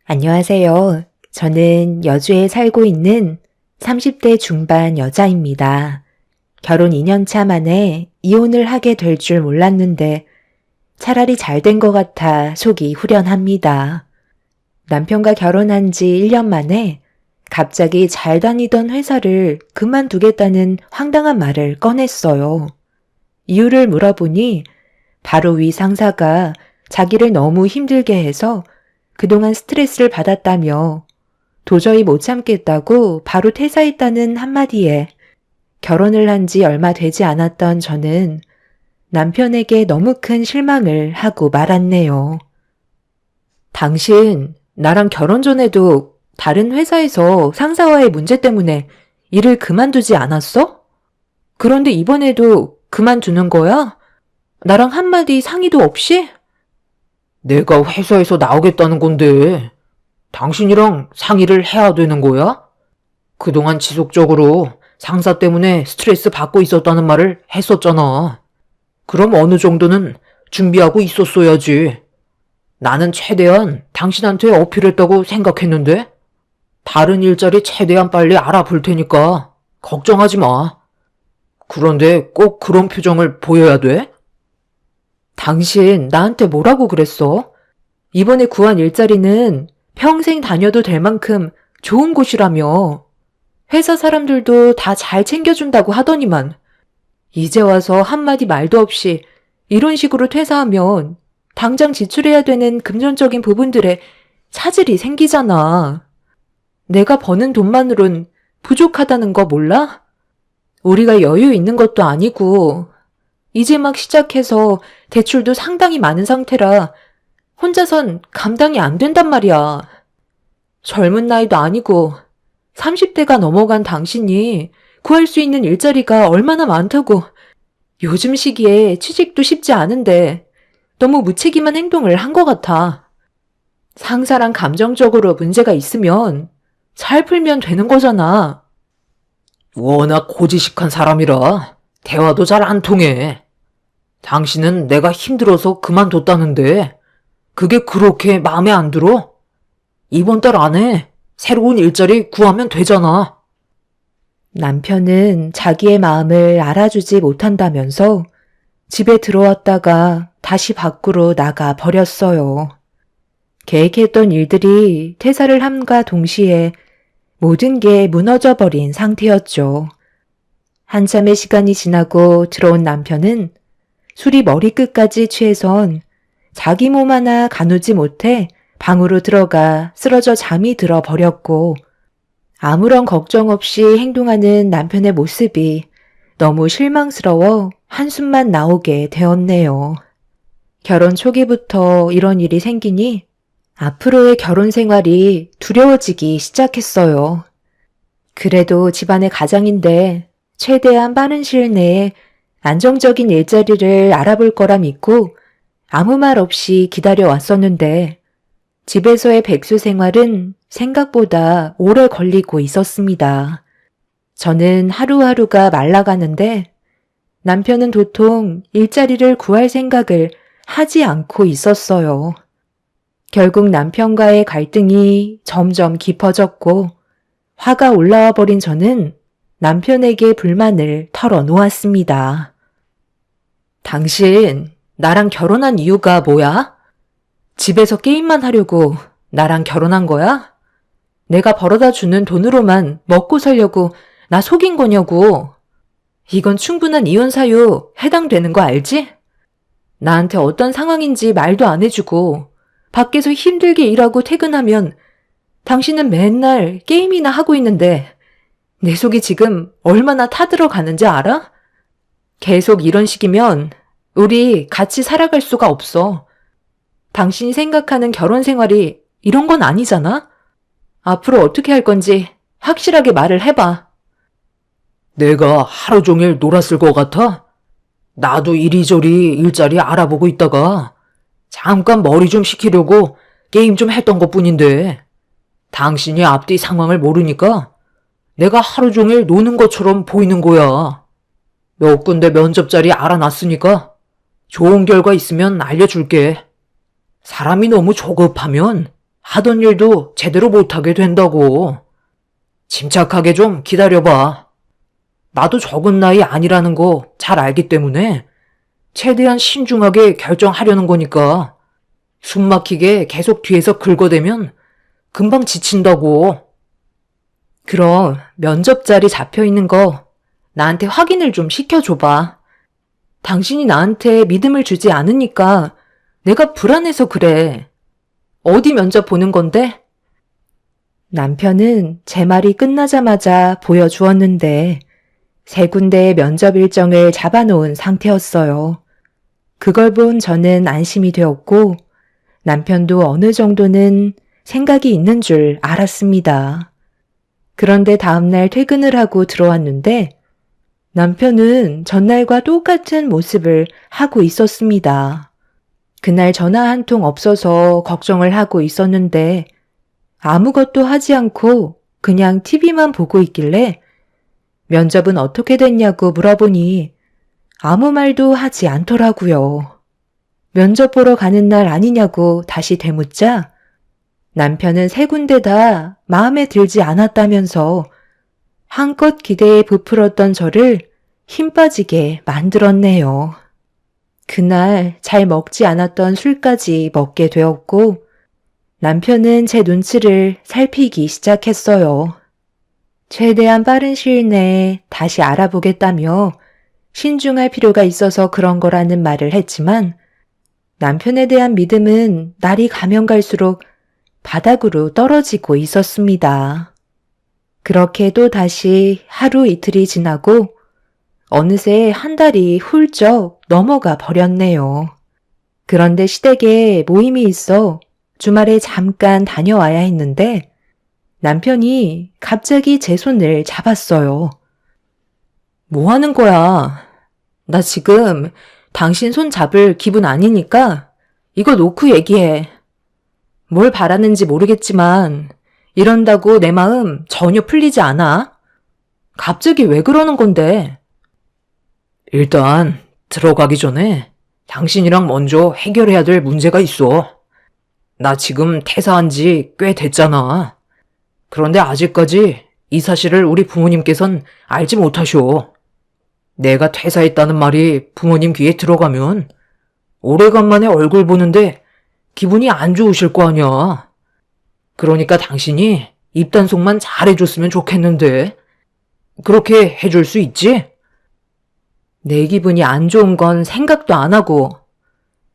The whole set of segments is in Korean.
안녕하세요. 저는 여주에 살고 있는 30대 중반 여자입니다. 결혼 2년 차 만에 이혼을 하게 될 줄 몰랐는데 차라리 잘 된 것 같아 속이 후련합니다. 남편과 결혼한 지 1년 만에 갑자기 잘 다니던 회사를 그만두겠다는 황당한 말을 꺼냈어요. 이유를 물어보니 바로 위 상사가 자기를 너무 힘들게 해서 그동안 스트레스를 받았다며 도저히 못 참겠다고 바로 퇴사했다는 한마디에 결혼을 한 지 얼마 되지 않았던 저는 남편에게 너무 큰 실망을 하고 말았네요. 당신, 나랑 결혼 전에도 다른 회사에서 상사와의 문제 때문에 일을 그만두지 않았어? 그런데 이번에도 그만두는 거야? 나랑 한마디 상의도 없이? 내가 회사에서 나오겠다는 건데 당신이랑 상의를 해야 되는 거야? 그동안 지속적으로 상사 때문에 스트레스 받고 있었다는 말을 했었잖아. 그럼 어느 정도는 준비하고 있었어야지. 나는 최대한 당신한테 어필했다고 생각했는데 다른 일자리 최대한 빨리 알아볼 테니까 걱정하지 마. 그런데 꼭 그런 표정을 보여야 돼? 당신 나한테 뭐라고 그랬어? 이번에 구한 일자리는 평생 다녀도 될 만큼 좋은 곳이라며. 회사 사람들도 다 잘 챙겨준다고 하더니만 이제 와서 한마디 말도 없이 이런 식으로 퇴사하면 당장 지출해야 되는 금전적인 부분들에 차질이 생기잖아. 내가 버는 돈만으론 부족하다는 거 몰라? 우리가 여유 있는 것도 아니고 이제 막 시작해서 대출도 상당히 많은 상태라 혼자선 감당이 안 된단 말이야. 젊은 나이도 아니고 30대가 넘어간 당신이 구할 수 있는 일자리가 얼마나 많다고. 요즘 시기에 취직도 쉽지 않은데 너무 무책임한 행동을 한 것 같아. 상사랑 감정적으로 문제가 있으면 잘 풀면 되는 거잖아. 워낙 고지식한 사람이라 대화도 잘 안 통해. 당신은 내가 힘들어서 그만뒀다는데 그게 그렇게 마음에 안 들어? 이번 달 안에 새로운 일자리 구하면 되잖아. 남편은 자기의 마음을 알아주지 못한다면서 집에 들어왔다가 다시 밖으로 나가 버렸어요. 계획했던 일들이 퇴사를 함과 동시에 모든 게 무너져 버린 상태였죠. 한참의 시간이 지나고 들어온 남편은 술이 머리끝까지 취해선 자기 몸 하나 가누지 못해 방으로 들어가 쓰러져 잠이 들어 버렸고 아무런 걱정 없이 행동하는 남편의 모습이 너무 실망스러워 한숨만 나오게 되었네요. 결혼 초기부터 이런 일이 생기니 앞으로의 결혼 생활이 두려워지기 시작했어요. 그래도 집안의 가장인데 최대한 빠른 시일 내에 안정적인 일자리를 알아볼 거라 믿고 아무 말 없이 기다려 왔었는데 집에서의 백수 생활은 생각보다 오래 걸리고 있었습니다. 저는 하루하루가 말라가는데 남편은 도통 일자리를 구할 생각을 하지 않고 있었어요. 결국 남편과의 갈등이 점점 깊어졌고 화가 올라와 버린 저는 남편에게 불만을 털어놓았습니다. 당신, 나랑 결혼한 이유가 뭐야? 집에서 게임만 하려고 나랑 결혼한 거야? 내가 벌어다 주는 돈으로만 먹고 살려고 나 속인 거냐고. 이건 충분한 이혼 사유 해당되는 거 알지? 나한테 어떤 상황인지 말도 안 해주고 밖에서 힘들게 일하고 퇴근하면 당신은 맨날 게임이나 하고 있는데 내 속이 지금 얼마나 타들어가는지 알아? 계속 이런 식이면 우리 같이 살아갈 수가 없어. 당신이 생각하는 결혼 생활이 이런 건 아니잖아? 앞으로 어떻게 할 건지 확실하게 말을 해봐. 내가 하루 종일 놀았을 것 같아? 나도 이리저리 일자리 알아보고 있다가 잠깐 머리 좀 식히려고 게임 좀 했던 것뿐인데 당신이 앞뒤 상황을 모르니까 내가 하루 종일 노는 것처럼 보이는 거야. 몇 군데 면접 자리 알아놨으니까 좋은 결과 있으면 알려줄게. 사람이 너무 조급하면 하던 일도 제대로 못하게 된다고. 침착하게 좀 기다려봐. 나도 적은 나이 아니라는 거 잘 알기 때문에 최대한 신중하게 결정하려는 거니까 숨 막히게 계속 뒤에서 긁어대면 금방 지친다고. 그럼 면접 자리 잡혀 있는 거 나한테 확인을 좀 시켜줘봐. 당신이 나한테 믿음을 주지 않으니까 내가 불안해서 그래. 어디 면접 보는 건데? 남편은 제 말이 끝나자마자 보여주었는데 3군데의 면접 일정을 잡아놓은 상태였어요. 그걸 본 저는 안심이 되었고 남편도 어느 정도는 생각이 있는 줄 알았습니다. 그런데 다음날 퇴근을 하고 들어왔는데 남편은 전날과 똑같은 모습을 하고 있었습니다. 그날 전화 한 통 없어서 걱정을 하고 있었는데 아무것도 하지 않고 그냥 TV만 보고 있길래 면접은 어떻게 됐냐고 물어보니 아무 말도 하지 않더라고요. 면접 보러 가는 날 아니냐고 다시 되묻자 남편은 3군데 다 마음에 들지 않았다면서 한껏 기대에 부풀었던 저를 힘 빠지게 만들었네요. 그날 잘 먹지 않았던 술까지 먹게 되었고 남편은 제 눈치를 살피기 시작했어요. 최대한 빠른 시일 내에 다시 알아보겠다며 신중할 필요가 있어서 그런 거라는 말을 했지만 남편에 대한 믿음은 날이 가면 갈수록 바닥으로 떨어지고 있었습니다. 그렇게 또 다시 하루 이틀이 지나고 어느새 한 달이 훌쩍 넘어가 버렸네요. 그런데 시댁에 모임이 있어 주말에 잠깐 다녀와야 했는데 남편이 갑자기 제 손을 잡았어요. 뭐 하는 거야? 나 지금 당신 손 잡을 기분 아니니까 이거 놓고 얘기해. 뭘 바라는지 모르겠지만 이런다고 내 마음 전혀 풀리지 않아. 갑자기 왜 그러는 건데? 일단 들어가기 전에 당신이랑 먼저 해결해야 될 문제가 있어. 나 지금 퇴사한 지 꽤 됐잖아. 그런데 아직까지 이 사실을 우리 부모님께선 알지 못하셔. 내가 퇴사했다는 말이 부모님 귀에 들어가면 오래간만에 얼굴 보는데 기분이 안 좋으실 거 아니야. 그러니까 당신이 입단속만 잘해줬으면 좋겠는데. 그렇게 해줄 수 있지? 내 기분이 안 좋은 건 생각도 안 하고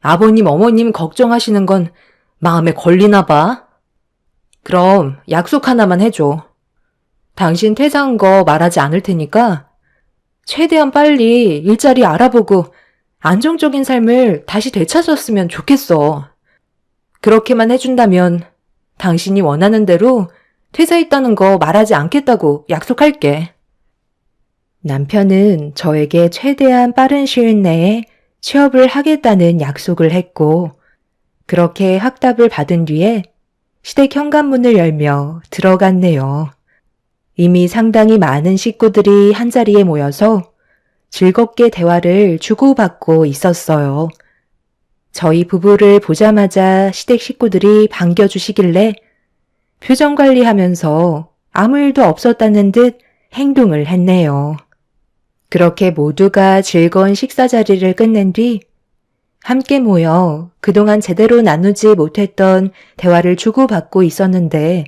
아버님, 어머님 걱정하시는 건 마음에 걸리나 봐. 그럼 약속 하나만 해줘. 당신 퇴사한 거 말하지 않을 테니까 최대한 빨리 일자리 알아보고 안정적인 삶을 다시 되찾았으면 좋겠어. 그렇게만 해준다면 당신이 원하는 대로 퇴사했다는 거 말하지 않겠다고 약속할게. 남편은 저에게 최대한 빠른 시일 내에 취업을 하겠다는 약속을 했고 그렇게 확답을 받은 뒤에 시댁 현관문을 열며 들어갔네요. 이미 상당히 많은 식구들이 한자리에 모여서 즐겁게 대화를 주고받고 있었어요. 저희 부부를 보자마자 시댁 식구들이 반겨주시길래 표정 관리하면서 아무 일도 없었다는 듯 행동을 했네요. 그렇게 모두가 즐거운 식사 자리를 끝낸 뒤 함께 모여 그동안 제대로 나누지 못했던 대화를 주고받고 있었는데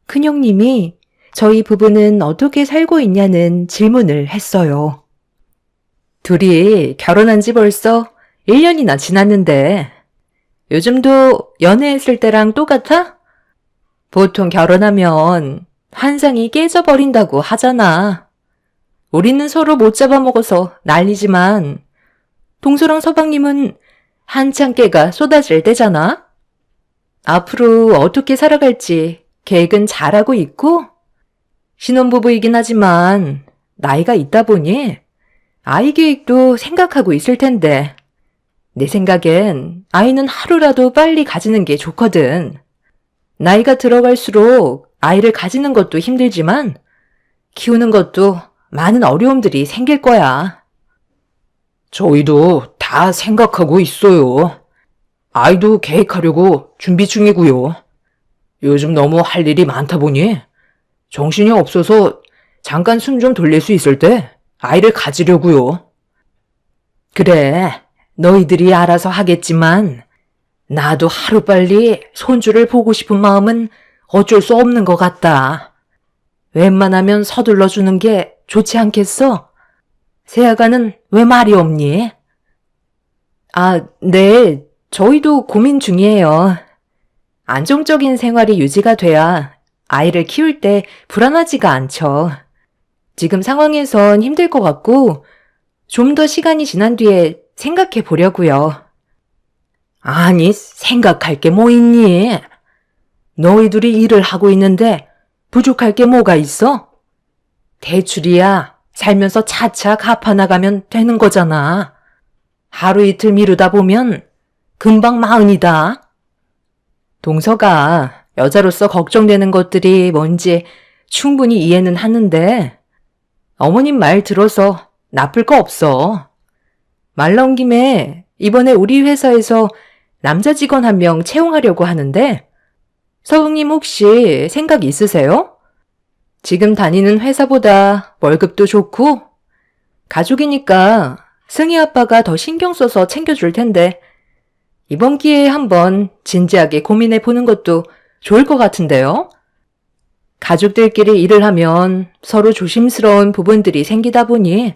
큰형님이 저희 부부는 어떻게 살고 있냐는 질문을 했어요. 둘이 결혼한 지 벌써 1년이나 지났는데 요즘도 연애했을 때랑 똑같아? 보통 결혼하면 환상이 깨져버린다고 하잖아. 우리는 서로 못 잡아먹어서 난리지만 동서랑 서방님은 한창 깨가 쏟아질 때잖아. 앞으로 어떻게 살아갈지 계획은 잘하고 있고 신혼부부이긴 하지만 나이가 있다 보니 아이 계획도 생각하고 있을 텐데 내 생각엔 아이는 하루라도 빨리 가지는 게 좋거든. 나이가 들어갈수록 아이를 가지는 것도 힘들지만 키우는 것도 많은 어려움들이 생길 거야. 저희도 다 생각하고 있어요. 아이도 계획하려고 준비 중이고요. 요즘 너무 할 일이 많다 보니 정신이 없어서 잠깐 숨 좀 돌릴 수 있을 때 아이를 가지려고요. 그래, 너희들이 알아서 하겠지만 나도 하루빨리 손주를 보고 싶은 마음은 어쩔 수 없는 것 같다. 웬만하면 서둘러 주는 게 좋지 않겠어? 세아가는 왜 말이 없니? 아, 네, 저희도 고민 중이에요. 안정적인 생활이 유지가 돼야 아이를 키울 때 불안하지가 않죠. 지금 상황에선 힘들 것 같고 좀 더 시간이 지난 뒤에 생각해 보려고요. 아니, 생각할 게 뭐 있니? 너희 둘이 일을 하고 있는데 부족할 게 뭐가 있어? 대출이야 살면서 차차 갚아나가면 되는 거잖아. 하루 이틀 미루다 보면 금방 마흔이다. 동서가 여자로서 걱정되는 것들이 뭔지 충분히 이해는 하는데 어머님 말 들어서 나쁠 거 없어. 말 나온 김에 이번에 우리 회사에서 남자 직원 한 명 채용하려고 하는데 서웅님 혹시 생각 있으세요? 지금 다니는 회사보다 월급도 좋고 가족이니까 승희 아빠가 더 신경 써서 챙겨줄 텐데 이번 기회에 한번 진지하게 고민해 보는 것도 좋을 것 같은데요? 가족들끼리 일을 하면 서로 조심스러운 부분들이 생기다 보니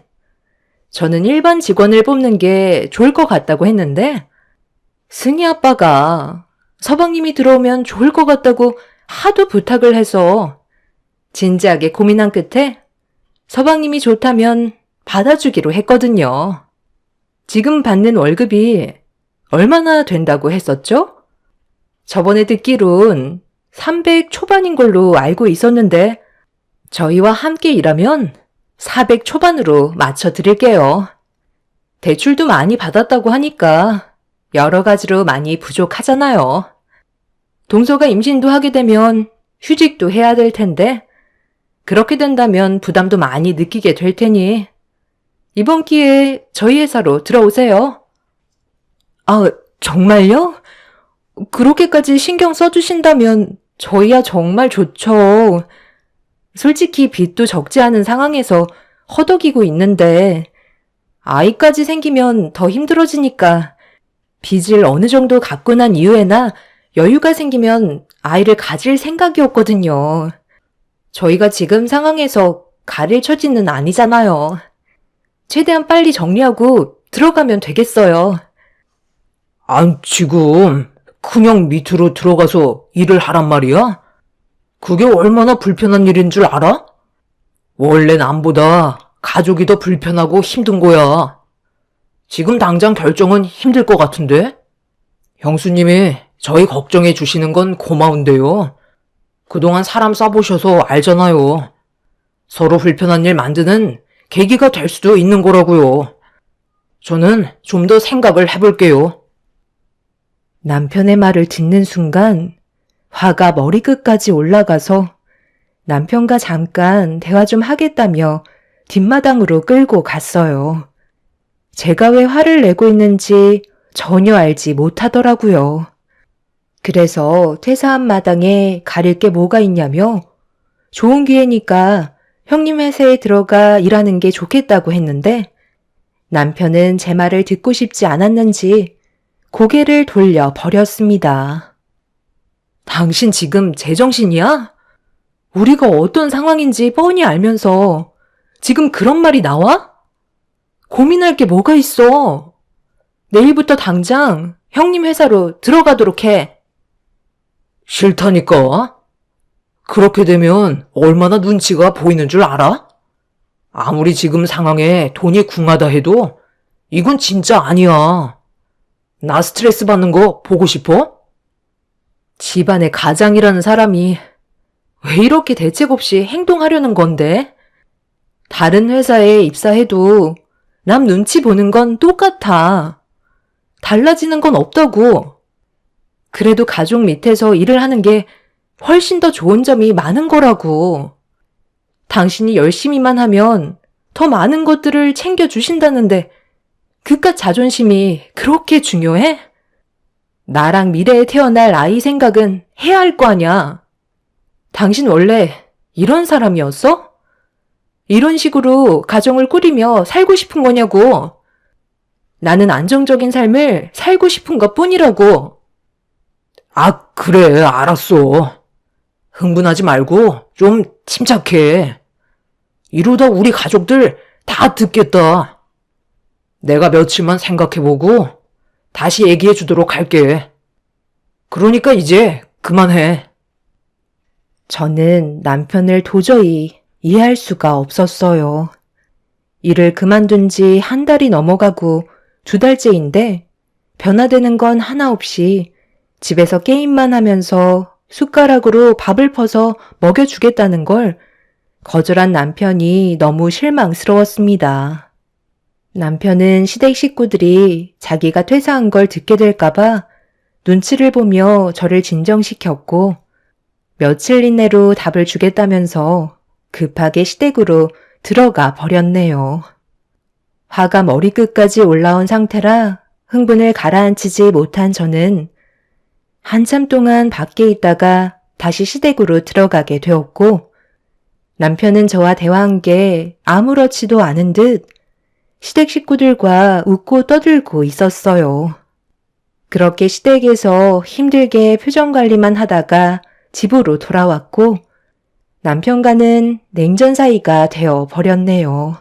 저는 일반 직원을 뽑는 게 좋을 것 같다고 했는데 승희 아빠가 서방님이 들어오면 좋을 것 같다고 하도 부탁을 해서 진지하게 고민한 끝에 서방님이 좋다면 받아주기로 했거든요. 지금 받는 월급이 얼마나 된다고 했었죠? 저번에 듣기론 300 초반인 걸로 알고 있었는데 저희와 함께 일하면 400 초반으로 맞춰 드릴게요. 대출도 많이 받았다고 하니까 여러 가지로 많이 부족하잖아요. 동서가 임신도 하게 되면 휴직도 해야 될 텐데 그렇게 된다면 부담도 많이 느끼게 될 테니 이번 기회에 저희 회사로 들어오세요. 아, 정말요? 그렇게까지 신경 써주신다면 저희야 정말 좋죠. 솔직히 빚도 적지 않은 상황에서 허덕이고 있는데 아이까지 생기면 더 힘들어지니까 빚을 어느 정도 갚고 난 이후에나 여유가 생기면 아이를 가질 생각이었거든요. 저희가 지금 상황에서 가릴 처지는 아니잖아요. 최대한 빨리 정리하고 들어가면 되겠어요. 아니, 지금 큰형 밑으로 들어가서 일을 하란 말이야? 그게 얼마나 불편한 일인 줄 알아? 원래 남보다 가족이 더 불편하고 힘든 거야. 지금 당장 결정은 힘들 것 같은데? 형수님이 저희 걱정해 주시는 건 고마운데요. 그동안 사람 써보셔서 알잖아요. 서로 불편한 일 만드는 계기가 될 수도 있는 거라고요. 저는 좀 더 생각을 해볼게요. 남편의 말을 듣는 순간 화가 머리끝까지 올라가서 남편과 잠깐 대화 좀 하겠다며 뒷마당으로 끌고 갔어요. 제가 왜 화를 내고 있는지 전혀 알지 못하더라고요. 그래서 퇴사한 마당에 가릴 게 뭐가 있냐며 좋은 기회니까 형님 회사에 들어가 일하는 게 좋겠다고 했는데 남편은 제 말을 듣고 싶지 않았는지 고개를 돌려 버렸습니다. 당신 지금 제정신이야? 우리가 어떤 상황인지 뻔히 알면서 지금 그런 말이 나와? 고민할 게 뭐가 있어? 내일부터 당장 형님 회사로 들어가도록 해. 싫다니까. 그렇게 되면 얼마나 눈치가 보이는 줄 알아? 아무리 지금 상황에 돈이 궁하다 해도 이건 진짜 아니야. 나 스트레스 받는 거 보고 싶어? 집안의 가장이라는 사람이 왜 이렇게 대책 없이 행동하려는 건데? 다른 회사에 입사해도 남 눈치 보는 건 똑같아. 달라지는 건 없다고. 그래도 가족 밑에서 일을 하는 게 훨씬 더 좋은 점이 많은 거라고. 당신이 열심히만 하면 더 많은 것들을 챙겨주신다는데 그깟 자존심이 그렇게 중요해? 나랑 미래에 태어날 아이 생각은 해야 할 거 아냐. 당신 원래 이런 사람이었어? 이런 식으로 가정을 꾸리며 살고 싶은 거냐고. 나는 안정적인 삶을 살고 싶은 것 뿐이라고. 아, 그래, 알았어. 흥분하지 말고 좀 침착해. 이러다 우리 가족들 다 듣겠다. 내가 며칠만 생각해보고 다시 얘기해 주도록 할게. 그러니까 이제 그만해. 저는 남편을 도저히 이해할 수가 없었어요. 일을 그만둔 지 한 달이 넘어가고 2달째인데 변화되는 건 하나 없이 집에서 게임만 하면서 숟가락으로 밥을 퍼서 먹여주겠다는 걸 거절한 남편이 너무 실망스러웠습니다. 남편은 시댁 식구들이 자기가 퇴사한 걸 듣게 될까봐 눈치를 보며 저를 진정시켰고 며칠 이내로 답을 주겠다면서 급하게 시댁으로 들어가 버렸네요. 화가 머리끝까지 올라온 상태라 흥분을 가라앉히지 못한 저는 한참 동안 밖에 있다가 다시 시댁으로 들어가게 되었고 남편은 저와 대화한 게 아무렇지도 않은 듯 시댁 식구들과 웃고 떠들고 있었어요. 그렇게 시댁에서 힘들게 표정 관리만 하다가 집으로 돌아왔고 남편과는 냉전 사이가 되어 버렸네요.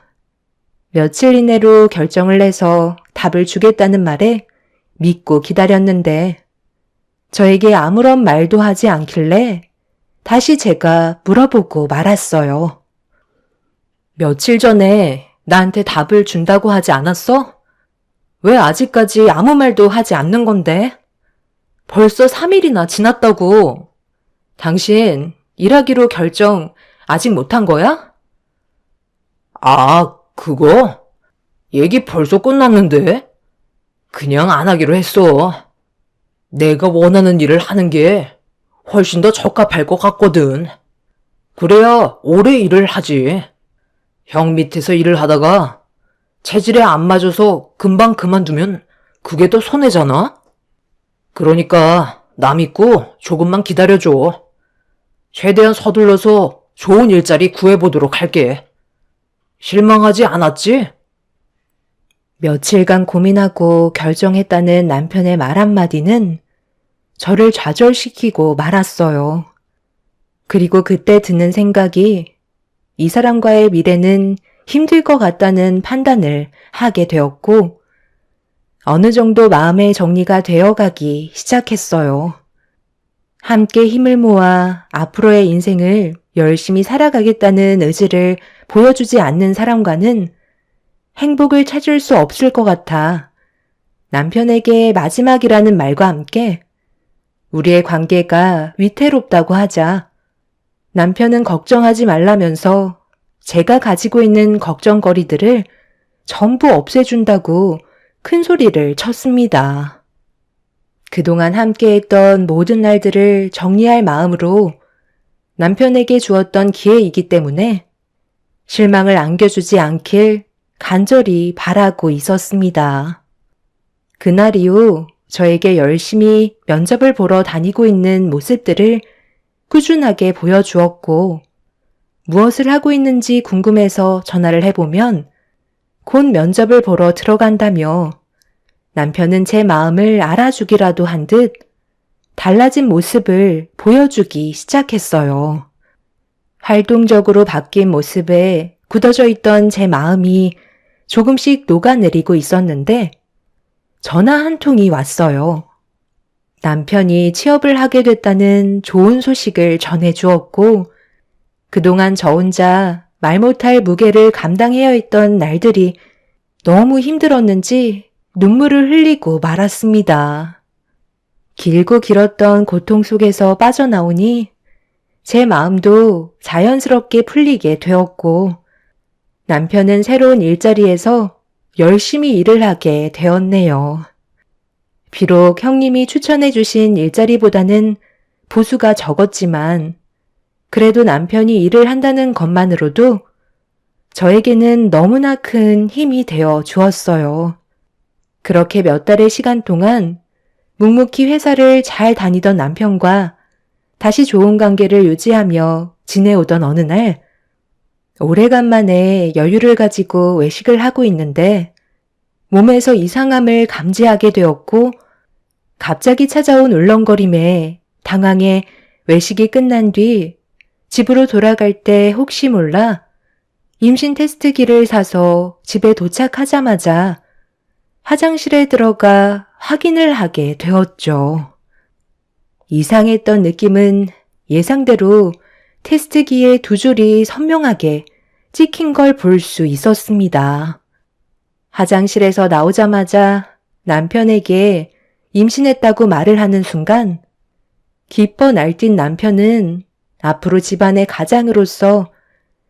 며칠 이내로 결정을 내서 답을 주겠다는 말에 믿고 기다렸는데 저에게 아무런 말도 하지 않길래 다시 제가 물어보고 말았어요. 며칠 전에 나한테 답을 준다고 하지 않았어? 왜 아직까지 아무 말도 하지 않는 건데? 벌써 3일이나 지났다고. 당신 일하기로 결정 아직 못한 거야? 아, 그거? 얘기 벌써 끝났는데? 그냥 안 하기로 했어. 내가 원하는 일을 하는 게 훨씬 더 적합할 것 같거든. 그래야 오래 일을 하지. 형 밑에서 일을 하다가 체질에 안 맞아서 금방 그만두면 그게 더 손해잖아? 그러니까 나 믿고 조금만 기다려줘. 최대한 서둘러서 좋은 일자리 구해보도록 할게. 실망하지 않았지? 며칠간 고민하고 결정했다는 남편의 말 한마디는 저를 좌절시키고 말았어요. 그리고 그때 드는 생각이 이 사람과의 미래는 힘들 것 같다는 판단을 하게 되었고 어느 정도 마음의 정리가 되어가기 시작했어요. 함께 힘을 모아 앞으로의 인생을 열심히 살아가겠다는 의지를 보여주지 않는 사람과는 행복을 찾을 수 없을 것 같아 남편에게 마지막이라는 말과 함께 우리의 관계가 위태롭다고 하자 남편은 걱정하지 말라면서 제가 가지고 있는 걱정거리들을 전부 없애준다고 큰 소리를 쳤습니다. 그동안 함께했던 모든 날들을 정리할 마음으로 남편에게 주었던 기회이기 때문에 실망을 안겨주지 않길 간절히 바라고 있었습니다. 그날 이후 저에게 열심히 면접을 보러 다니고 있는 모습들을 꾸준하게 보여주었고 무엇을 하고 있는지 궁금해서 전화를 해보면 곧 면접을 보러 들어간다며 남편은 제 마음을 알아주기라도 한 듯 달라진 모습을 보여주기 시작했어요. 활동적으로 바뀐 모습에 굳어져 있던 제 마음이 조금씩 녹아내리고 있었는데 전화 한 통이 왔어요. 남편이 취업을 하게 됐다는 좋은 소식을 전해주었고 그동안 저 혼자 말 못할 무게를 감당해야 했던 날들이 너무 힘들었는지 눈물을 흘리고 말았습니다. 길고 길었던 고통 속에서 빠져나오니 제 마음도 자연스럽게 풀리게 되었고 남편은 새로운 일자리에서 열심히 일을 하게 되었네요. 비록 형님이 추천해 주신 일자리보다는 보수가 적었지만 그래도 남편이 일을 한다는 것만으로도 저에게는 너무나 큰 힘이 되어 주었어요. 그렇게 몇 달의 시간 동안 묵묵히 회사를 잘 다니던 남편과 다시 좋은 관계를 유지하며 지내오던 어느 날, 오래간만에 여유를 가지고 외식을 하고 있는데 몸에서 이상함을 감지하게 되었고 갑자기 찾아온 울렁거림에 당황해 외식이 끝난 뒤 집으로 돌아갈 때 혹시 몰라 임신 테스트기를 사서 집에 도착하자마자 화장실에 들어가 확인을 하게 되었죠. 이상했던 느낌은 예상대로 테스트기에 두 줄이 선명하게 찍힌 걸 볼 수 있었습니다. 화장실에서 나오자마자 남편에게 임신했다고 말을 하는 순간 기뻐 날뛴 남편은 앞으로 집안의 가장으로서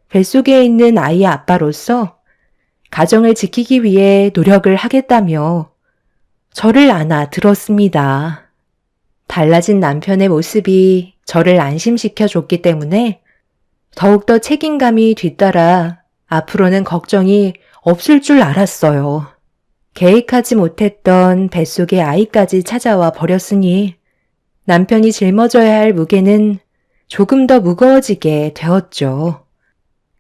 뱃속에 있는 아이의 아빠로서 가정을 지키기 위해 노력을 하겠다며 저를 안아 들었습니다. 달라진 남편의 모습이 저를 안심시켜 줬기 때문에 더욱더 책임감이 뒤따라 앞으로는 걱정이 없을 줄 알았어요. 계획하지 못했던 뱃속의 아이까지 찾아와 버렸으니 남편이 짊어져야 할 무게는 조금 더 무거워지게 되었죠.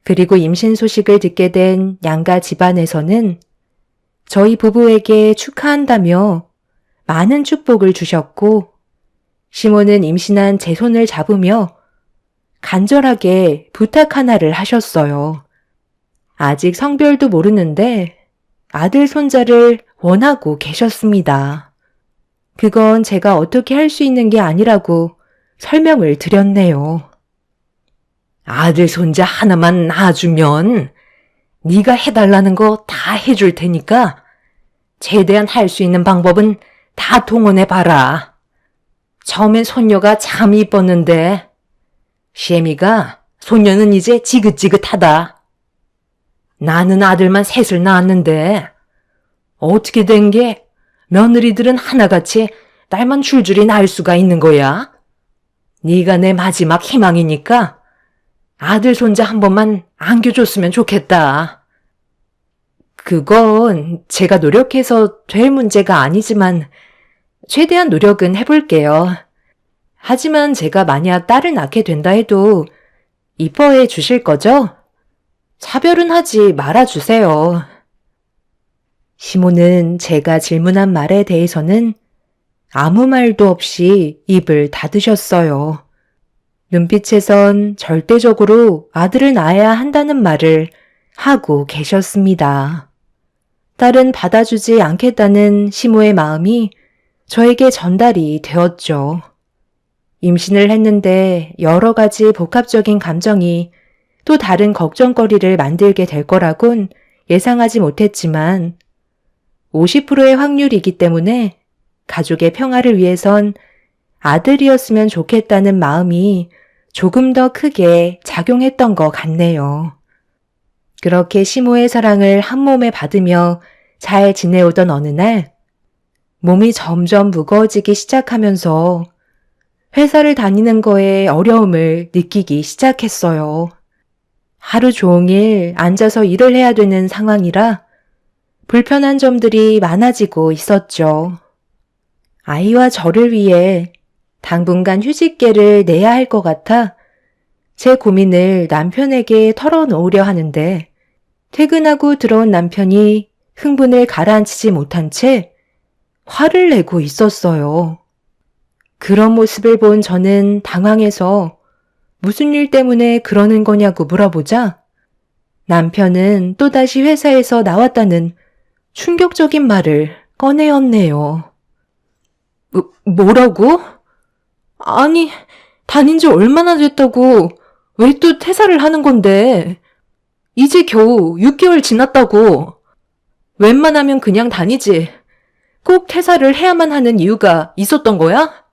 그리고 임신 소식을 듣게 된 양가 집안에서는 저희 부부에게 축하한다며 많은 축복을 주셨고 시모는 임신한 제 손을 잡으며 간절하게 부탁 하나를 하셨어요. 아직 성별도 모르는데 아들 손자를 원하고 계셨습니다. 그건 제가 어떻게 할 수 있는 게 아니라고 설명을 드렸네요. 아들 손자 하나만 낳아주면 네가 해달라는 거 다 해줄 테니까 최대한 할 수 있는 방법은 다 동원해봐라. 처음엔 손녀가 참 이뻤는데 셰미가 손녀는 이제 지긋지긋하다. 나는 아들만 셋을 낳았는데 어떻게 된 게 며느리들은 하나같이 딸만 줄줄이 낳을 수가 있는 거야? 네가 내 마지막 희망이니까 아들 손자 한 번만 안겨줬으면 좋겠다. 그건 제가 노력해서 될 문제가 아니지만 최대한 노력은 해볼게요. 하지만 제가 만약 딸을 낳게 된다 해도 이뻐해 주실 거죠? 차별은 하지 말아주세요. 시모는 제가 질문한 말에 대해서는 아무 말도 없이 입을 닫으셨어요. 눈빛에선 절대적으로 아들을 낳아야 한다는 말을 하고 계셨습니다. 딸은 받아주지 않겠다는 시모의 마음이 저에게 전달이 되었죠. 임신을 했는데 여러 가지 복합적인 감정이 또 다른 걱정거리를 만들게 될 거라곤 예상하지 못했지만 50%의 확률이기 때문에 가족의 평화를 위해선 아들이었으면 좋겠다는 마음이 조금 더 크게 작용했던 것 같네요. 그렇게 시모의 사랑을 한 몸에 받으며 잘 지내오던 어느 날 몸이 점점 무거워지기 시작하면서 회사를 다니는 거에 어려움을 느끼기 시작했어요. 하루 종일 앉아서 일을 해야 되는 상황이라 불편한 점들이 많아지고 있었죠. 아이와 저를 위해 당분간 휴직계를 내야 할 것 같아 제 고민을 남편에게 털어놓으려 하는데 퇴근하고 들어온 남편이 흥분을 가라앉히지 못한 채 화를 내고 있었어요. 그런 모습을 본 저는 당황해서 무슨 일 때문에 그러는 거냐고 물어보자 남편은 또다시 회사에서 나왔다는 충격적인 말을 꺼내었네요. 뭐라고? 아니, 다닌 지 얼마나 됐다고 왜 또 퇴사를 하는 건데? 이제 겨우 6개월 지났다고. 웬만하면 그냥 다니지. 꼭 퇴사를 해야만 하는 이유가 있었던 거야?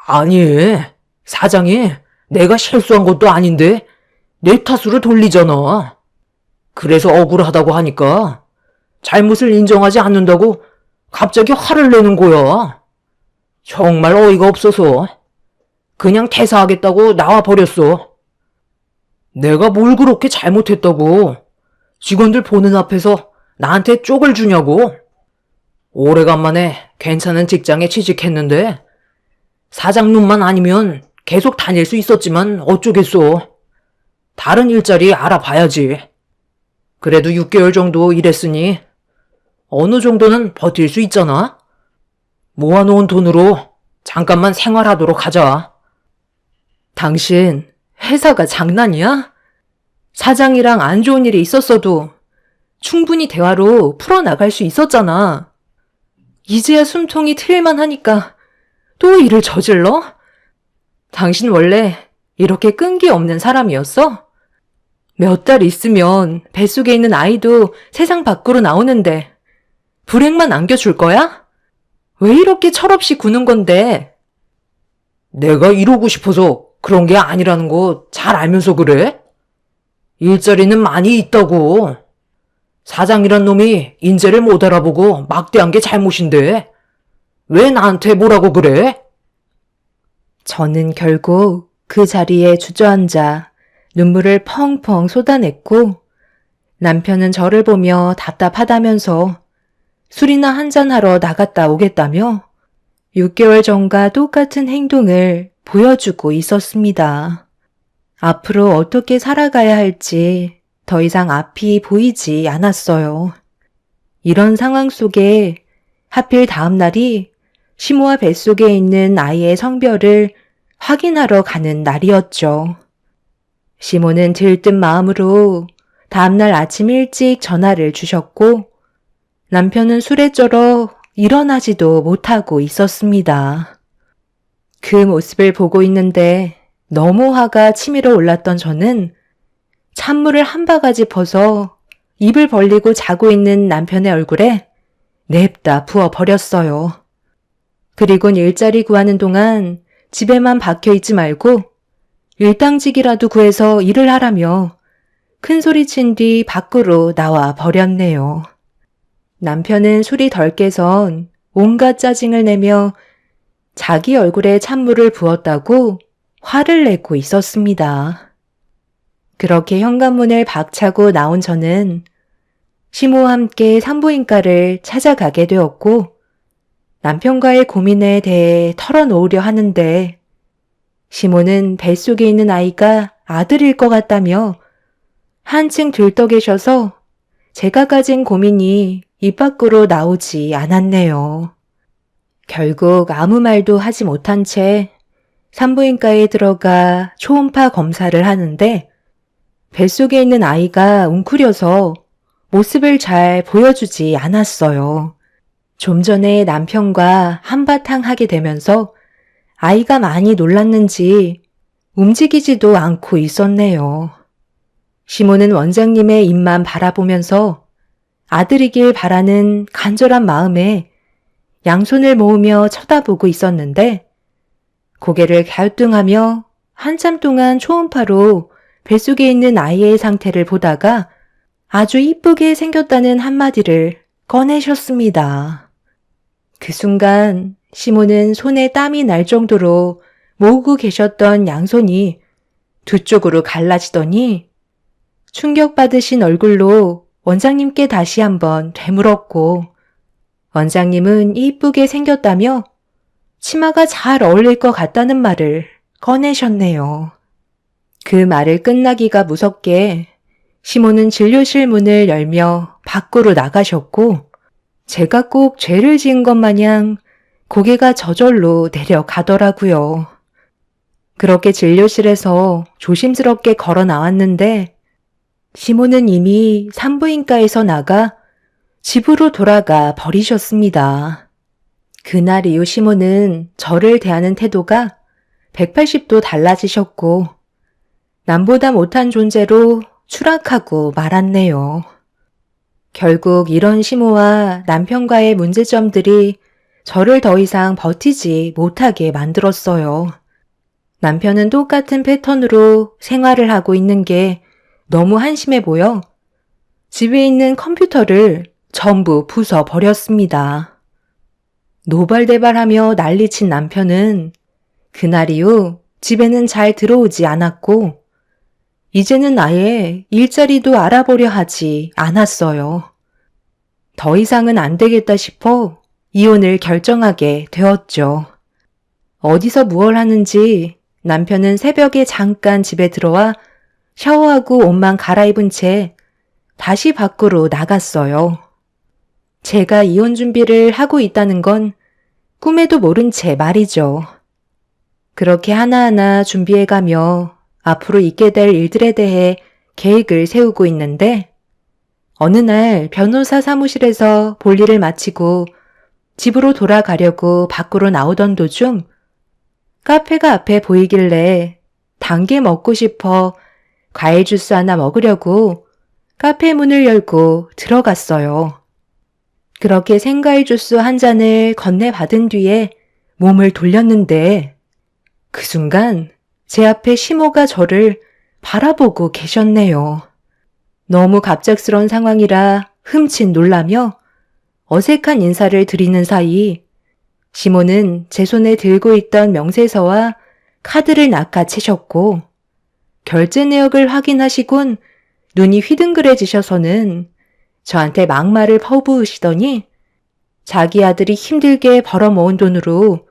아니, 사장이 내가 실수한 것도 아닌데 내 탓으로 돌리잖아. 그래서 억울하다고 하니까 잘못을 인정하지 않는다고 갑자기 화를 내는 거야. 정말 어이가 없어서 그냥 퇴사하겠다고 나와버렸어. 내가 뭘 그렇게 잘못했다고 직원들 보는 앞에서 나한테 쪽을 주냐고. 오래간만에 괜찮은 직장에 취직했는데 사장 눈만 아니면 계속 다닐 수 있었지만 어쩌겠어. 다른 일자리 알아봐야지. 그래도 6개월 정도 일했으니 어느 정도는 버틸 수 있잖아. 모아놓은 돈으로 잠깐만 생활하도록 하자. 당신 회사가 장난이야? 사장이랑 안 좋은 일이 있었어도 충분히 대화로 풀어나갈 수 있었잖아. 이제야 숨통이 트일만 하니까 또 일을 저질러? 당신 원래 이렇게 끈기 없는 사람이었어? 몇 달 있으면 뱃속에 있는 아이도 세상 밖으로 나오는데 불행만 안겨줄 거야? 왜 이렇게 철없이 구는 건데? 내가 이러고 싶어서 그런 게 아니라는 거 잘 알면서 그래? 일자리는 많이 있다고. 사장이란 놈이 인재를 못 알아보고 막대한 게 잘못인데 왜 나한테 뭐라고 그래? 저는 결국 그 자리에 주저앉아 눈물을 펑펑 쏟아냈고 남편은 저를 보며 답답하다면서 술이나 한잔하러 나갔다 오겠다며 6개월 전과 똑같은 행동을 보여주고 있었습니다. 앞으로 어떻게 살아가야 할지 더 이상 앞이 보이지 않았어요. 이런 상황 속에 하필 다음 날이 시모와 뱃속에 있는 아이의 성별을 확인하러 가는 날이었죠. 시모는 들뜬 마음으로 다음날 아침 일찍 전화를 주셨고 남편은 술에 쩔어 일어나지도 못하고 있었습니다. 그 모습을 보고 있는데 너무 화가 치밀어 올랐던 저는 찬물을 한 바가지 퍼서 입을 벌리고 자고 있는 남편의 얼굴에 냅다 부어버렸어요. 그리곤 일자리 구하는 동안 집에만 박혀있지 말고 일당직이라도 구해서 일을 하라며 큰 소리친 뒤 밖으로 나와 버렸네요. 남편은 술이 덜 깨선 온갖 짜증을 내며 자기 얼굴에 찬물을 부었다고 화를 내고 있었습니다. 그렇게 현관문을 박차고 나온 저는 시모와 함께 산부인과를 찾아가게 되었고 남편과의 고민에 대해 털어놓으려 하는데 시모는 뱃속에 있는 아이가 아들일 것 같다며 한층 들떠 계셔서 제가 가진 고민이 입 밖으로 나오지 않았네요. 결국 아무 말도 하지 못한 채 산부인과에 들어가 초음파 검사를 하는데 뱃속에 있는 아이가 웅크려서 모습을 잘 보여주지 않았어요. 좀 전에 남편과 한바탕 하게 되면서 아이가 많이 놀랐는지 움직이지도 않고 있었네요. 시모는 원장님의 입만 바라보면서 아들이길 바라는 간절한 마음에 양손을 모으며 쳐다보고 있었는데 고개를 갸우뚱하며 한참 동안 초음파로 뱃속에 있는 아이의 상태를 보다가 아주 이쁘게 생겼다는 한마디를 꺼내셨습니다. 그 순간 시모는 손에 땀이 날 정도로 모으고 계셨던 양손이 두 쪽으로 갈라지더니 충격받으신 얼굴로 원장님께 다시 한번 되물었고 원장님은 이쁘게 생겼다며 치마가 잘 어울릴 것 같다는 말을 꺼내셨네요. 그 말을 끝나기가 무섭게 시모는 진료실 문을 열며 밖으로 나가셨고 제가 꼭 죄를 지은 것 마냥 고개가 저절로 내려가더라고요. 그렇게 진료실에서 조심스럽게 걸어 나왔는데 시모는 이미 산부인과에서 나가 집으로 돌아가 버리셨습니다. 그날 이후 시모는 저를 대하는 태도가 180도 달라지셨고 남보다 못한 존재로 추락하고 말았네요. 결국 이런 시모와 남편과의 문제점들이 저를 더 이상 버티지 못하게 만들었어요. 남편은 똑같은 패턴으로 생활을 하고 있는 게 너무 한심해 보여 집에 있는 컴퓨터를 전부 부숴버렸습니다. 노발대발하며 난리친 남편은 그날 이후 집에는 잘 들어오지 않았고 이제는 아예 일자리도 알아보려 하지 않았어요. 더 이상은 안 되겠다 싶어 이혼을 결정하게 되었죠. 어디서 무얼 하는지 남편은 새벽에 잠깐 집에 들어와 샤워하고 옷만 갈아입은 채 다시 밖으로 나갔어요. 제가 이혼 준비를 하고 있다는 건 꿈에도 모른 채 말이죠. 그렇게 하나하나 준비해가며 앞으로 있게 될 일들에 대해 계획을 세우고 있는데 어느 날 변호사 사무실에서 볼일을 마치고 집으로 돌아가려고 밖으로 나오던 도중 카페가 앞에 보이길래 단 게 먹고 싶어 과일 주스 하나 먹으려고 카페 문을 열고 들어갔어요. 그렇게 생과일 주스 한 잔을 건네받은 뒤에 몸을 돌렸는데 그 순간 제 앞에 시모가 저를 바라보고 계셨네요. 너무 갑작스러운 상황이라 흠칫 놀라며 어색한 인사를 드리는 사이 시모는 제 손에 들고 있던 명세서와 카드를 낚아채셨고 결제 내역을 확인하시곤 눈이 휘둥그레지셔서는 저한테 막말을 퍼부으시더니 자기 아들이 힘들게 벌어모은 돈으로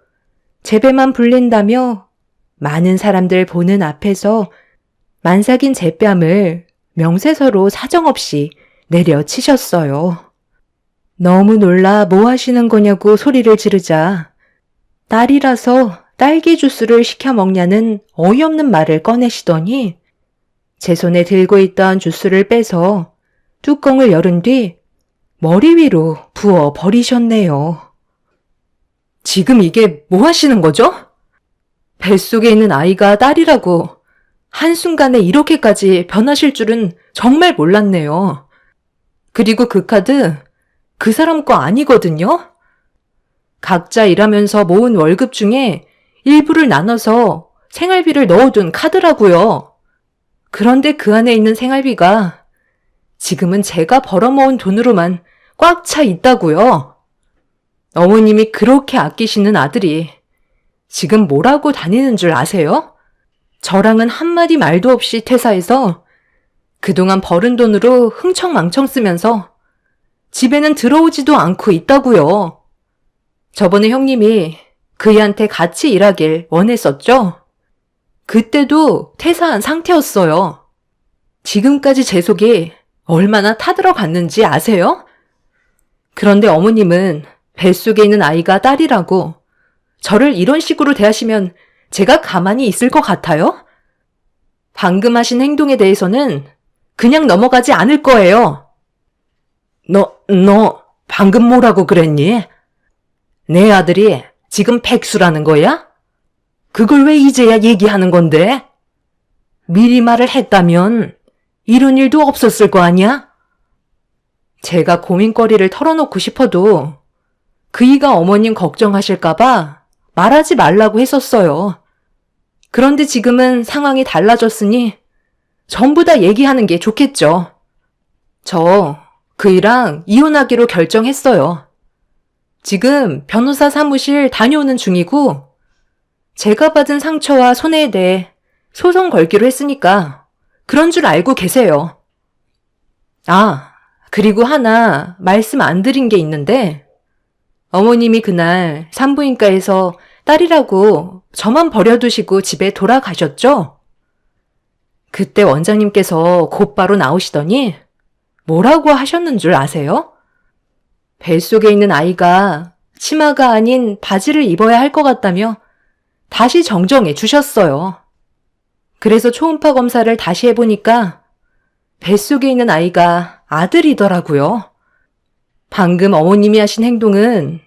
제 배만 불린다며 많은 사람들 보는 앞에서 만삭인 제 뺨을 명세서로 사정없이 내려치셨어요. 너무 놀라 뭐 하시는 거냐고 소리를 지르자 딸이라서 딸기 주스를 시켜 먹냐는 어이없는 말을 꺼내시더니 제 손에 들고 있던 주스를 빼서 뚜껑을 열은 뒤 머리 위로 부어 버리셨네요. 지금 이게 뭐 하시는 거죠? 뱃속에 있는 아이가 딸이라고 한순간에 이렇게까지 변하실 줄은 정말 몰랐네요. 그리고 그 카드 그 사람 거 아니거든요? 각자 일하면서 모은 월급 중에 일부를 나눠서 생활비를 넣어둔 카드라고요. 그런데 그 안에 있는 생활비가 지금은 제가 벌어모은 돈으로만 꽉 차 있다고요. 어머님이 그렇게 아끼시는 아들이 지금 뭐라고 다니는 줄 아세요? 저랑은 한마디 말도 없이 퇴사해서 그동안 벌은 돈으로 흥청망청 쓰면서 집에는 들어오지도 않고 있다고요. 저번에 형님이 그이한테 같이 일하길 원했었죠? 그때도 퇴사한 상태였어요. 지금까지 제 속이 얼마나 타들어갔는지 아세요? 그런데 어머님은 뱃속에 있는 아이가 딸이라고 저를 이런 식으로 대하시면 제가 가만히 있을 것 같아요? 방금 하신 행동에 대해서는 그냥 넘어가지 않을 거예요. 너 방금 뭐라고 그랬니? 내 아들이 지금 백수라는 거야? 그걸 왜 이제야 얘기하는 건데? 미리 말을 했다면 이런 일도 없었을 거 아니야? 제가 고민거리를 털어놓고 싶어도 그이가 어머님 걱정하실까봐 말하지 말라고 했었어요. 그런데 지금은 상황이 달라졌으니 전부 다 얘기하는 게 좋겠죠. 저 그이랑 이혼하기로 결정했어요. 지금 변호사 사무실 다녀오는 중이고 제가 받은 상처와 손해에 대해 소송 걸기로 했으니까 그런 줄 알고 계세요. 아, 그리고 하나 말씀 안 드린 게 있는데 어머님이 그날 산부인과에서 딸이라고 저만 버려두시고 집에 돌아가셨죠? 그때 원장님께서 곧바로 나오시더니 뭐라고 하셨는 줄 아세요? 뱃속에 있는 아이가 치마가 아닌 바지를 입어야 할 것 같다며 다시 정정해 주셨어요. 그래서 초음파 검사를 다시 해보니까 뱃속에 있는 아이가 아들이더라고요. 방금 어머님이 하신 행동은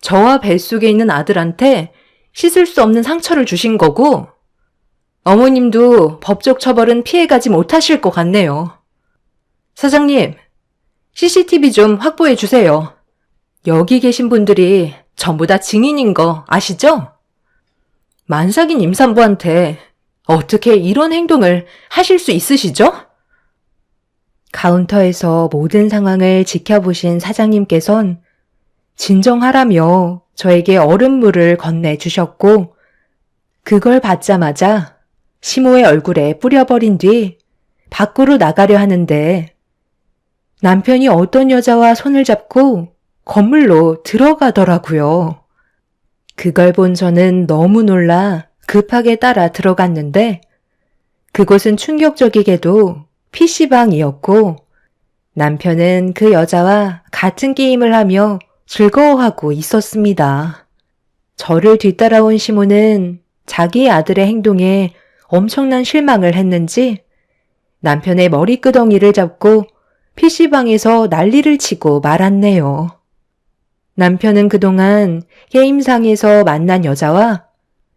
저와 뱃속에 있는 아들한테 씻을 수 없는 상처를 주신 거고 어머님도 법적 처벌은 피해가지 못하실 것 같네요. 사장님, CCTV 좀 확보해 주세요. 여기 계신 분들이 전부 다 증인인 거 아시죠? 만삭인 임산부한테 어떻게 이런 행동을 하실 수 있으시죠? 카운터에서 모든 상황을 지켜보신 사장님께선 진정하라며 저에게 얼음물을 건네주셨고 그걸 받자마자 시모의 얼굴에 뿌려버린 뒤 밖으로 나가려 하는데 남편이 어떤 여자와 손을 잡고 건물로 들어가더라고요. 그걸 본 저는 너무 놀라 급하게 따라 들어갔는데 그곳은 충격적이게도 PC방이었고 남편은 그 여자와 같은 게임을 하며 즐거워하고 있었습니다. 저를 뒤따라온 시모는 자기 아들의 행동에 엄청난 실망을 했는지 남편의 머리끄덩이를 잡고 PC방에서 난리를 치고 말았네요. 남편은 그동안 게임상에서 만난 여자와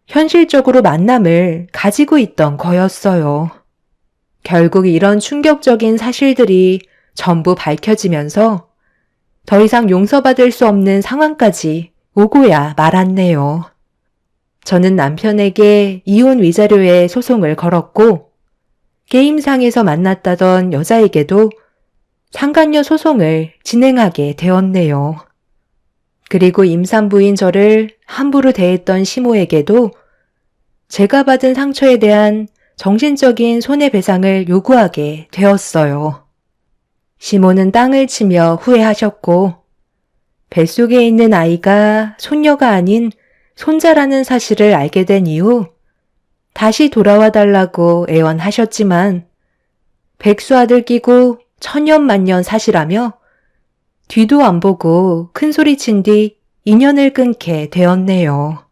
현실적으로 만남을 가지고 있던 거였어요. 결국 이런 충격적인 사실들이 전부 밝혀지면서 더 이상 용서받을 수 없는 상황까지 오고야 말았네요. 저는 남편에게 이혼 위자료에 소송을 걸었고 게임상에서 만났다던 여자에게도 상간녀 소송을 진행하게 되었네요. 그리고 임산부인 저를 함부로 대했던 시모에게도 제가 받은 상처에 대한 정신적인 손해배상을 요구하게 되었어요. 시모는 땅을 치며 후회하셨고 뱃속에 있는 아이가 손녀가 아닌 손자라는 사실을 알게 된 이후 다시 돌아와 달라고 애원하셨지만 백수아들 끼고 천년만년 사시라며 뒤도 안 보고 큰 소리친 뒤 인연을 끊게 되었네요.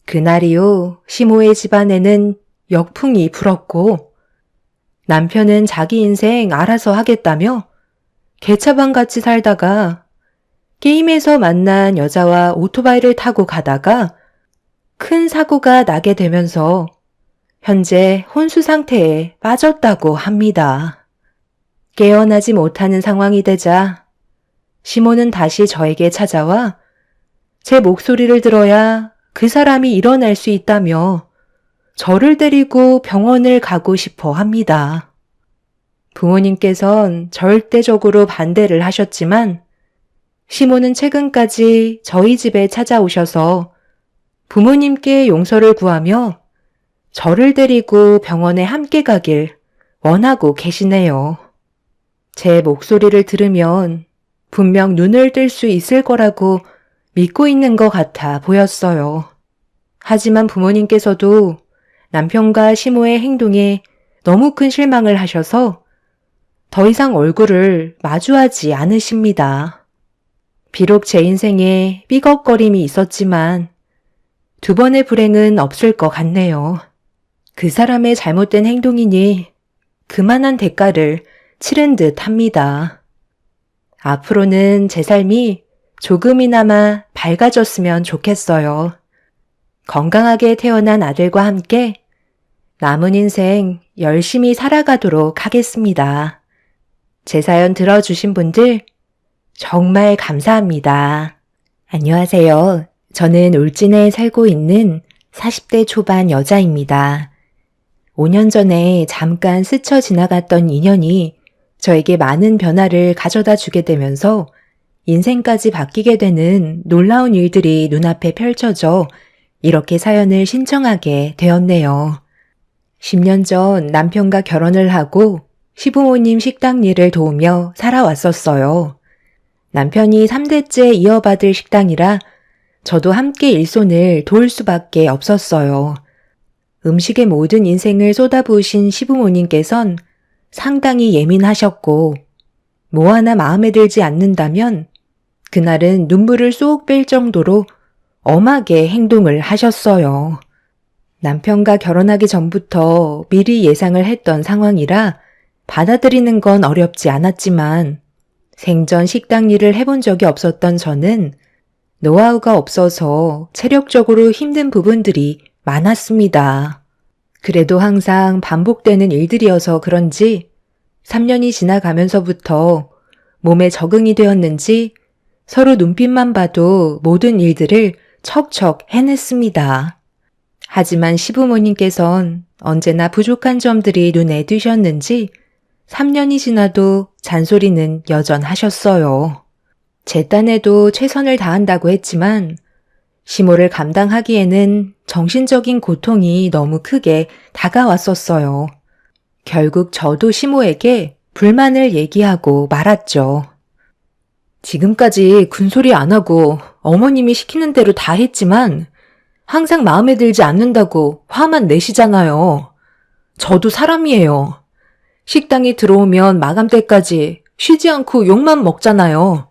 그날 이후 시모의 집안에는 역풍이 불었고 남편은 자기 인생 알아서 하겠다며 개차반같이 살다가 게임에서 만난 여자와 오토바이를 타고 가다가 큰 사고가 나게 되면서 현재 혼수 상태에 빠졌다고 합니다. 깨어나지 못하는 상황이 되자 시모는 다시 저에게 찾아와 제 목소리를 들어야 그 사람이 일어날 수 있다며 저를 데리고 병원을 가고 싶어 합니다. 부모님께선 절대적으로 반대를 하셨지만 시모는 최근까지 저희 집에 찾아오셔서 부모님께 용서를 구하며 저를 데리고 병원에 함께 가길 원하고 계시네요. 제 목소리를 들으면 분명 눈을 뜰 수 있을 거라고 믿고 있는 것 같아 보였어요. 하지만 부모님께서도 남편과 시모의 행동에 너무 큰 실망을 하셔서 더 이상 얼굴을 마주하지 않으십니다. 비록 제 인생에 삐걱거림이 있었지만 두 번의 불행은 없을 것 같네요. 그 사람의 잘못된 행동이니 그만한 대가를 치른 듯 합니다. 앞으로는 제 삶이 조금이나마 밝아졌으면 좋겠어요. 건강하게 태어난 아들과 함께 남은 인생 열심히 살아가도록 하겠습니다. 제 사연 들어주신 분들 정말 감사합니다. 안녕하세요. 저는 울진에 살고 있는 40대 초반 여자입니다. 5년 전에 잠깐 스쳐 지나갔던 인연이 저에게 많은 변화를 가져다 주게 되면서 인생까지 바뀌게 되는 놀라운 일들이 눈앞에 펼쳐져 이렇게 사연을 신청하게 되었네요. 10년 전 남편과 결혼을 하고 시부모님 식당 일을 도우며 살아왔었어요. 남편이 3대째 이어받을 식당이라 저도 함께 일손을 도울 수밖에 없었어요. 음식에 모든 인생을 쏟아부으신 시부모님께선 상당히 예민하셨고 뭐 하나 마음에 들지 않는다면 그날은 눈물을 쏙 뺄 정도로 엄하게 행동을 하셨어요. 남편과 결혼하기 전부터 미리 예상을 했던 상황이라 받아들이는 건 어렵지 않았지만 생전 식당 일을 해본 적이 없었던 저는 노하우가 없어서 체력적으로 힘든 부분들이 많았습니다. 그래도 항상 반복되는 일들이어서 그런지 3년이 지나가면서부터 몸에 적응이 되었는지 서로 눈빛만 봐도 모든 일들을 척척 해냈습니다. 하지만 시부모님께선 언제나 부족한 점들이 눈에 띄셨는지 3년이 지나도 잔소리는 여전하셨어요. 제 딴에도 최선을 다한다고 했지만 시모를 감당하기에는 정신적인 고통이 너무 크게 다가왔었어요. 결국 저도 시모에게 불만을 얘기하고 말았죠. 지금까지 군소리 안 하고 어머님이 시키는 대로 다 했지만 항상 마음에 들지 않는다고 화만 내시잖아요. 저도 사람이에요. 식당에 들어오면 마감 때까지 쉬지 않고 욕만 먹잖아요.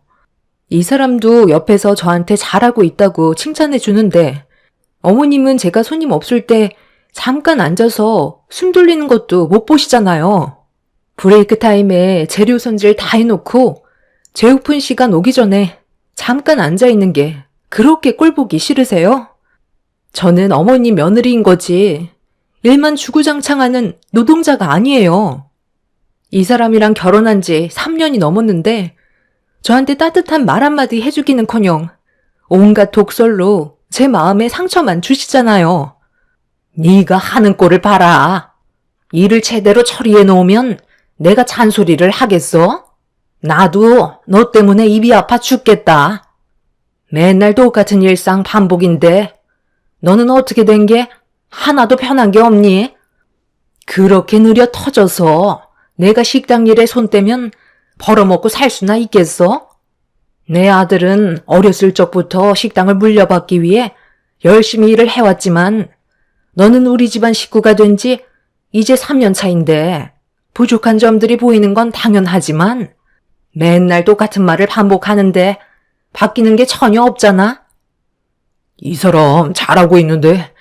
이 사람도 옆에서 저한테 잘하고 있다고 칭찬해 주는데 어머님은 제가 손님 없을 때 잠깐 앉아서 숨 돌리는 것도 못 보시잖아요. 브레이크 타임에 재료 손질 다 해놓고 제오픈 시간 오기 전에 잠깐 앉아있는 게 그렇게 꼴보기 싫으세요? 저는 어머님 며느리인 거지 일만 주구장창하는 노동자가 아니에요. 이 사람이랑 결혼한 지 3년이 넘었는데 저한테 따뜻한 말 한마디 해주기는커녕 온갖 독설로 제 마음에 상처만 주시잖아요. 네가 하는 꼴을 봐라. 일을 제대로 처리해 놓으면 내가 잔소리를 하겠어? 나도 너 때문에 입이 아파 죽겠다. 맨날 똑같은 일상 반복인데 너는 어떻게 된 게 하나도 편한 게 없니? 그렇게 느려 터져서 내가 식당 일에 손 떼면 벌어먹고 살 수나 있겠어? 내 아들은 어렸을 적부터 식당을 물려받기 위해 열심히 일을 해왔지만 너는 우리 집안 식구가 된 지 이제 3년 차인데 부족한 점들이 보이는 건 당연하지만 맨날 똑같은 말을 반복하는데 바뀌는 게 전혀 없잖아? 이 사람 잘하고 있는데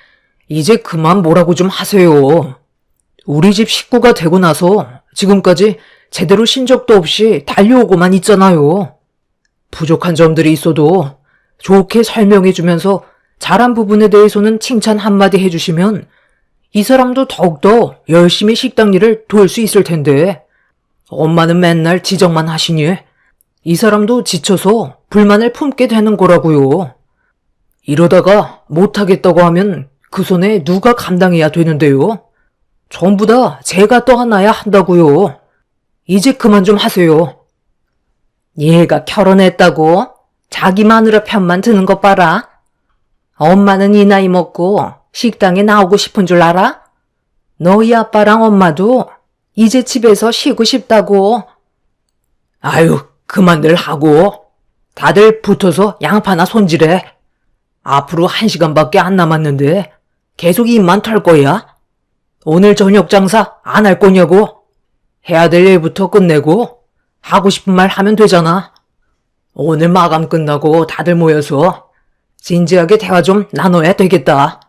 이제 그만 뭐라고 좀 하세요. 우리 집 식구가 되고 나서 지금까지 제대로 쉰 적도 없이 달려오고만 있잖아요. 부족한 점들이 있어도 좋게 설명해주면서 잘한 부분에 대해서는 칭찬 한마디 해주시면 이 사람도 더욱더 열심히 식당 일을 도울 수 있을 텐데 엄마는 맨날 지적만 하시니 이 사람도 지쳐서 불만을 품게 되는 거라고요. 이러다가 못하겠다고 하면 그 손에 누가 감당해야 되는데요. 전부 다 제가 떠안아야 한다고요. 이제 그만 좀 하세요. 얘가 결혼했다고 자기 마누라 편만 드는 것 봐라. 엄마는 이 나이 먹고 식당에 나오고 싶은 줄 알아? 너희 아빠랑 엄마도 이제 집에서 쉬고 싶다고. 아유, 그만들 하고 다들 붙어서 양파나 손질해. 앞으로 1시간밖에 안 남았는데 계속 입만 털 거야? 오늘 저녁 장사 안 할 거냐고? 해야 될 일부터 끝내고 하고 싶은 말 하면 되잖아. 오늘 마감 끝나고 다들 모여서 진지하게 대화 좀 나눠야 되겠다.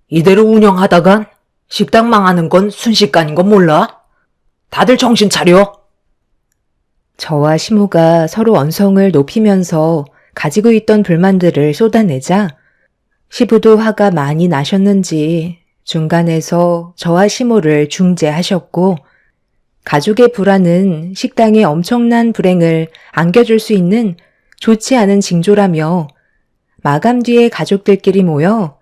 이대로 운영하다간 식당 망하는 건 순식간인 건 몰라? 다들 정신 차려. 저와 시모가 서로 언성을 높이면서 가지고 있던 불만들을 쏟아내자 시부도 화가 많이 나셨는지 중간에서 저와 시모를 중재하셨고 가족의 불화는 식당에 엄청난 불행을 안겨줄 수 있는 좋지 않은 징조라며 마감 뒤에 가족들끼리 모여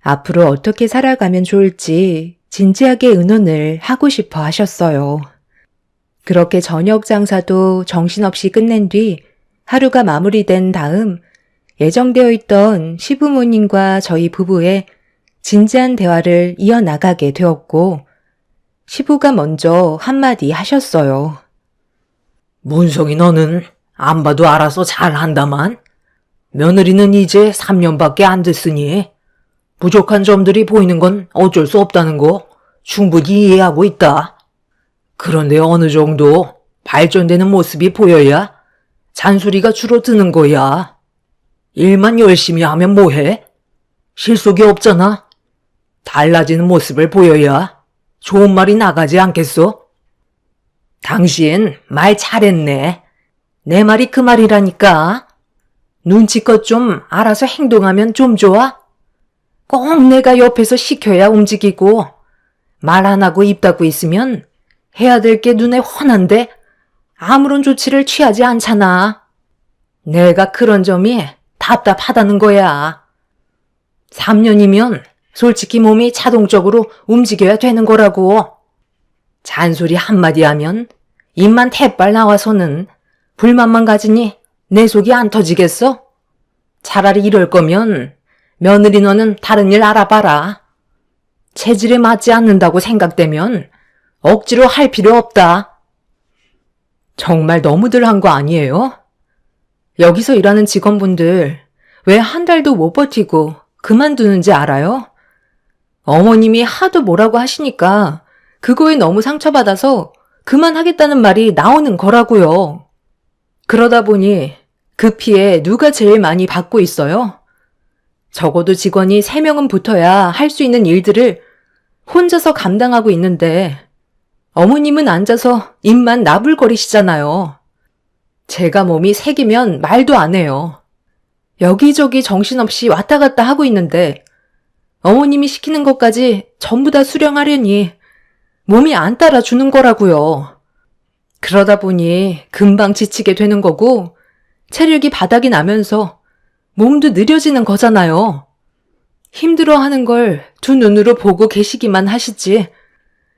앞으로 어떻게 살아가면 좋을지 진지하게 의논을 하고 싶어 하셨어요. 그렇게 저녁 장사도 정신없이 끝낸 뒤 하루가 마무리된 다음 예정되어 있던 시부모님과 저희 부부의 진지한 대화를 이어나가게 되었고 시부가 먼저 한마디 하셨어요. 문성이 너는 안 봐도 알아서 잘한다만 며느리는 이제 3년밖에 안 됐으니 부족한 점들이 보이는 건 어쩔 수 없다는 거 충분히 이해하고 있다. 그런데 어느 정도 발전되는 모습이 보여야 잔소리가 줄어드는 거야. 일만 열심히 하면 뭐해? 실속이 없잖아. 달라지는 모습을 보여야 좋은 말이 나가지 않겠어? 당신 말 잘했네. 내 말이 그 말이라니까. 눈치껏 좀 알아서 행동하면 좀 좋아? 꼭 내가 옆에서 시켜야 움직이고 말 안 하고 입 닫고 있으면 해야 될 게 눈에 훤한데 아무런 조치를 취하지 않잖아. 내가 그런 점이 답답하다는 거야. 3년이면 솔직히 몸이 자동적으로 움직여야 되는 거라고. 잔소리 한마디 하면 입만 태빨 나와서는 불만만 가지니 내 속이 안 터지겠어? 차라리 이럴 거면 며느리 너는 다른 일 알아봐라. 체질에 맞지 않는다고 생각되면 억지로 할 필요 없다. 정말 너무들 한 거 아니에요? 여기서 일하는 직원분들 왜 한 달도 못 버티고 그만두는지 알아요? 어머님이 하도 뭐라고 하시니까 그거에 너무 상처받아서 그만하겠다는 말이 나오는 거라고요. 그러다 보니 그 피해 누가 제일 많이 받고 있어요? 적어도 직원이 3명은 붙어야 할 수 있는 일들을 혼자서 감당하고 있는데 어머님은 앉아서 입만 나불거리시잖아요. 제가 몸이 색이면 말도 안 해요. 여기저기 정신없이 왔다 갔다 하고 있는데 어머님이 시키는 것까지 전부 다 수령하려니 몸이 안 따라주는 거라고요. 그러다 보니 금방 지치게 되는 거고 체력이 바닥이 나면서 몸도 느려지는 거잖아요. 힘들어하는 걸 두 눈으로 보고 계시기만 하시지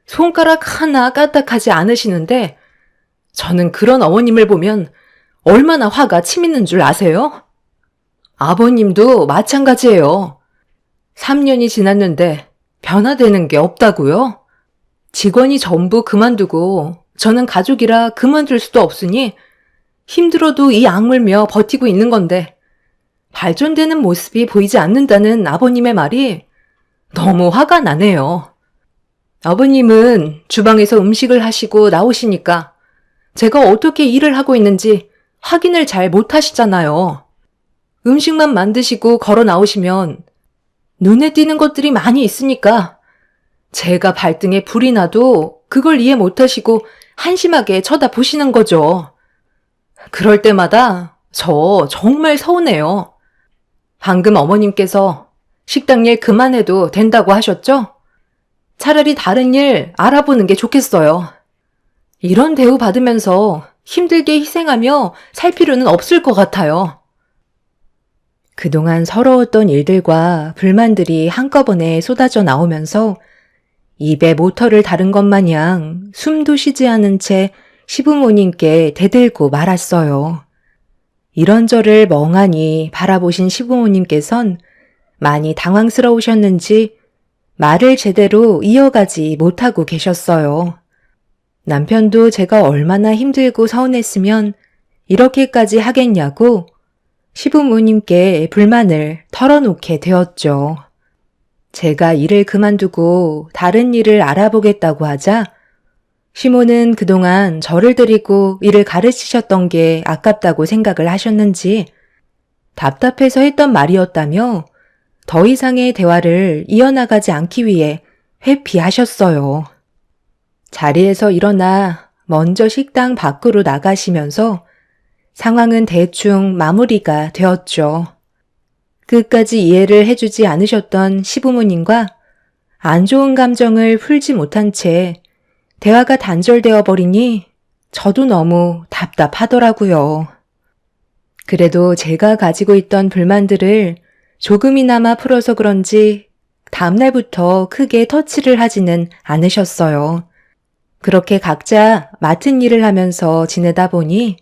손가락 하나 까딱하지 않으시는데 저는 그런 어머님을 보면 얼마나 화가 치미는 줄 아세요? 아버님도 마찬가지예요. 3년이 지났는데 변화되는 게 없다고요? 직원이 전부 그만두고 저는 가족이라 그만둘 수도 없으니 힘들어도 이 악물며 버티고 있는 건데 발전되는 모습이 보이지 않는다는 아버님의 말이 너무 화가 나네요. 아버님은 주방에서 음식을 하시고 나오시니까 제가 어떻게 일을 하고 있는지 확인을 잘 못하시잖아요. 음식만 만드시고 걸어 나오시면 눈에 띄는 것들이 많이 있으니까 제가 발등에 불이 나도 그걸 이해 못하시고 한심하게 쳐다보시는 거죠. 그럴 때마다 저 정말 서운해요. 방금 어머님께서 식당 일 그만해도 된다고 하셨죠? 차라리 다른 일 알아보는 게 좋겠어요. 이런 대우 받으면서 힘들게 희생하며 살 필요는 없을 것 같아요. 그동안 서러웠던 일들과 불만들이 한꺼번에 쏟아져 나오면서 입에 모터를 다른 것 마냥 숨도 쉬지 않은 채 시부모님께 대들고 말았어요. 이런 저를 멍하니 바라보신 시부모님께선 많이 당황스러우셨는지 말을 제대로 이어가지 못하고 계셨어요. 남편도 제가 얼마나 힘들고 서운했으면 이렇게까지 하겠냐고 시부모님께 불만을 털어놓게 되었죠. 제가 일을 그만두고 다른 일을 알아보겠다고 하자 시모는 그동안 저를 데리고 일을 가르치셨던 게 아깝다고 생각을 하셨는지 답답해서 했던 말이었다며 더 이상의 대화를 이어나가지 않기 위해 회피하셨어요. 자리에서 일어나 먼저 식당 밖으로 나가시면서 상황은 대충 마무리가 되었죠. 끝까지 이해를 해주지 않으셨던 시부모님과 안 좋은 감정을 풀지 못한 채 대화가 단절되어 버리니 저도 너무 답답하더라고요. 그래도 제가 가지고 있던 불만들을 조금이나마 풀어서 그런지 다음날부터 크게 터치를 하지는 않으셨어요. 그렇게 각자 맡은 일을 하면서 지내다 보니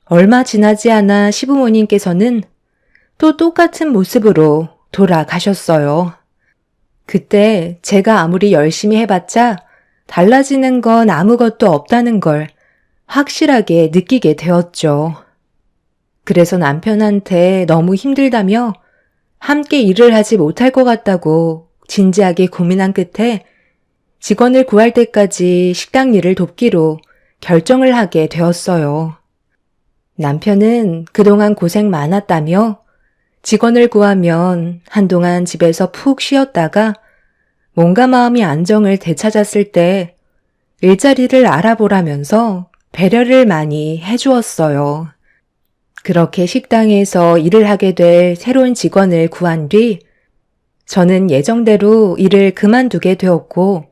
얼마 지나지 않아 시부모님께서는 또 똑같은 모습으로 돌아가셨어요. 그때 제가 아무리 열심히 해봤자 달라지는 건 아무것도 없다는 걸 확실하게 느끼게 되었죠. 그래서 남편한테 너무 힘들다며 함께 일을 하지 못할 것 같다고 진지하게 고민한 끝에 직원을 구할 때까지 식당 일을 돕기로 결정을 하게 되었어요. 남편은 그동안 고생 많았다며 직원을 구하면 한동안 집에서 푹 쉬었다가 몸과 마음이 안정을 되찾았을 때 일자리를 알아보라면서 배려를 많이 해주었어요. 그렇게 식당에서 일을 하게 될 새로운 직원을 구한 뒤 저는 예정대로 일을 그만두게 되었고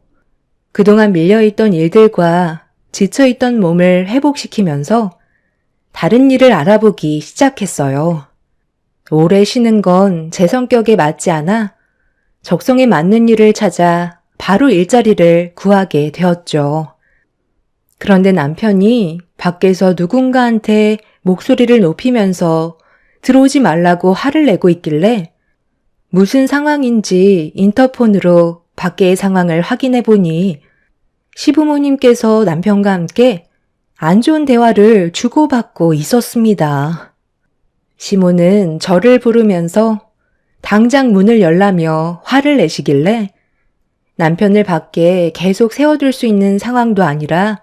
그동안 밀려있던 일들과 지쳐있던 몸을 회복시키면서 다른 일을 알아보기 시작했어요. 오래 쉬는 건 제 성격에 맞지 않아 적성에 맞는 일을 찾아 바로 일자리를 구하게 되었죠. 그런데 남편이 밖에서 누군가한테 목소리를 높이면서 들어오지 말라고 화를 내고 있길래 무슨 상황인지 인터폰으로 밖의 상황을 확인해 보니 시부모님께서 남편과 함께 안 좋은 대화를 주고받고 있었습니다. 시모는 저를 부르면서 당장 문을 열라며 화를 내시길래 남편을 밖에 계속 세워둘 수 있는 상황도 아니라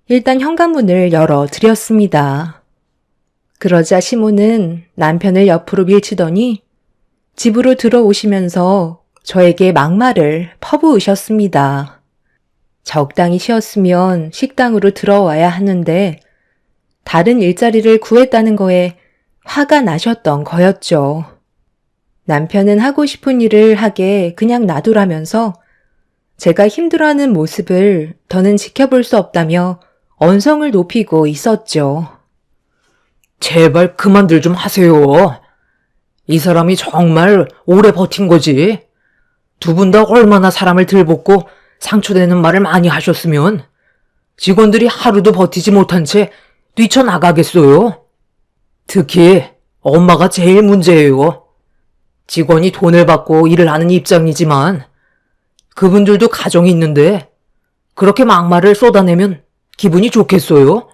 일단 현관문을 열어 드렸습니다. 그러자 시모는 남편을 옆으로 밀치더니 집으로 들어오시면서 저에게 막말을 퍼부으셨습니다. 적당히 쉬었으면 식당으로 들어와야 하는데 다른 일자리를 구했다는 거에 화가 나셨던 거였죠. 남편은 하고 싶은 일을 하게 그냥 놔두라면서 제가 힘들어하는 모습을 더는 지켜볼 수 없다며 언성을 높이고 있었죠. 제발 그만들 좀 하세요. 이 사람이 정말 오래 버틴 거지. 두 분 다 얼마나 사람을 들볶고 상처되는 말을 많이 하셨으면 직원들이 하루도 버티지 못한 채 뛰쳐나가겠어요. 특히 엄마가 제일 문제예요. 직원이 돈을 받고 일을 하는 입장이지만 그분들도 가정이 있는데 그렇게 막말을 쏟아내면 기분이 좋겠어요?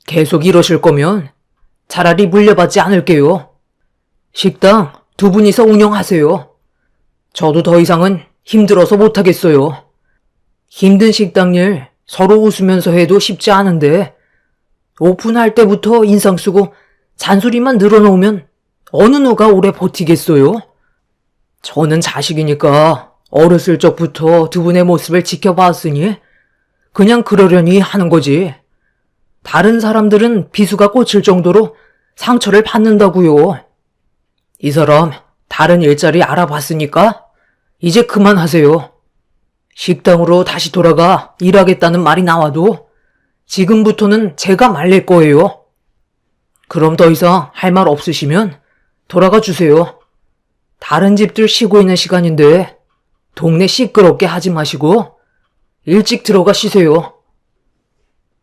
계속 이러실 거면 차라리 물려받지 않을게요. 식당 두 분이서 운영하세요. 저도 더 이상은 힘들어서 못하겠어요. 힘든 식당 일 서로 웃으면서 해도 쉽지 않은데 오픈할 때부터 인상 쓰고 잔소리만 늘어놓으면 어느 누가 오래 버티겠어요? 저는 자식이니까 어렸을 적부터 두 분의 모습을 지켜봤으니 그냥 그러려니 하는 거지. 다른 사람들은 비수가 꽂힐 정도로 상처를 받는다고요. 이 사람 다른 일자리 알아봤으니까 이제 그만하세요. 식당으로 다시 돌아가 일하겠다는 말이 나와도 지금부터는 제가 말릴 거예요. 그럼 더 이상 할 말 없으시면 돌아가 주세요. 다른 집들 쉬고 있는 시간인데 동네 시끄럽게 하지 마시고 일찍 들어가 쉬세요.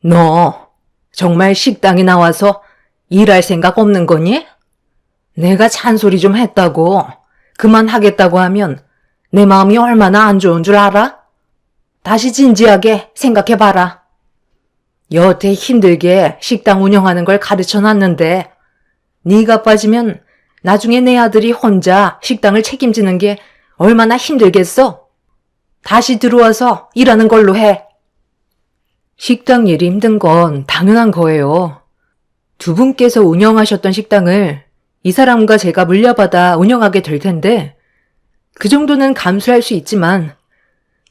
너 정말 식당에 나와서 일할 생각 없는 거니? 내가 잔소리 좀 했다고 그만하겠다고 하면 내 마음이 얼마나 안 좋은 줄 알아? 다시 진지하게 생각해봐라. 여태 힘들게 식당 운영하는 걸 가르쳐놨는데 네가 빠지면 나중에 내 아들이 혼자 식당을 책임지는 게 얼마나 힘들겠어? 다시 들어와서 일하는 걸로 해. 식당 일이 힘든 건 당연한 거예요. 두 분께서 운영하셨던 식당을 이 사람과 제가 물려받아 운영하게 될 텐데 그 정도는 감수할 수 있지만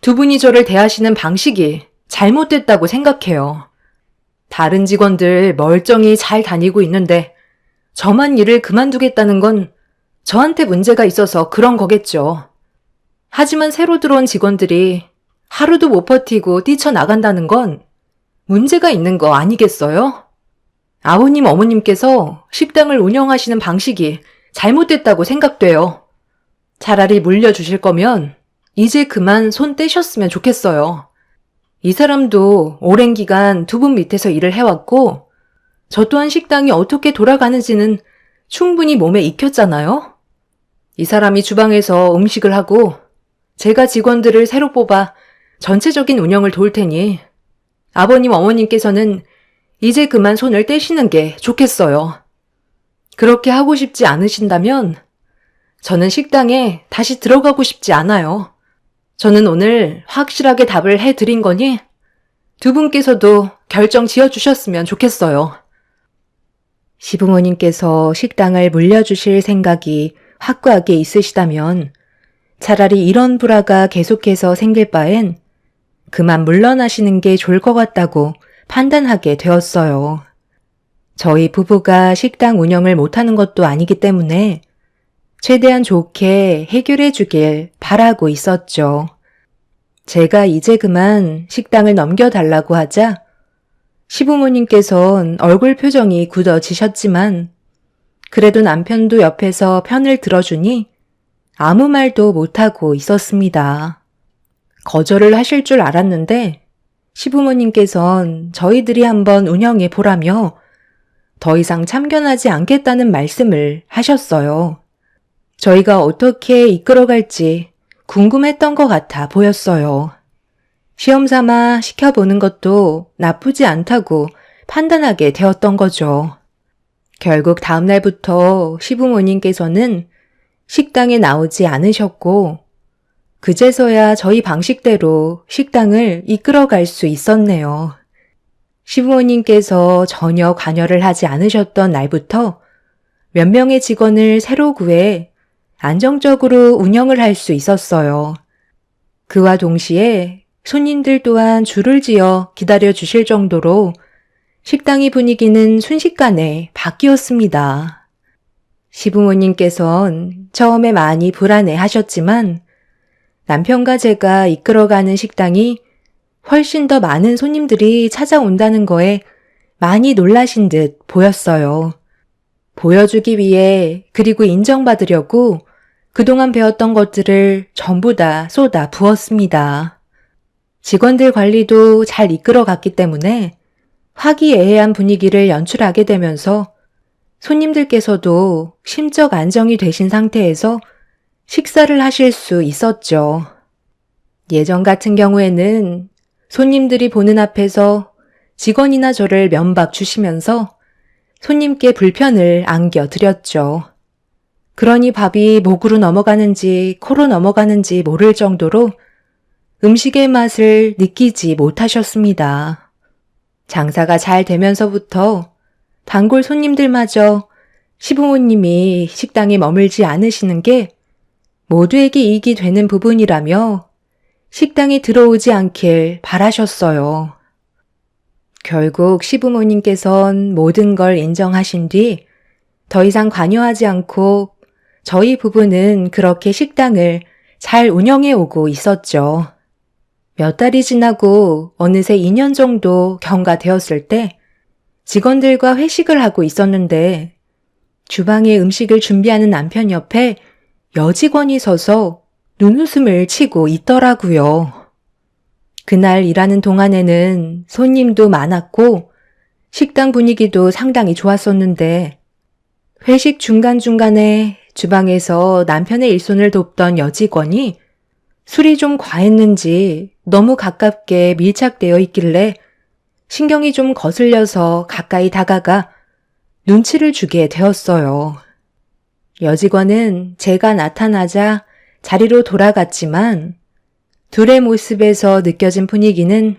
두 분이 저를 대하시는 방식이 잘못됐다고 생각해요. 다른 직원들 멀쩡히 잘 다니고 있는데 저만 일을 그만두겠다는 건 저한테 문제가 있어서 그런 거겠죠. 하지만 새로 들어온 직원들이 하루도 못 버티고 뛰쳐나간다는 건 문제가 있는 거 아니겠어요? 아버님, 어머님께서 식당을 운영하시는 방식이 잘못됐다고 생각돼요. 차라리 물려주실 거면 이제 그만 손 떼셨으면 좋겠어요. 이 사람도 오랜 기간 두 분 밑에서 일을 해왔고 저 또한 식당이 어떻게 돌아가는지는 충분히 몸에 익혔잖아요. 이 사람이 주방에서 음식을 하고 제가 직원들을 새로 뽑아 전체적인 운영을 도울 테니 아버님, 어머님께서는 이제 그만 손을 떼시는 게 좋겠어요. 그렇게 하고 싶지 않으신다면 저는 식당에 다시 들어가고 싶지 않아요. 저는 오늘 확실하게 답을 해드린 거니 두 분께서도 결정 지어주셨으면 좋겠어요. 시부모님께서 식당을 물려주실 생각이 확고하게 있으시다면 차라리 이런 불화가 계속해서 생길 바엔 그만 물러나시는 게 좋을 것 같다고 판단하게 되었어요. 저희 부부가 식당 운영을 못하는 것도 아니기 때문에 최대한 좋게 해결해 주길 바라고 있었죠. 제가 이제 그만 식당을 넘겨달라고 하자 시부모님께선 얼굴 표정이 굳어지셨지만 그래도 남편도 옆에서 편을 들어주니 아무 말도 못하고 있었습니다. 거절을 하실 줄 알았는데 시부모님께선 저희들이 한번 운영해 보라며 더 이상 참견하지 않겠다는 말씀을 하셨어요. 저희가 어떻게 이끌어갈지 궁금했던 것 같아 보였어요. 시험 삼아 시켜보는 것도 나쁘지 않다고 판단하게 되었던 거죠. 결국 다음날부터 시부모님께서는 식당에 나오지 않으셨고, 그제서야 저희 방식대로 식당을 이끌어갈 수 있었네요. 시부모님께서 전혀 관여를 하지 않으셨던 날부터 몇 명의 직원을 새로 구해 안정적으로 운영을 할 수 있었어요. 그와 동시에 손님들 또한 줄을 지어 기다려 주실 정도로 식당의 분위기는 순식간에 바뀌었습니다. 시부모님께선 처음에 많이 불안해 하셨지만 남편과 제가 이끌어가는 식당이 훨씬 더 많은 손님들이 찾아온다는 거에 많이 놀라신 듯 보였어요. 보여주기 위해 그리고 인정받으려고 그동안 배웠던 것들을 전부 다 쏟아 부었습니다. 직원들 관리도 잘 이끌어갔기 때문에 화기애애한 분위기를 연출하게 되면서 손님들께서도 심적 안정이 되신 상태에서 식사를 하실 수 있었죠. 예전 같은 경우에는 손님들이 보는 앞에서 직원이나 저를 면박 주시면서 손님께 불편을 안겨드렸죠. 그러니 밥이 목으로 넘어가는지 코로 넘어가는지 모를 정도로 음식의 맛을 느끼지 못하셨습니다. 장사가 잘 되면서부터 단골 손님들마저 시부모님이 식당에 머물지 않으시는 게 모두에게 이익이 되는 부분이라며 식당에 들어오지 않길 바라셨어요. 결국 시부모님께선 모든 걸 인정하신 뒤 더 이상 관여하지 않고 저희 부부는 그렇게 식당을 잘 운영해 오고 있었죠. 몇 달이 지나고 어느새 2년 정도 경과되었을 때 직원들과 회식을 하고 있었는데 주방에 음식을 준비하는 남편 옆에 여직원이 서서 눈웃음을 치고 있더라고요. 그날 일하는 동안에는 손님도 많았고 식당 분위기도 상당히 좋았었는데 회식 중간중간에 주방에서 남편의 일손을 돕던 여직원이 술이 좀 과했는지 너무 가깝게 밀착되어 있길래 신경이 좀 거슬려서 가까이 다가가 눈치를 주게 되었어요. 여직원은 제가 나타나자 자리로 돌아갔지만 둘의 모습에서 느껴진 분위기는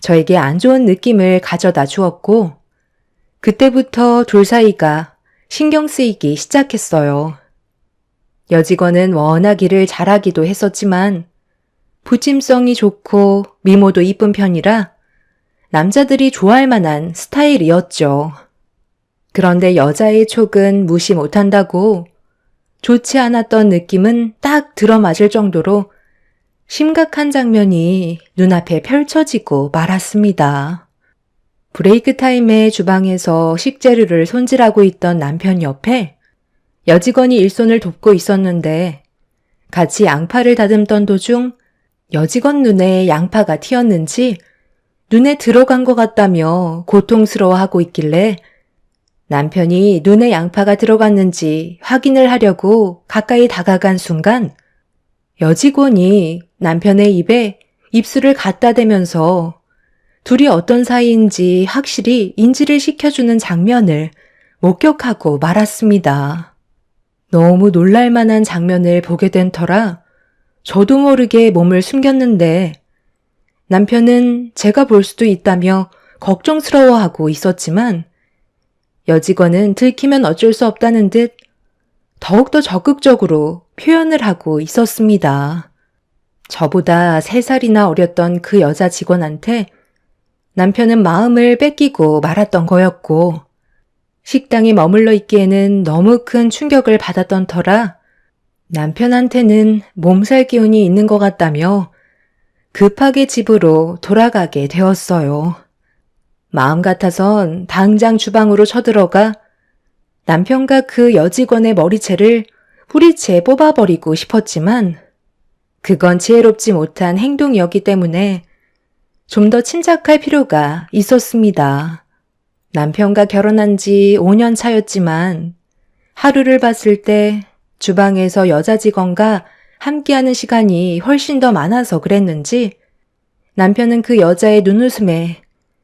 저에게 안 좋은 느낌을 가져다 주었고 그때부터 둘 사이가 신경 쓰이기 시작했어요. 여직원은 워낙 일을 잘하기도 했었지만 부침성이 좋고 미모도 이쁜 편이라 남자들이 좋아할 만한 스타일이었죠. 그런데 여자의 촉은 무시 못한다고 좋지 않았던 느낌은 딱 들어맞을 정도로 심각한 장면이 눈앞에 펼쳐지고 말았습니다. 브레이크 타임에 주방에서 식재료를 손질하고 있던 남편 옆에 여직원이 일손을 돕고 있었는데 같이 양파를 다듬던 도중 여직원 눈에 양파가 튀었는지 눈에 들어간 것 같다며 고통스러워하고 있길래 남편이 눈에 양파가 들어갔는지 확인을 하려고 가까이 다가간 순간 여직원이 남편의 입에 입술을 갖다 대면서 둘이 어떤 사이인지 확실히 인지를 시켜주는 장면을 목격하고 말았습니다. 너무 놀랄만한 장면을 보게 된 터라 저도 모르게 몸을 숨겼는데 남편은 제가 볼 수도 있다며 걱정스러워하고 있었지만 여직원은 들키면 어쩔 수 없다는 듯 더욱더 적극적으로 표현을 하고 있었습니다. 저보다 3살이나 어렸던 그 여자 직원한테 남편은 마음을 뺏기고 말았던 거였고 식당에 머물러 있기에는 너무 큰 충격을 받았던 터라 남편한테는 몸살 기운이 있는 것 같다며 급하게 집으로 돌아가게 되었어요. 마음 같아선 당장 주방으로 쳐들어가 남편과 그 여직원의 머리채를 뿌리채 뽑아버리고 싶었지만 그건 지혜롭지 못한 행동이었기 때문에 좀 더 침착할 필요가 있었습니다. 남편과 결혼한 지 5년 차였지만 하루를 봤을 때 주방에서 여자 직원과 함께하는 시간이 훨씬 더 많아서 그랬는지 남편은 그 여자의 눈웃음에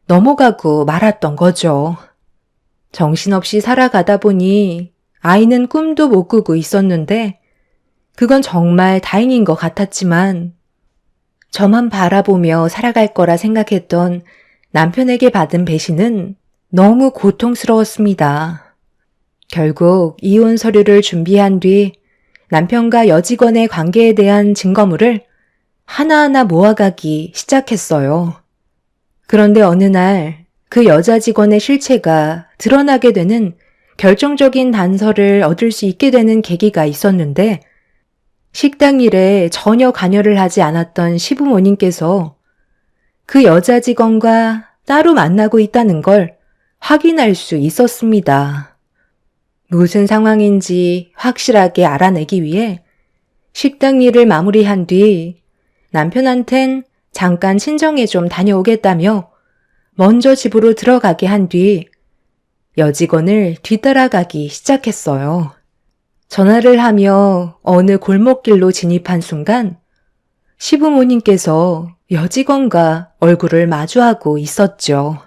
넘어가고 말았던 거죠. 정신없이 살아가다 보니 아이는 꿈도 못 꾸고 있었는데 그건 정말 다행인 것 같았지만 저만 바라보며 살아갈 거라 생각했던 남편에게 받은 배신은 너무 고통스러웠습니다. 결국 이혼 서류를 준비한 뒤 남편과 여직원의 관계에 대한 증거물을 하나하나 모아가기 시작했어요. 그런데 어느 날 그 여자 직원의 실체가 드러나게 되는 결정적인 단서를 얻을 수 있게 되는 계기가 있었는데 식당 일에 전혀 관여를 하지 않았던 시부모님께서 그 여자 직원과 따로 만나고 있다는 걸 확인할 수 있었습니다. 무슨 상황인지 확실하게 알아내기 위해 식당 일을 마무리한 뒤 남편한텐 잠깐 친정에 좀 다녀오겠다며 먼저 집으로 들어가게 한 뒤 여직원을 뒤따라가기 시작했어요. 전화를 하며 어느 골목길로 진입한 순간 시부모님께서 여직원과 얼굴을 마주하고 있었죠.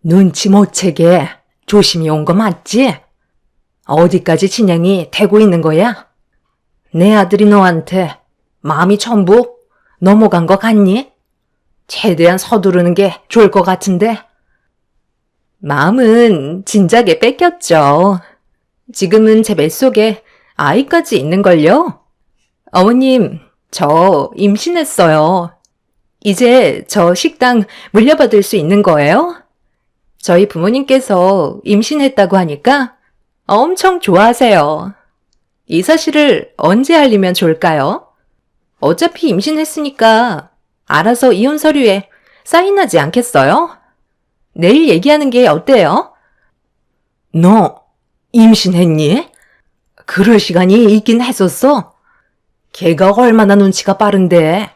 눈치 못 채게 조심히 온 거 맞지? 어디까지 진행이 되고 있는 거야? 내 아들이 너한테 마음이 전부 넘어간 거 같니? 최대한 서두르는 게 좋을 것 같은데. 마음은 진작에 뺏겼죠. 지금은 제 뱃속에 아이까지 있는걸요? 어머님, 저 임신했어요. 이제 저 식당 물려받을 수 있는 거예요? 저희 부모님께서 임신했다고 하니까 엄청 좋아하세요. 이 사실을 언제 알리면 좋을까요? 어차피 임신했으니까 알아서 이혼 서류에 사인하지 않겠어요? 내일 얘기하는 게 어때요? 너 임신했니? 그럴 시간이 있긴 했었어? 걔가 얼마나 눈치가 빠른데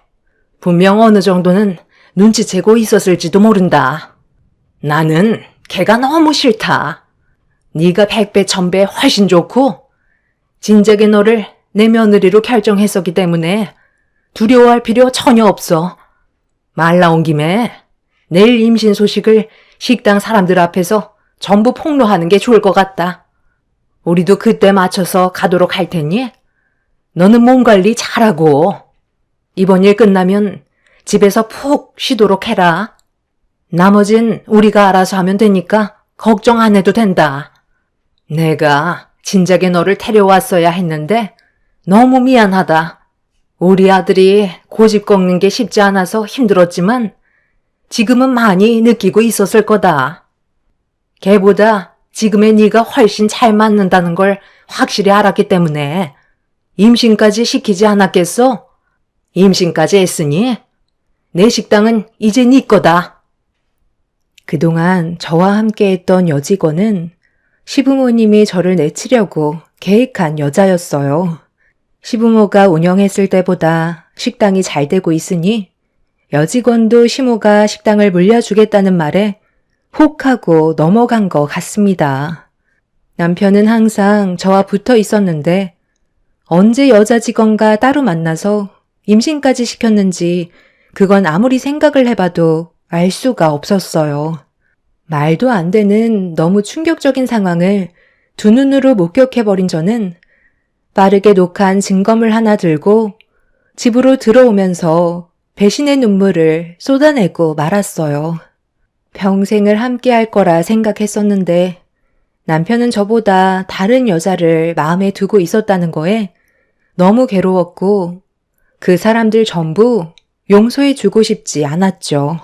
분명 어느 정도는 눈치채고 있었을지도 모른다. 나는 걔가 너무 싫다. 네가 100배 1000배 훨씬 좋고 진작에 너를 내 며느리로 결정했었기 때문에 두려워할 필요 전혀 없어. 말 나온 김에 내일 임신 소식을 식당 사람들 앞에서 전부 폭로하는 게 좋을 것 같다. 우리도 그때 맞춰서 가도록 할 테니 너는 몸 관리 잘하고 이번 일 끝나면 집에서 푹 쉬도록 해라. 나머진 우리가 알아서 하면 되니까 걱정 안 해도 된다. 내가 진작에 너를 데려왔어야 했는데 너무 미안하다. 우리 아들이 고집 꺾는 게 쉽지 않아서 힘들었지만 지금은 많이 느끼고 있었을 거다. 걔보다 지금의 네가 훨씬 잘 맞는다는 걸 확실히 알았기 때문에 임신까지 시키지 않았겠어? 임신까지 했으니 내 식당은 이제 네 거다. 그동안 저와 함께했던 여직원은 시부모님이 저를 내치려고 계획한 여자였어요. 시부모가 운영했을 때보다 식당이 잘 되고 있으니 여직원도 시모가 식당을 물려주겠다는 말에 혹하고 넘어간 것 같습니다. 남편은 항상 저와 붙어 있었는데 언제 여자 직원과 따로 만나서 임신까지 시켰는지 그건 아무리 생각을 해봐도 알 수가 없었어요. 말도 안 되는 너무 충격적인 상황을 두 눈으로 목격해버린 저는 빠르게 녹한 증거물 하나 들고 집으로 들어오면서 배신의 눈물을 쏟아내고 말았어요. 평생을 함께할 거라 생각했었는데 남편은 저보다 다른 여자를 마음에 두고 있었다는 거에 너무 괴로웠고 그 사람들 전부 용서해 주고 싶지 않았죠.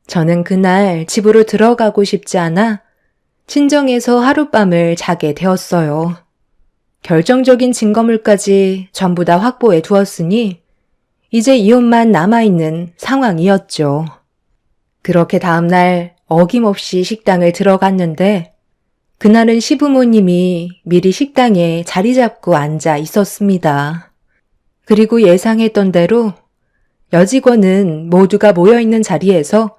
저는 그날 집으로 들어가고 싶지 않아 친정에서 하룻밤을 자게 되었어요. 결정적인 증거물까지 전부 다 확보해 두었으니 이제 이혼만 남아있는 상황이었죠. 그렇게 다음날 어김없이 식당을 들어갔는데 그날은 시부모님이 미리 식당에 자리 잡고 앉아 있었습니다. 그리고 예상했던 대로 여직원은 모두가 모여있는 자리에서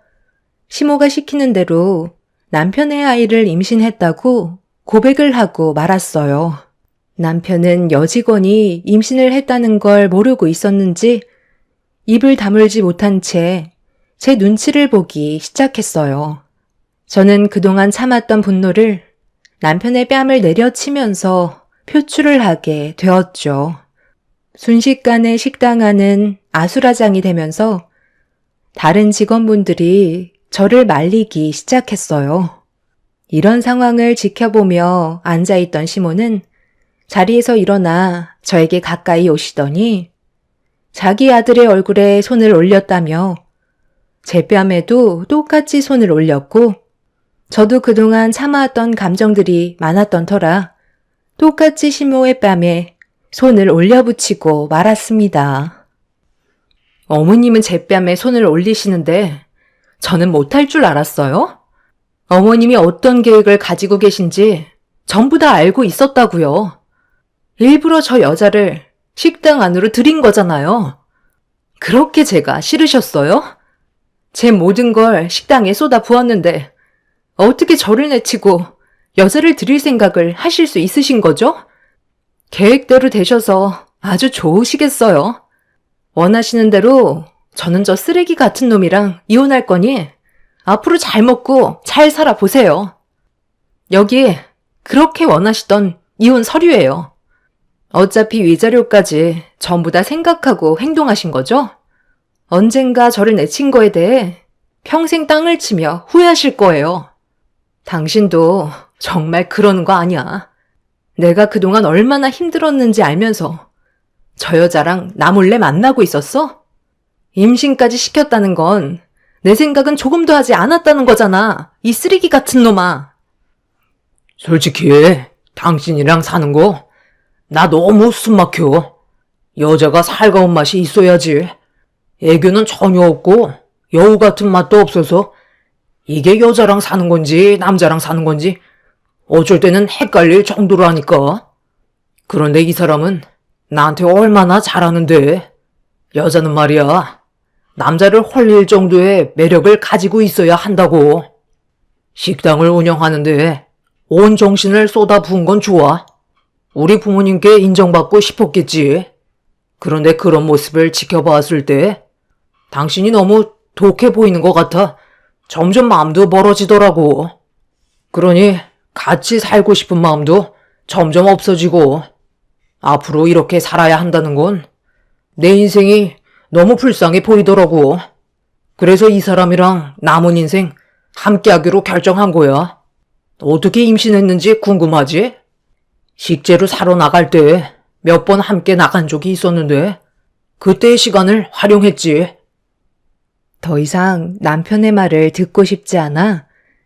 시모가 시키는 대로 남편의 아이를 임신했다고 고백을 하고 말았어요. 남편은 여직원이 임신을 했다는 걸 모르고 있었는지 입을 다물지 못한 채 제 눈치를 보기 시작했어요. 저는 그동안 참았던 분노를 남편의 뺨을 내려치면서 표출을 하게 되었죠. 순식간에 식당 안은 아수라장이 되면서 다른 직원분들이 저를 말리기 시작했어요. 이런 상황을 지켜보며 앉아있던 시모는 자리에서 일어나 저에게 가까이 오시더니 자기 아들의 얼굴에 손을 올렸다며 제 뺨에도 똑같이 손을 올렸고 저도 그동안 참아왔던 감정들이 많았던 터라 똑같이 시모의 뺨에 손을 올려붙이고 말았습니다. 어머님은 제 뺨에 손을 올리시는데 저는 못할 줄 알았어요? 어머님이 어떤 계획을 가지고 계신지 전부 다 알고 있었다고요. 일부러 저 여자를 식당 안으로 들인 거잖아요. 그렇게 제가 싫으셨어요? 제 모든 걸 식당에 쏟아 부었는데 어떻게 저를 내치고 여자를 들일 생각을 하실 수 있으신 거죠? 계획대로 되셔서 아주 좋으시겠어요. 원하시는 대로 저는 저 쓰레기 같은 놈이랑 이혼할 거니 앞으로 잘 먹고 잘 살아보세요. 여기 그렇게 원하시던 이혼 서류예요. 어차피 위자료까지 전부 다 생각하고 행동하신 거죠? 언젠가 저를 내친 거에 대해 평생 땅을 치며 후회하실 거예요. 당신도 정말 그러는 거 아니야. 내가 그동안 얼마나 힘들었는지 알면서 저 여자랑 나 몰래 만나고 있었어? 임신까지 시켰다는 건 내 생각은 조금도 하지 않았다는 거잖아. 이 쓰레기 같은 놈아. 솔직히 당신이랑 사는 거 나 너무 숨 막혀. 여자가 살가운 맛이 있어야지. 애교는 전혀 없고 여우 같은 맛도 없어서 이게 여자랑 사는 건지 남자랑 사는 건지 어쩔 때는 헷갈릴 정도로 하니까. 그런데 이 사람은 나한테 얼마나 잘하는데. 여자는 말이야, 남자를 홀릴 정도의 매력을 가지고 있어야 한다고. 식당을 운영하는데 온 정신을 쏟아부은 건 좋아. 우리 부모님께 인정받고 싶었겠지. 그런데 그런 모습을 지켜봤을 때 당신이 너무 독해 보이는 것 같아 점점 마음도 멀어지더라고. 그러니 같이 살고 싶은 마음도 점점 없어지고, 앞으로 이렇게 살아야 한다는 건 내 인생이 너무 불쌍해 보이더라고. 그래서 이 사람이랑 남은 인생 함께 하기로 결정한 거야. 어떻게 임신했는지 궁금하지? 식재료 사러 나갈 때 몇 번 함께 나간 적이 있었는데 그때의 시간을 활용했지. 더 이상 남편의 말을 듣고 싶지 않아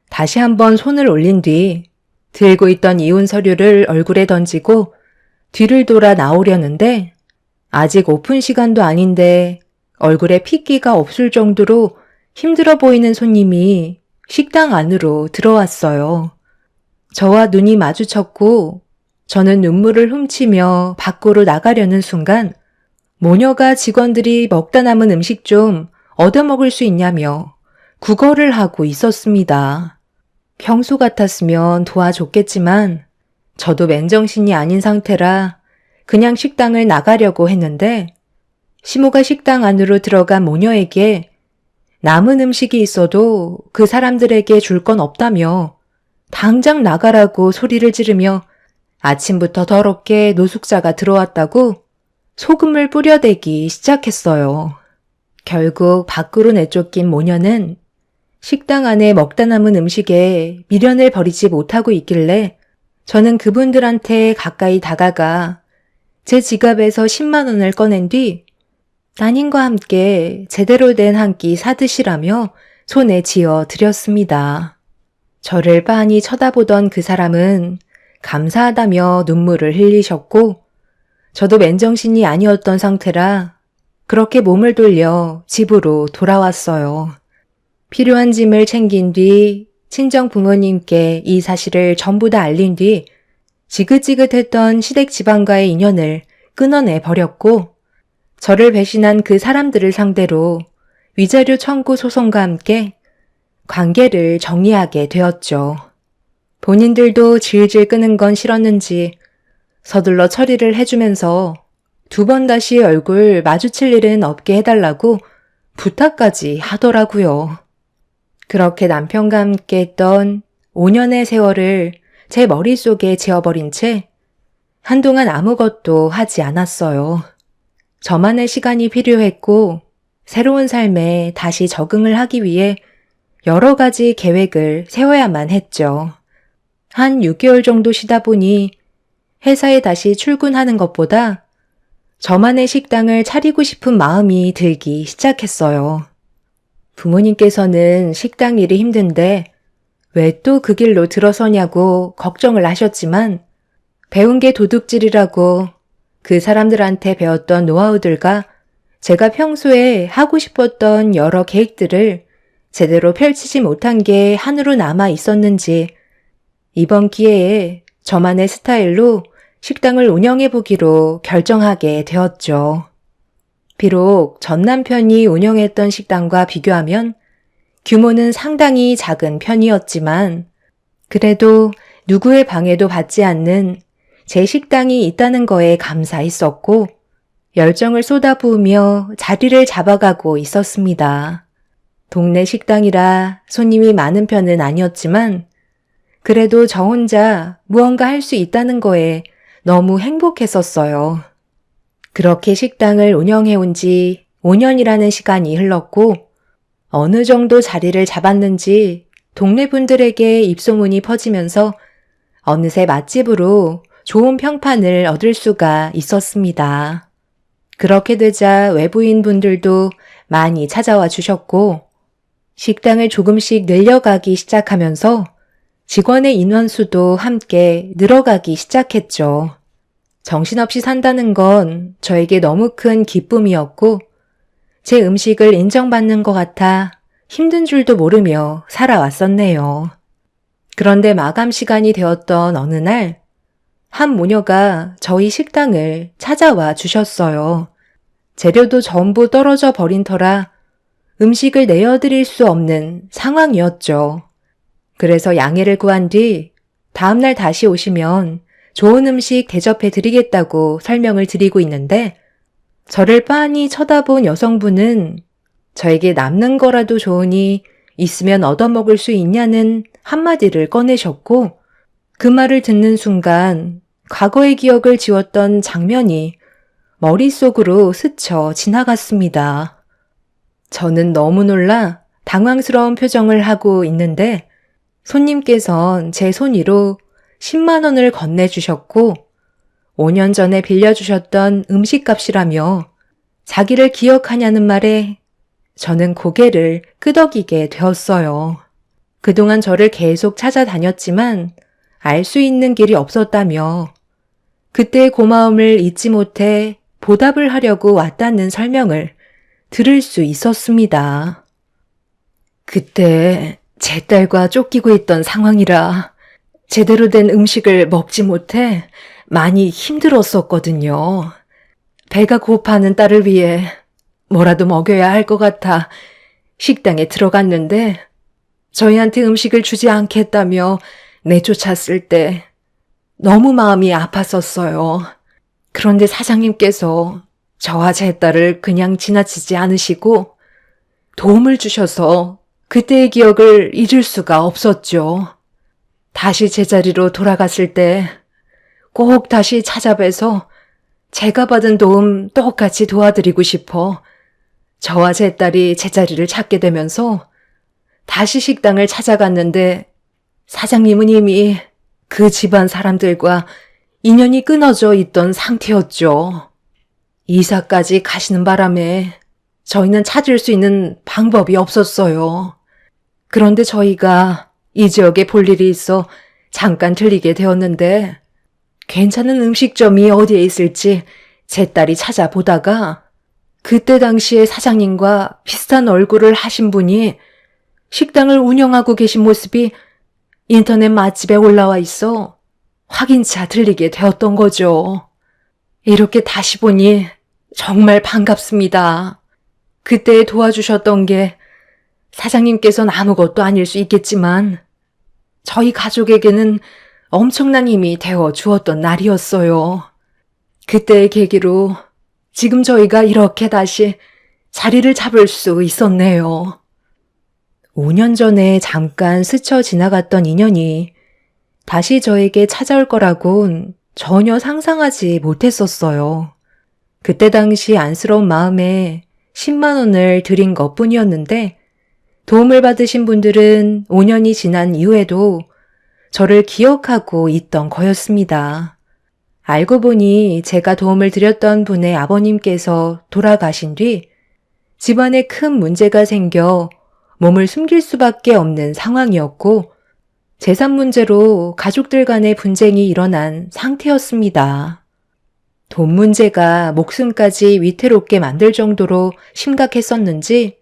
다시 한번 손을 올린 뒤 들고 있던 이혼 서류를 얼굴에 던지고 뒤를 돌아 나오려는데 아직 오픈 시간도 아닌데 얼굴에 핏기가 없을 정도로 힘들어 보이는 손님이 식당 안으로 들어왔어요. 저와 눈이 마주쳤고 저는 눈물을 훔치며 밖으로 나가려는 순간 모녀가 직원들이 먹다 남은 음식 좀 얻어먹을 수 있냐며 구걸을 하고 있었습니다. 평소 같았으면 도와줬겠지만 저도 맨정신이 아닌 상태라 그냥 식당을 나가려고 했는데 시모가 식당 안으로 들어간 모녀에게 남은 음식이 있어도 그 사람들에게 줄 건 없다며 당장 나가라고 소리를 지르며 아침부터 더럽게 노숙자가 들어왔다고 소금을 뿌려대기 시작했어요. 결국 밖으로 내쫓긴 모녀는 식당 안에 먹다 남은 음식에 미련을 버리지 못하고 있길래 저는 그분들한테 가까이 다가가 제 지갑에서 10만 원을 꺼낸 뒤 따님과 함께 제대로 된 한 끼 사드시라며 손에 쥐어 드렸습니다. 저를 빤히 쳐다보던 그 사람은 감사하다며 눈물을 흘리셨고 저도 맨정신이 아니었던 상태라 그렇게 몸을 돌려 집으로 돌아왔어요. 필요한 짐을 챙긴 뒤 친정 부모님께 이 사실을 전부 다 알린 뒤 지긋지긋했던 시댁 집안과의 인연을 끊어내 버렸고 저를 배신한 그 사람들을 상대로 위자료 청구 소송과 함께 관계를 정리하게 되었죠. 본인들도 질질 끄는 건 싫었는지 서둘러 처리를 해주면서 2번 다시 얼굴 마주칠 일은 없게 해달라고 부탁까지 하더라고요. 그렇게 남편과 함께 했던 5년의 세월을 제 머릿속에 지워버린 채 한동안 아무것도 하지 않았어요. 저만의 시간이 필요했고 새로운 삶에 다시 적응을 하기 위해 여러 가지 계획을 세워야만 했죠. 한 6개월 정도 쉬다 보니 회사에 다시 출근하는 것보다 저만의 식당을 차리고 싶은 마음이 들기 시작했어요. 부모님께서는 식당 일이 힘든데 왜 또 그 길로 들어서냐고 걱정을 하셨지만 배운 게 도둑질이라고 그 사람들한테 배웠던 노하우들과 제가 평소에 하고 싶었던 여러 계획들을 제대로 펼치지 못한 게 한으로 남아 있었는지 이번 기회에 저만의 스타일로 식당을 운영해 보기로 결정하게 되었죠. 비록 전 남편이 운영했던 식당과 비교하면 규모는 상당히 작은 편이었지만 그래도 누구의 방해도 받지 않는 제 식당이 있다는 거에 감사했었고 열정을 쏟아부으며 자리를 잡아가고 있었습니다. 동네 식당이라 손님이 많은 편은 아니었지만 그래도 저 혼자 무언가 할 수 있다는 거에 너무 행복했었어요. 그렇게 식당을 운영해온 지 5년이라는 시간이 흘렀고 어느 정도 자리를 잡았는지 동네 분들에게 입소문이 퍼지면서 어느새 맛집으로 좋은 평판을 얻을 수가 있었습니다. 그렇게 되자 외부인 분들도 많이 찾아와 주셨고 식당을 조금씩 늘려가기 시작하면서 직원의 인원수도 함께 늘어가기 시작했죠. 정신없이 산다는 건 저에게 너무 큰 기쁨이었고 제 음식을 인정받는 것 같아 힘든 줄도 모르며 살아왔었네요. 그런데 마감 시간이 되었던 어느 날 한 모녀가 저희 식당을 찾아와 주셨어요. 재료도 전부 떨어져 버린 터라 음식을 내어드릴 수 없는 상황이었죠. 그래서 양해를 구한 뒤 다음날 다시 오시면 좋은 음식 대접해 드리겠다고 설명을 드리고 있는데 저를 빤히 쳐다본 여성분은 저에게 남는 거라도 좋으니 있으면 얻어먹을 수 있냐는 한마디를 꺼내셨고 그 말을 듣는 순간 과거의 기억을 지웠던 장면이 머릿속으로 스쳐 지나갔습니다. 저는 너무 놀라 당황스러운 표정을 하고 있는데 손님께선 제 손위로 10만 원을 건네주셨고 5년 전에 빌려주셨던 음식값이라며 자기를 기억하냐는 말에 저는 고개를 끄덕이게 되었어요. 그동안 저를 계속 찾아다녔지만 알 수 있는 길이 없었다며 그때의 고마움을 잊지 못해 보답을 하려고 왔다는 설명을 들을 수 있었습니다. 그때 제 딸과 쫓기고 있던 상황이라 제대로 된 음식을 먹지 못해 많이 힘들었었거든요. 배가 고파하는 딸을 위해 뭐라도 먹여야 할 것 같아 식당에 들어갔는데 저희한테 음식을 주지 않겠다며 내쫓았을 때 너무 마음이 아팠었어요. 그런데 사장님께서 저와 제 딸을 그냥 지나치지 않으시고 도움을 주셔서 그때의 기억을 잊을 수가 없었죠. 다시 제자리로 돌아갔을 때 꼭 다시 찾아뵈서 제가 받은 도움 똑같이 도와드리고 싶어 저와 제 딸이 제자리를 찾게 되면서 다시 식당을 찾아갔는데 사장님은 이미 그 집안 사람들과 인연이 끊어져 있던 상태였죠. 이사까지 가시는 바람에 저희는 찾을 수 있는 방법이 없었어요. 그런데 저희가 이 지역에 볼 일이 있어 잠깐 들리게 되었는데 괜찮은 음식점이 어디에 있을지 제 딸이 찾아보다가 그때 당시에 사장님과 비슷한 얼굴을 하신 분이 식당을 운영하고 계신 모습이 인터넷 맛집에 올라와 있어 확인차 들리게 되었던 거죠. 이렇게 다시 보니 정말 반갑습니다. 그때 도와주셨던 게 사장님께서는 아무것도 아닐 수 있겠지만 저희 가족에게는 엄청난 힘이 되어 주었던 날이었어요. 그때의 계기로 지금 저희가 이렇게 다시 자리를 잡을 수 있었네요. 5년 전에 잠깐 스쳐 지나갔던 인연이 다시 저에게 찾아올 거라곤 전혀 상상하지 못했었어요. 그때 당시 안쓰러운 마음에 10만 원을 드린 것뿐이었는데 도움을 받으신 분들은 5년이 지난 이후에도 저를 기억하고 있던 거였습니다. 알고 보니 제가 도움을 드렸던 분의 아버님께서 돌아가신 뒤 집안에 큰 문제가 생겨 몸을 숨길 수밖에 없는 상황이었고 재산 문제로 가족들 간의 분쟁이 일어난 상태였습니다. 돈 문제가 목숨까지 위태롭게 만들 정도로 심각했었는지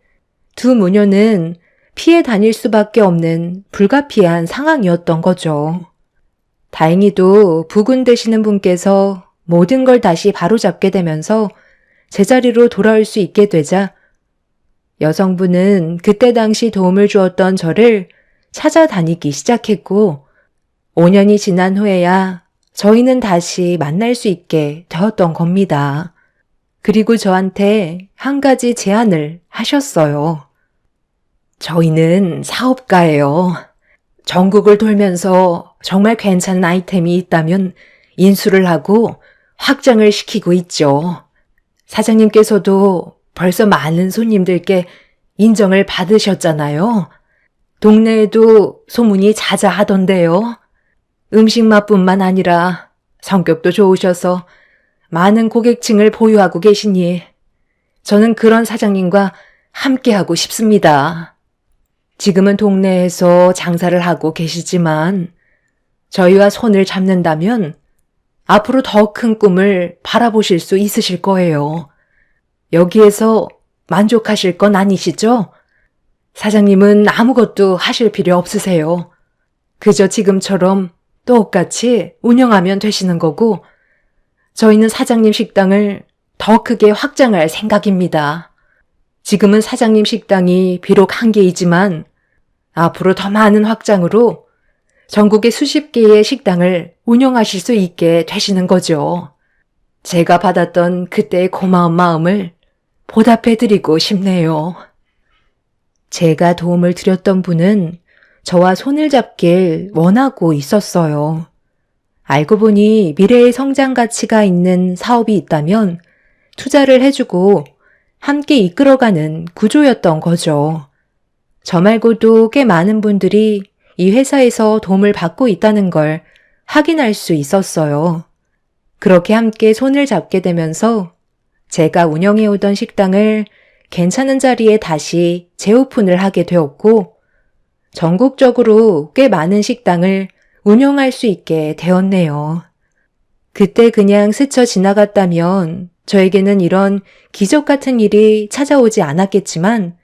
두 모녀는 피해 다닐 수밖에 없는 불가피한 상황이었던 거죠. 다행히도 부군 되시는 분께서 모든 걸 다시 바로잡게 되면서 제자리로 돌아올 수 있게 되자 여성분은 그때 당시 도움을 주었던 저를 찾아다니기 시작했고 5년이 지난 후에야 저희는 다시 만날 수 있게 되었던 겁니다. 그리고 저한테 한 가지 제안을 하셨어요. 저희는 사업가예요. 전국을 돌면서 정말 괜찮은 아이템이 있다면 인수를 하고 확장을 시키고 있죠. 사장님께서도 벌써 많은 손님들께 인정을 받으셨잖아요. 동네에도 소문이 자자하던데요. 음식 맛뿐만 아니라 성격도 좋으셔서 많은 고객층을 보유하고 계시니 저는 그런 사장님과 함께하고 싶습니다. 지금은 동네에서 장사를 하고 계시지만 저희와 손을 잡는다면 앞으로 더 큰 꿈을 바라보실 수 있으실 거예요. 여기에서 만족하실 건 아니시죠? 사장님은 아무것도 하실 필요 없으세요. 그저 지금처럼 똑같이 운영하면 되시는 거고 저희는 사장님 식당을 더 크게 확장할 생각입니다. 지금은 사장님 식당이 비록 한 개이지만 앞으로 더 많은 확장으로 전국의 수십 개의 식당을 운영하실 수 있게 되시는 거죠. 제가 받았던 그때의 고마운 마음을 보답해드리고 싶네요. 제가 도움을 드렸던 분은 저와 손을 잡길 원하고 있었어요. 알고 보니 미래의 성장 가치가 있는 사업이 있다면 투자를 해주고 함께 이끌어가는 구조였던 거죠. 저 말고도 꽤 많은 분들이 이 회사에서 도움을 받고 있다는 걸 확인할 수 있었어요. 그렇게 함께 손을 잡게 되면서 제가 운영해오던 식당을 괜찮은 자리에 다시 재오픈을 하게 되었고 전국적으로 꽤 많은 식당을 운영할 수 있게 되었네요. 그때 그냥 스쳐 지나갔다면 저에게는 이런 기적 같은 일이 찾아오지 않았겠지만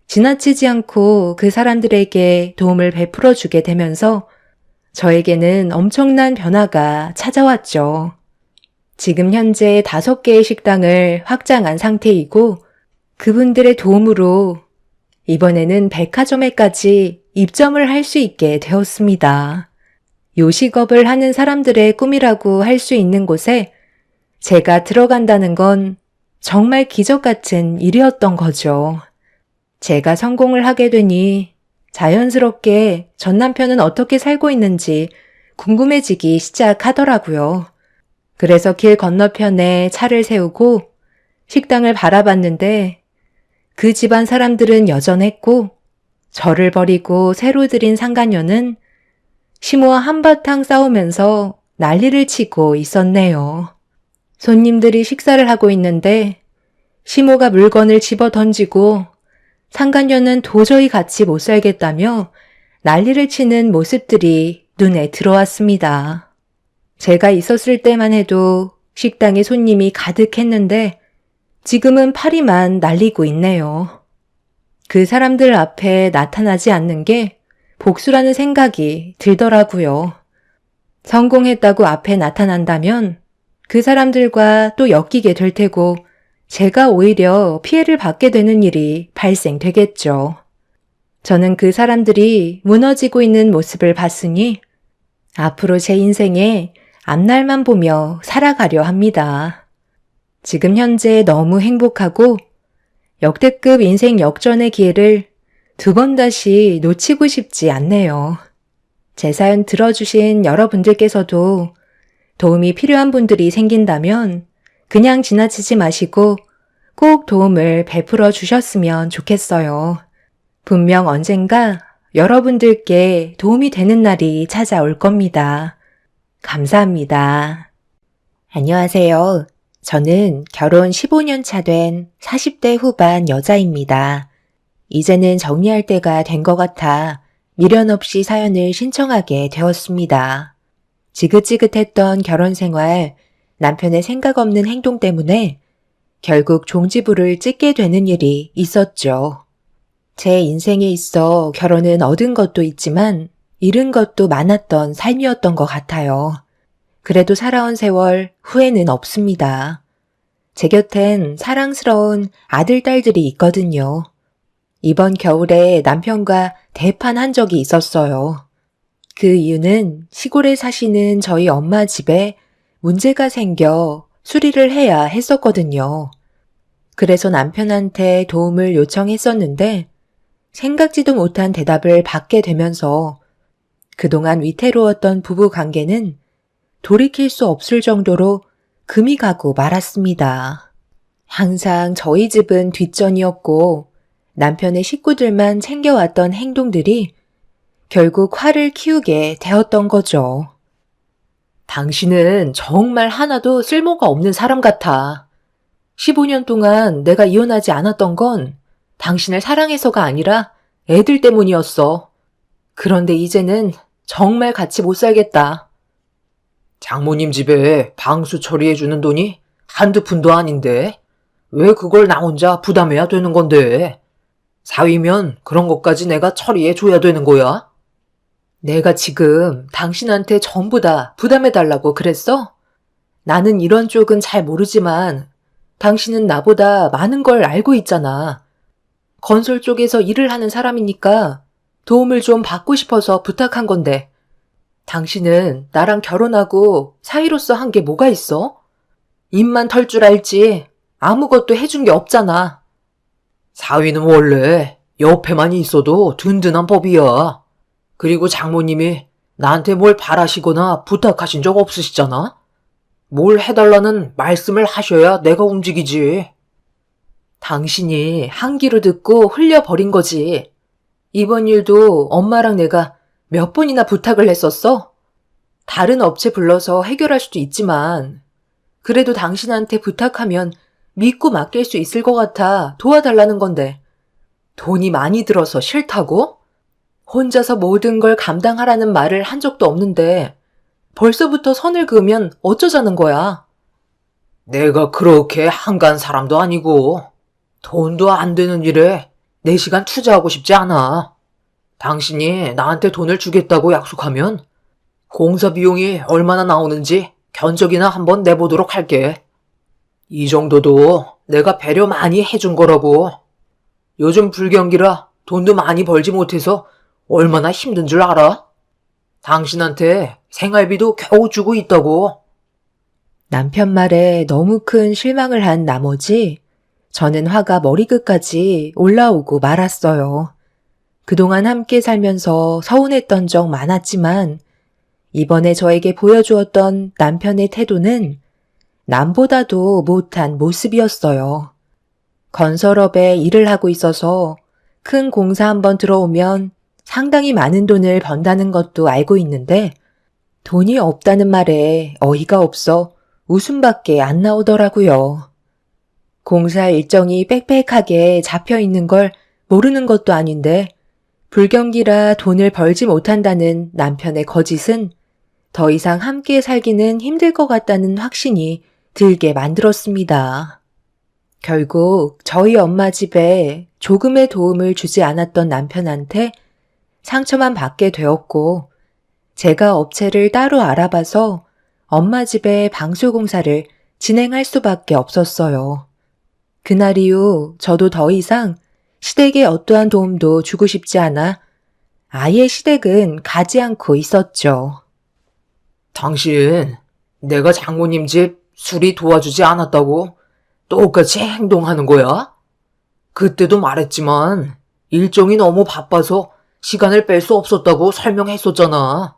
지나치지 않고 그 사람들에게 도움을 베풀어 주게 되면서 저에게는 엄청난 변화가 찾아왔죠. 지금 현재 5개의 식당을 확장한 상태이고 그분들의 도움으로 이번에는 백화점에까지 입점을 할 수 있게 되었습니다. 요식업을 하는 사람들의 꿈이라고 할 수 있는 곳에 제가 들어간다는 건 정말 기적 같은 일이었던 거죠. 제가 성공을 하게 되니 자연스럽게 전 남편은 어떻게 살고 있는지 궁금해지기 시작하더라고요. 그래서 길 건너편에 차를 세우고 식당을 바라봤는데 그 집안 사람들은 여전했고 저를 버리고 새로 들인 상간녀는 시모와 한바탕 싸우면서 난리를 치고 있었네요. 손님들이 식사를 하고 있는데 시모가 물건을 집어 던지고 상간녀는 도저히 같이 못 살겠다며 난리를 치는 모습들이 눈에 들어왔습니다. 제가 있었을 때만 해도 식당에 손님이 가득했는데 지금은 파리만 날리고 있네요. 그 사람들 앞에 나타나지 않는 게 복수라는 생각이 들더라고요. 성공했다고 앞에 나타난다면 그 사람들과 또 엮이게 될 테고 제가 오히려 피해를 받게 되는 일이 발생되겠죠. 저는 그 사람들이 무너지고 있는 모습을 봤으니 앞으로 제 인생에 앞날만 보며 살아가려 합니다. 지금 현재 너무 행복하고 역대급 인생 역전의 기회를 두 번 다시 놓치고 싶지 않네요. 제 사연 들어주신 여러분들께서도 도움이 필요한 분들이 생긴다면 그냥 지나치지 마시고 꼭 도움을 베풀어 주셨으면 좋겠어요. 분명 언젠가 여러분들께 도움이 되는 날이 찾아올 겁니다. 감사합니다. 안녕하세요. 저는 결혼 15년 차 된 40대 후반 여자입니다. 이제는 정리할 때가 된 것 같아 미련 없이 사연을 신청하게 되었습니다. 지긋지긋했던 결혼 생활, 남편의 생각 없는 행동 때문에 결국 종지부를 찍게 되는 일이 있었죠. 제 인생에 있어 결혼은 얻은 것도 있지만 잃은 것도 많았던 삶이었던 것 같아요. 그래도 살아온 세월 후회는 없습니다. 제 곁엔 사랑스러운 아들, 딸들이 있거든요. 이번 겨울에 남편과 대판한 적이 있었어요. 그 이유는 시골에 사시는 저희 엄마 집에 문제가 생겨 수리를 해야 했었거든요. 그래서 남편한테 도움을 요청했었는데 생각지도 못한 대답을 받게 되면서 그동안 위태로웠던 부부 관계는 돌이킬 수 없을 정도로 금이 가고 말았습니다. 항상 저희 집은 뒷전이었고 남편의 식구들만 챙겨왔던 행동들이 결국 화를 키우게 되었던 거죠. 당신은 정말 하나도 쓸모가 없는 사람 같아. 15년 동안 내가 이혼하지 않았던 건 당신을 사랑해서가 아니라 애들 때문이었어. 그런데 이제는 정말 같이 못 살겠다. 장모님 집에 방수 처리해주는 돈이 한두 푼도 아닌데 왜 그걸 나 혼자 부담해야 되는 건데? 사위면 그런 것까지 내가 처리해줘야 되는 거야? 내가 지금 당신한테 전부 다 부담해달라고 그랬어? 나는 이런 쪽은 잘 모르지만 당신은 나보다 많은 걸 알고 있잖아. 건설 쪽에서 일을 하는 사람이니까 도움을 좀 받고 싶어서 부탁한 건데 당신은 나랑 결혼하고 사이로서 한 게 뭐가 있어? 입만 털 줄 알지 아무것도 해준 게 없잖아. 사위는 원래 옆에만 있어도 든든한 법이야. 그리고 장모님이 나한테 뭘 바라시거나 부탁하신 적 없으시잖아? 뭘 해달라는 말씀을 하셔야 내가 움직이지. 당신이 한 귀로 듣고 흘려버린 거지. 이번 일도 엄마랑 내가 몇 번이나 부탁을 했었어? 다른 업체 불러서 해결할 수도 있지만 그래도 당신한테 부탁하면 믿고 맡길 수 있을 것 같아 도와달라는 건데 돈이 많이 들어서 싫다고? 혼자서 모든 걸 감당하라는 말을 한 적도 없는데 벌써부터 선을 그으면 어쩌자는 거야? 내가 그렇게 한간 사람도 아니고 돈도 안 되는 일에 내 시간 투자하고 싶지 않아. 당신이 나한테 돈을 주겠다고 약속하면 공사 비용이 얼마나 나오는지 견적이나 한번 내보도록 할게. 이 정도도 내가 배려 많이 해준 거라고. 요즘 불경기라 돈도 많이 벌지 못해서 얼마나 힘든 줄 알아? 당신한테 생활비도 겨우 주고 있다고. 남편 말에 너무 큰 실망을 한 나머지 저는 화가 머리끝까지 올라오고 말았어요. 그동안 함께 살면서 서운했던 적 많았지만 이번에 저에게 보여주었던 남편의 태도는 남보다도 못한 모습이었어요. 건설업에 일을 하고 있어서 큰 공사 한번 들어오면 상당히 많은 돈을 번다는 것도 알고 있는데 돈이 없다는 말에 어이가 없어 웃음밖에 안 나오더라고요. 공사 일정이 빽빽하게 잡혀 있는 걸 모르는 것도 아닌데 불경기라 돈을 벌지 못한다는 남편의 거짓은 더 이상 함께 살기는 힘들 것 같다는 확신이 들게 만들었습니다. 결국 저희 엄마 집에 조금의 도움을 주지 않았던 남편한테 상처만 받게 되었고 제가 업체를 따로 알아봐서 엄마 집에 방수공사를 진행할 수밖에 없었어요. 그날 이후 저도 더 이상 시댁에 어떠한 도움도 주고 싶지 않아 아예 시댁은 가지 않고 있었죠. 당신, 내가 장모님 집 수리 도와주지 않았다고 똑같이 행동하는 거야? 그때도 말했지만 일정이 너무 바빠서 시간을 뺄 수 없었다고 설명했었잖아.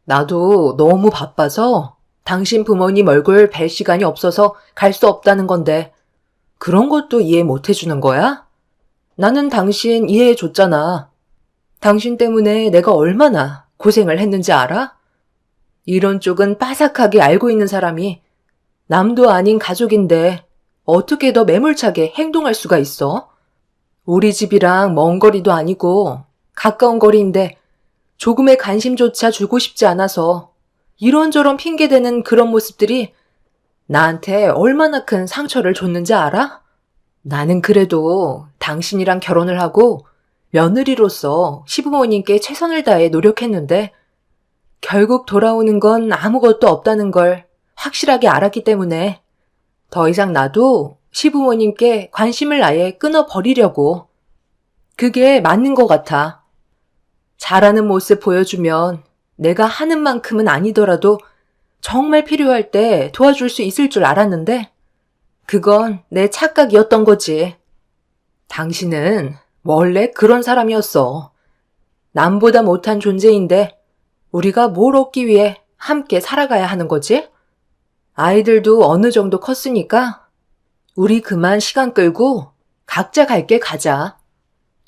나도 너무 바빠서 당신 부모님 얼굴 뵐 시간이 없어서 갈 수 없다는 건데 그런 것도 이해 못 해주는 거야? 나는 당신 이해해줬잖아. 당신 때문에 내가 얼마나 고생을 했는지 알아? 이런 쪽은 빠삭하게 알고 있는 사람이 남도 아닌 가족인데 어떻게 더 매몰차게 행동할 수가 있어? 우리 집이랑 먼 거리도 아니고 가까운 거리인데 조금의 관심조차 주고 싶지 않아서 이런저런 핑계대는 그런 모습들이 나한테 얼마나 큰 상처를 줬는지 알아? 나는 그래도 당신이랑 결혼을 하고 며느리로서 시부모님께 최선을 다해 노력했는데 결국 돌아오는 건 아무것도 없다는 걸 확실하게 알았기 때문에 더 이상 나도 시부모님께 관심을 아예 끊어버리려고. 그게 맞는 것 같아. 잘하는 모습 보여주면 내가 하는 만큼은 아니더라도 정말 필요할 때 도와줄 수 있을 줄 알았는데 그건 내 착각이었던 거지. 당신은 원래 그런 사람이었어. 남보다 못한 존재인데 우리가 뭘 얻기 위해 함께 살아가야 하는 거지? 아이들도 어느 정도 컸으니까 우리 그만 시간 끌고 각자 갈 길 가자.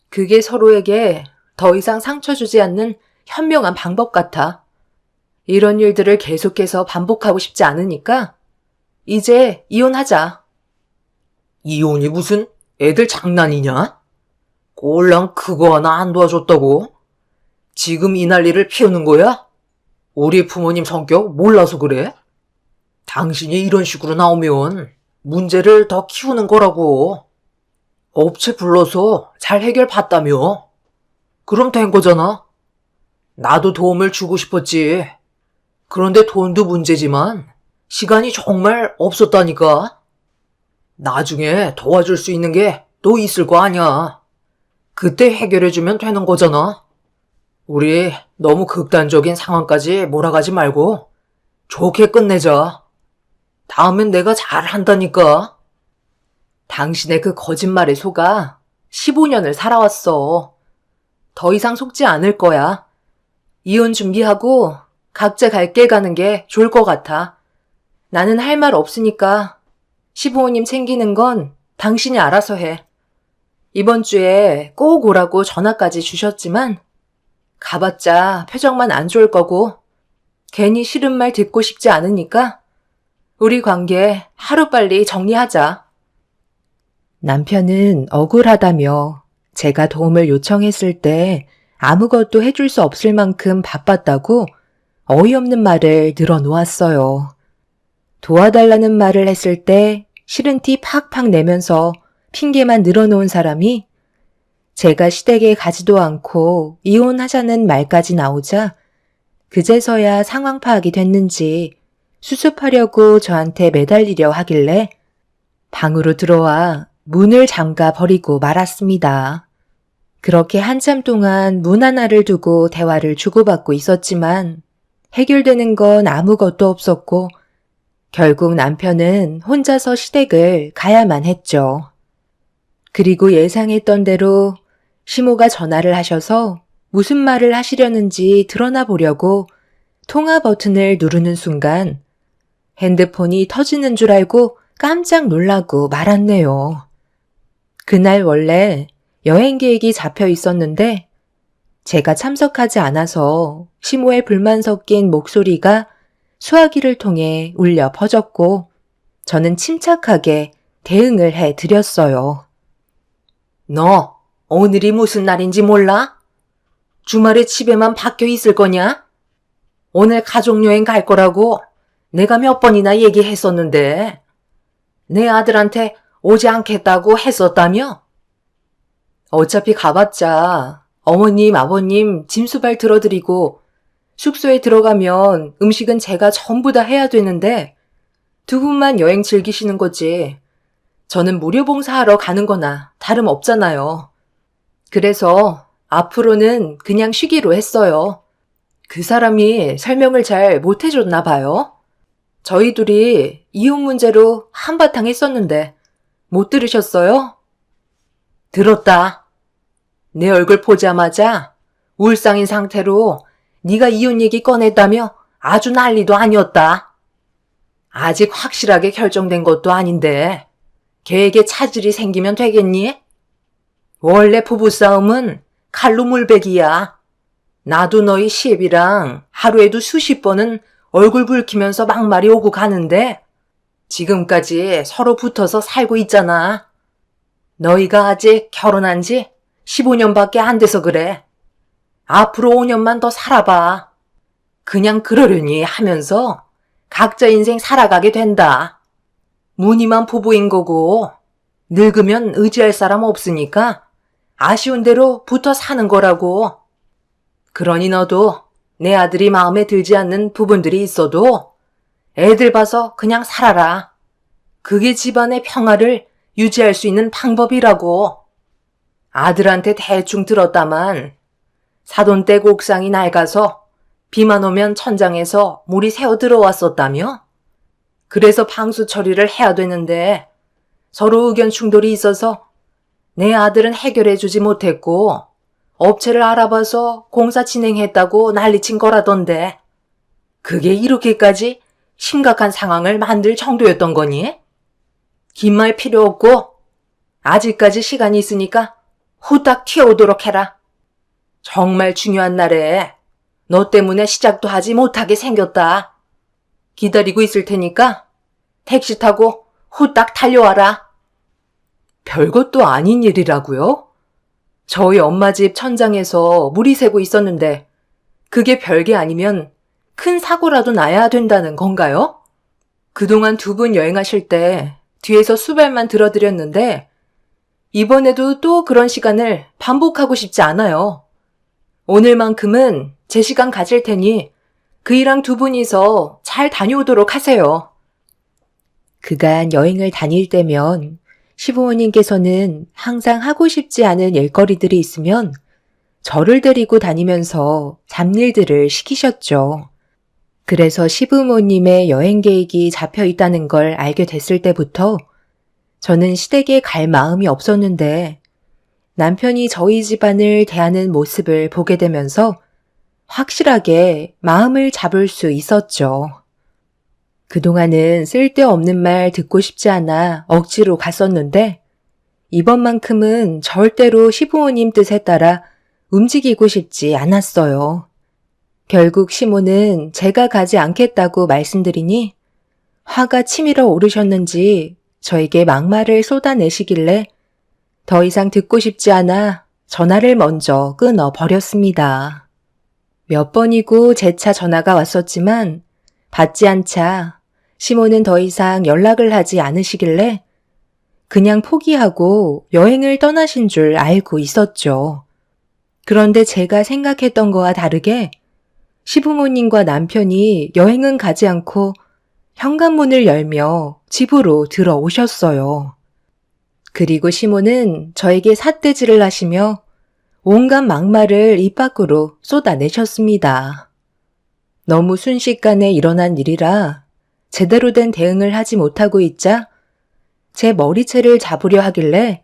그게 서로에게 더 이상 상처 주지 않는 현명한 방법 같아. 이런 일들을 계속해서 반복하고 싶지 않으니까 이제 이혼하자. 이혼이 무슨 애들 장난이냐? 꼴랑 그거 하나 안 도와줬다고? 지금 이 난리를 피우는 거야? 우리 부모님 성격 몰라서 그래? 당신이 이런 식으로 나오면 문제를 더 키우는 거라고. 업체 불러서 잘 해결 봤다며. 그럼 된 거잖아. 나도 도움을 주고 싶었지. 그런데 돈도 문제지만 시간이 정말 없었다니까. 나중에 도와줄 수 있는 게 또 있을 거 아니야. 그때 해결해주면 되는 거잖아. 우리 너무 극단적인 상황까지 몰아가지 말고 좋게 끝내자. 다음엔 내가 잘한다니까. 당신의 그 거짓말에 속아 15년을 살아왔어. 더 이상 속지 않을 거야. 이혼 준비하고 각자 갈 길 가는 게 좋을 것 같아. 나는 할 말 없으니까 시부모님 챙기는 건 당신이 알아서 해. 이번 주에 꼭 오라고 전화까지 주셨지만 가봤자 표정만 안 좋을 거고 괜히 싫은 말 듣고 싶지 않으니까 우리 관계 하루빨리 정리하자. 남편은 억울하다며 제가 도움을 요청했을 때 아무것도 해줄 수 없을 만큼 바빴다고 어이없는 말을 늘어놓았어요. 도와달라는 말을 했을 때 싫은 티 팍팍 내면서 핑계만 늘어놓은 사람이 제가 시댁에 가지도 않고 이혼하자는 말까지 나오자 그제서야 상황 파악이 됐는지 수습하려고 저한테 매달리려 하길래 방으로 들어와 문을 잠가 버리고 말았습니다. 그렇게 한참 동안 문 하나를 두고 대화를 주고받고 있었지만 해결되는 건 아무것도 없었고 결국 남편은 혼자서 시댁을 가야만 했죠. 그리고 예상했던 대로 시모가 전화를 하셔서 무슨 말을 하시려는지 드러나 보려고 통화 버튼을 누르는 순간 핸드폰이 터지는 줄 알고 깜짝 놀라고 말았네요. 그날 원래 여행 계획이 잡혀 있었는데 제가 참석하지 않아서 시모의 불만 섞인 목소리가 수화기를 통해 울려 퍼졌고 저는 침착하게 대응을 해드렸어요. 너 오늘이 무슨 날인지 몰라? 주말에 집에만 박혀 있을 거냐? 오늘 가족여행 갈 거라고 내가 몇 번이나 얘기했었는데 내 아들한테 오지 않겠다고 했었다며? 어차피 가봤자 어머님, 아버님 짐수발 들어드리고 숙소에 들어가면 음식은 제가 전부 다 해야 되는데 두 분만 여행 즐기시는 거지. 저는 무료 봉사하러 가는 거나 다름없잖아요. 그래서 앞으로는 그냥 쉬기로 했어요. 그 사람이 설명을 잘 못해줬나 봐요. 저희 둘이 이혼 문제로 한바탕 했었는데 못 들으셨어요? 들었다. 내 얼굴 보자마자 울상인 상태로 네가 이혼 얘기 꺼냈다며 아주 난리도 아니었다. 아직 확실하게 결정된 것도 아닌데 걔에게 차질이 생기면 되겠니? 원래 부부싸움은 칼로 물베기야. 나도 너희 시애비랑 하루에도 수십 번은 얼굴 붉히면서 막말이 오고 가는데 지금까지 서로 붙어서 살고 있잖아. 너희가 아직 결혼한 지 15년밖에 안 돼서 그래. 앞으로 5년만 더 살아봐. 그냥 그러려니 하면서 각자 인생 살아가게 된다. 무늬만 부부인 거고 늙으면 의지할 사람 없으니까 아쉬운 대로 붙어 사는 거라고. 그러니 너도 내 아들이 마음에 들지 않는 부분들이 있어도 애들 봐서 그냥 살아라. 그게 집안의 평화를 유지할 수 있는 방법이라고. 아들한테 대충 들었다만 사돈 댁 옥상이 낡아서 비만 오면 천장에서 물이 새어 들어왔었다며? 그래서 방수 처리를 해야 되는데 서로 의견 충돌이 있어서 내 아들은 해결해주지 못했고 업체를 알아봐서 공사 진행했다고 난리친 거라던데 그게 이렇게까지 심각한 상황을 만들 정도였던 거니? 긴 말 필요 없고 아직까지 시간이 있으니까 후딱 튀어오도록 해라. 정말 중요한 날에 너 때문에 시작도 하지 못하게 생겼다. 기다리고 있을 테니까 택시 타고 후딱 달려와라. 별것도 아닌 일이라고요? 저희 엄마 집 천장에서 물이 새고 있었는데 그게 별게 아니면 큰 사고라도 나야 된다는 건가요? 그동안 두 분 여행하실 때 뒤에서 수발만 들어드렸는데 이번에도 또 그런 시간을 반복하고 싶지 않아요. 오늘만큼은 제 시간 가질 테니 그이랑 두 분이서 잘 다녀오도록 하세요. 그간 여행을 다닐 때면 시부모님께서는 항상 하고 싶지 않은 일거리들이 있으면 저를 데리고 다니면서 잡일들을 시키셨죠. 그래서 시부모님의 여행 계획이 잡혀 있다는 걸 알게 됐을 때부터 저는 시댁에 갈 마음이 없었는데 남편이 저희 집안을 대하는 모습을 보게 되면서 확실하게 마음을 잡을 수 있었죠. 그동안은 쓸데없는 말 듣고 싶지 않아 억지로 갔었는데 이번만큼은 절대로 시부모님 뜻에 따라 움직이고 싶지 않았어요. 결국 시모는 제가 가지 않겠다고 말씀드리니 화가 치밀어 오르셨는지 저에게 막말을 쏟아내시길래 더 이상 듣고 싶지 않아 전화를 먼저 끊어 버렸습니다. 몇 번이고 재차 전화가 왔었지만 받지 않자 시모는 더 이상 연락을 하지 않으시길래 그냥 포기하고 여행을 떠나신 줄 알고 있었죠. 그런데 제가 생각했던 거와 다르게 시부모님과 남편이 여행은 가지 않고 현관문을 열며 집으로 들어오셨어요. 그리고 시모는 저에게 삿대질을 하시며 온갖 막말을 입 밖으로 쏟아내셨습니다. 너무 순식간에 일어난 일이라 제대로 된 대응을 하지 못하고 있자 제 머리채를 잡으려 하길래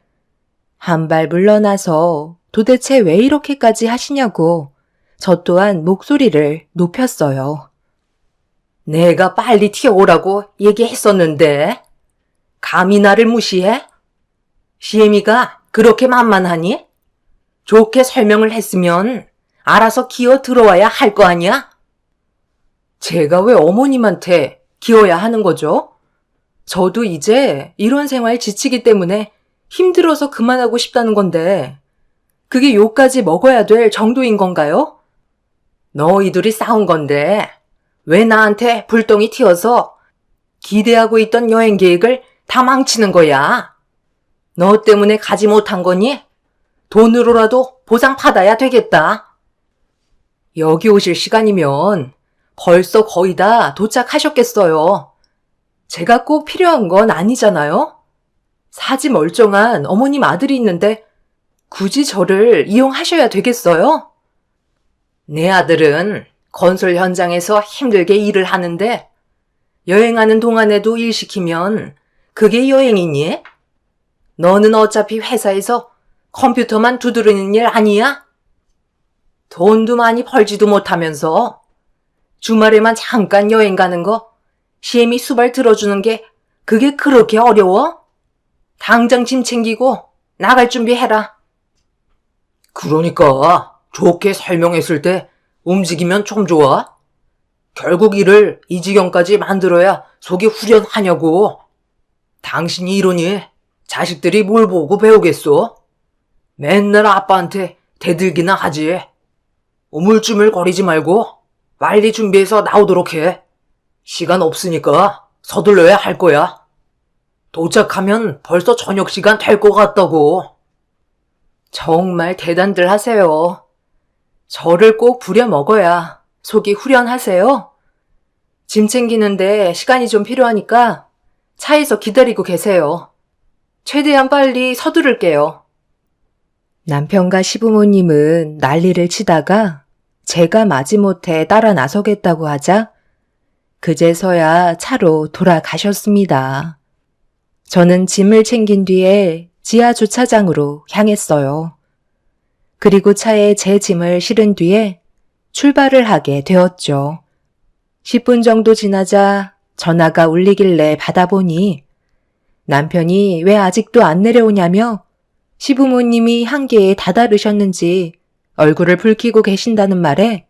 한 발 물러나서 도대체 왜 이렇게까지 하시냐고 저 또한 목소리를 높였어요. 내가 빨리 튀어오라고 얘기했었는데 감히 나를 무시해? 시애미가 그렇게 만만하니? 좋게 설명을 했으면 알아서 기어 들어와야 할 거 아니야? 제가 왜 어머님한테 기어야 하는 거죠? 저도 이제 이런 생활 지치기 때문에 힘들어서 그만하고 싶다는 건데 그게 욕까지 먹어야 될 정도인 건가요? 너희들이 싸운 건데 왜 나한테 불똥이 튀어서 기대하고 있던 여행 계획을 다 망치는 거야? 너 때문에 가지 못한 거니? 돈으로라도 보상 받아야 되겠다. 여기 오실 시간이면 벌써 거의 다 도착하셨겠어요. 제가 꼭 필요한 건 아니잖아요? 사지 멀쩡한 어머님 아들이 있는데 굳이 저를 이용하셔야 되겠어요? 내 아들은 건설 현장에서 힘들게 일을 하는데 여행하는 동안에도 일 시키면 그게 여행이니? 너는 어차피 회사에서 컴퓨터만 두드리는 일 아니야? 돈도 많이 벌지도 못하면서 주말에만 잠깐 여행 가는 거 시애미 수발 들어주는 게 그게 그렇게 어려워? 당장 짐 챙기고 나갈 준비해라. 그러니까 좋게 설명했을 때 움직이면 좀 좋아? 결국 일을 이 지경까지 만들어야 속이 후련하냐고. 당신이 이러니 자식들이 뭘 보고 배우겠어? 맨날 아빠한테 대들기나 하지. 우물쭈물거리지 말고 빨리 준비해서 나오도록 해. 시간 없으니까 서둘러야 할 거야. 도착하면 벌써 저녁 시간 될 것 같다고. 정말 대단들 하세요. 저를 꼭 부려먹어야 속이 후련하세요. 짐 챙기는데 시간이 좀 필요하니까 차에서 기다리고 계세요. 최대한 빨리 서두를게요. 남편과 시부모님은 난리를 치다가 제가 마지못해 따라 나서겠다고 하자 그제서야 차로 돌아가셨습니다. 저는 짐을 챙긴 뒤에 지하 주차장으로 향했어요. 그리고 차에 제 짐을 실은 뒤에 출발을 하게 되었죠. 10분 정도 지나자 전화가 울리길래 받아보니 남편이 왜 아직도 안 내려오냐며 시부모님이 한계에 다다르셨는지 얼굴을 붉히고 계신다는 말에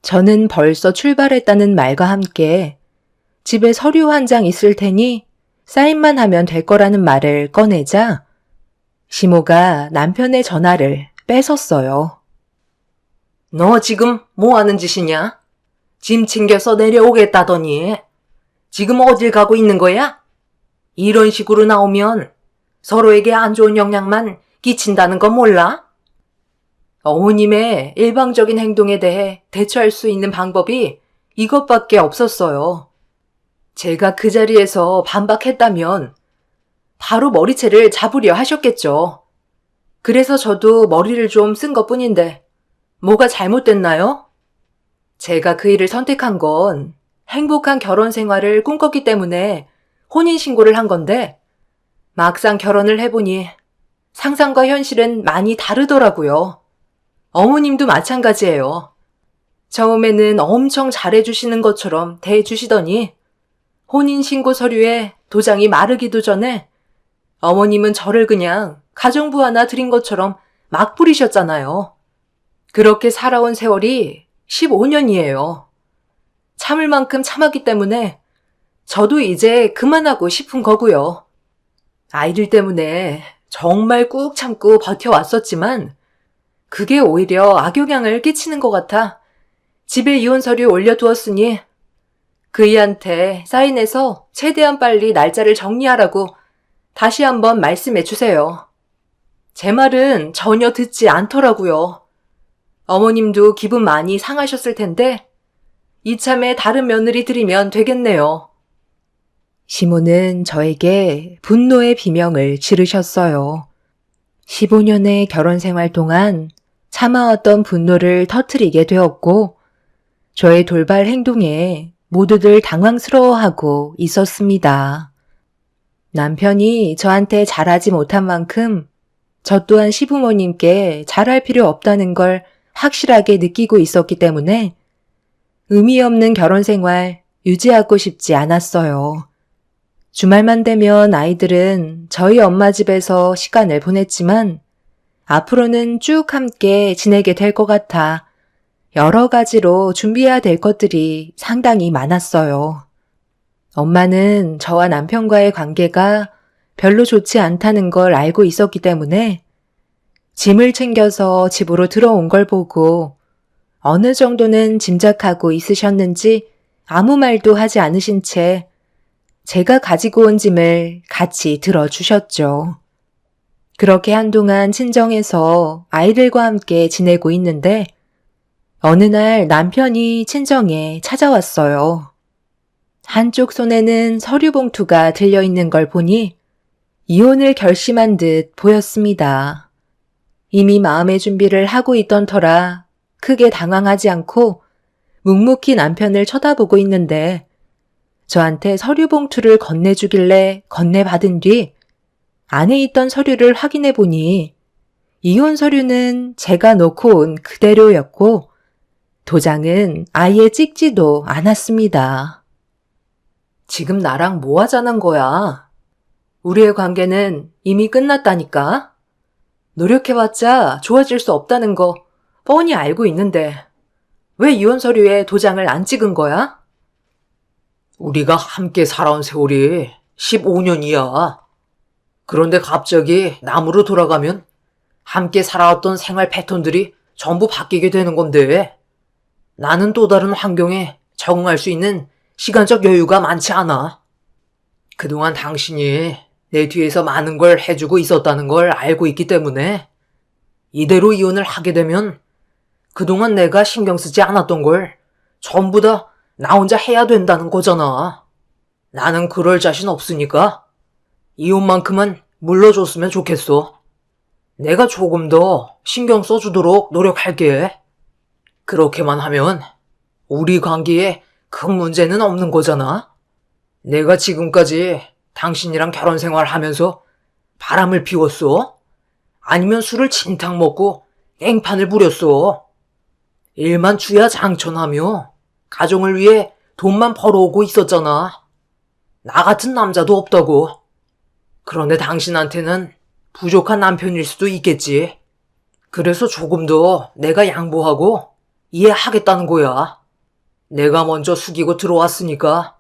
저는 벌써 출발했다는 말과 함께 집에 서류 한 장 있을 테니 사인만 하면 될 거라는 말을 꺼내자 시모가 남편의 전화를 뺏었어요. 너 지금 뭐 하는 짓이냐? 짐 챙겨서 내려오겠다더니 지금 어딜 가고 있는 거야? 이런 식으로 나오면 서로에게 안 좋은 영향만 끼친다는 거 몰라? 어머님의 일방적인 행동에 대해 대처할 수 있는 방법이 이것밖에 없었어요. 제가 그 자리에서 반박했다면 바로 머리채를 잡으려 하셨겠죠. 그래서 저도 머리를 좀 쓴 것뿐인데 뭐가 잘못됐나요? 제가 그 일을 선택한 건 행복한 결혼 생활을 꿈꿨기 때문에 혼인신고를 한 건데 막상 결혼을 해보니 상상과 현실은 많이 다르더라고요. 어머님도 마찬가지예요. 처음에는 엄청 잘해주시는 것처럼 대해주시더니 혼인신고 서류에 도장이 마르기도 전에 어머님은 저를 그냥 가정부 하나 드린 것처럼 막 부리셨잖아요. 그렇게 살아온 세월이 15년이에요. 참을 만큼 참았기 때문에 저도 이제 그만하고 싶은 거고요. 아이들 때문에 정말 꾹 참고 버텨왔었지만 그게 오히려 악영향을 끼치는 것 같아 집에 이혼 서류 올려두었으니 그이한테 사인해서 최대한 빨리 날짜를 정리하라고 다시 한번 말씀해 주세요. 제 말은 전혀 듣지 않더라고요. 어머님도 기분 많이 상하셨을 텐데 이참에 다른 며느리 드리면 되겠네요. 시모는 저에게 분노의 비명을 지르셨어요. 15년의 결혼 생활 동안 참아왔던 분노를 터뜨리게 되었고 저의 돌발 행동에 모두들 당황스러워하고 있었습니다. 남편이 저한테 잘하지 못한 만큼 저 또한 시부모님께 잘할 필요 없다는 걸 확실하게 느끼고 있었기 때문에 의미 없는 결혼 생활 유지하고 싶지 않았어요. 주말만 되면 아이들은 저희 엄마 집에서 시간을 보냈지만 앞으로는 쭉 함께 지내게 될 것 같아 여러 가지로 준비해야 될 것들이 상당히 많았어요. 엄마는 저와 남편과의 관계가 별로 좋지 않다는 걸 알고 있었기 때문에 짐을 챙겨서 집으로 들어온 걸 보고 어느 정도는 짐작하고 있으셨는지 아무 말도 하지 않으신 채 제가 가지고 온 짐을 같이 들어주셨죠. 그렇게 한동안 친정에서 아이들과 함께 지내고 있는데 어느 날 남편이 친정에 찾아왔어요. 한쪽 손에는 서류 봉투가 들려있는 걸 보니 이혼을 결심한 듯 보였습니다. 이미 마음의 준비를 하고 있던 터라 크게 당황하지 않고 묵묵히 남편을 쳐다보고 있는데 저한테 서류 봉투를 건네주길래 건네받은 뒤 안에 있던 서류를 확인해 보니 이혼 서류는 제가 놓고 온 그대로였고 도장은 아예 찍지도 않았습니다. 지금 나랑 뭐 하자는 거야? 우리의 관계는 이미 끝났다니까? 노력해봤자 좋아질 수 없다는 거 뻔히 알고 있는데 왜 이혼 서류에 도장을 안 찍은 거야? 우리가 함께 살아온 세월이 15년이야. 그런데 갑자기 남으로 돌아가면 함께 살아왔던 생활 패턴들이 전부 바뀌게 되는 건데 나는 또 다른 환경에 적응할 수 있는 시간적 여유가 많지 않아. 그동안 당신이 내 뒤에서 많은 걸 해주고 있었다는 걸 알고 있기 때문에 이대로 이혼을 하게 되면 그동안 내가 신경 쓰지 않았던 걸 전부 다 나 혼자 해야 된다는 거잖아. 나는 그럴 자신 없으니까 이혼만큼은 물러줬으면 좋겠어. 내가 조금 더 신경 써주도록 노력할게. 그렇게만 하면 우리 관계에 큰 문제는 없는 거잖아. 내가 지금까지 당신이랑 결혼 생활하면서 바람을 피웠어? 아니면 술을 진탕 먹고 땡판을 부렸어? 일만 주야장천하며 가정을 위해 돈만 벌어오고 있었잖아. 나 같은 남자도 없다고. 그런데 당신한테는 부족한 남편일 수도 있겠지. 그래서 조금 더 내가 양보하고 이해하겠다는 거야. 내가 먼저 숙이고 들어왔으니까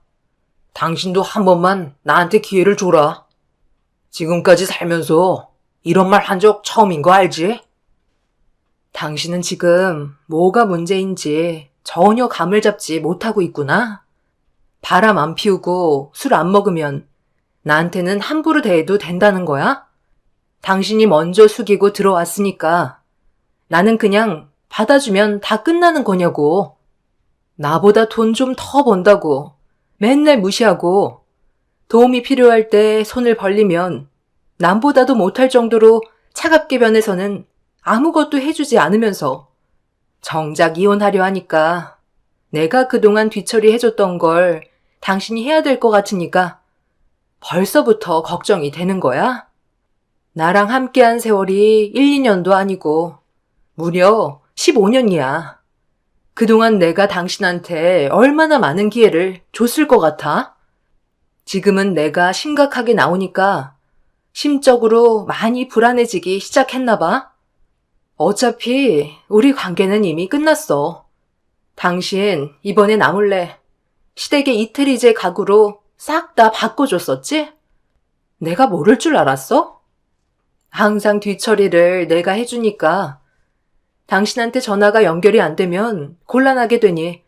당신도 한 번만 나한테 기회를 줘라. 지금까지 살면서 이런 말 한 적 처음인 거 알지? 당신은 지금 뭐가 문제인지 전혀 감을 잡지 못하고 있구나. 바람 안 피우고 술 안 먹으면 나한테는 함부로 대해도 된다는 거야? 당신이 먼저 숙이고 들어왔으니까 나는 그냥 받아주면 다 끝나는 거냐고. 나보다 돈 좀 더 번다고 맨날 무시하고 도움이 필요할 때 손을 벌리면 남보다도 못할 정도로 차갑게 변해서는 아무것도 해주지 않으면서 정작 이혼하려 하니까 내가 그동안 뒤처리 해줬던 걸 당신이 해야 될 것 같으니까 벌써부터 걱정이 되는 거야? 나랑 함께한 세월이 1, 2년도 아니고 무려 15년이야. 그동안 내가 당신한테 얼마나 많은 기회를 줬을 것 같아? 지금은 내가 심각하게 나오니까 심적으로 많이 불안해지기 시작했나 봐. 어차피 우리 관계는 이미 끝났어. 당신 이번에 나 몰래 시댁의 이태리제 가구로 싹 다 바꿔줬었지? 내가 모를 줄 알았어? 항상 뒤처리를 내가 해주니까 당신한테 전화가 연결이 안 되면 곤란하게 되니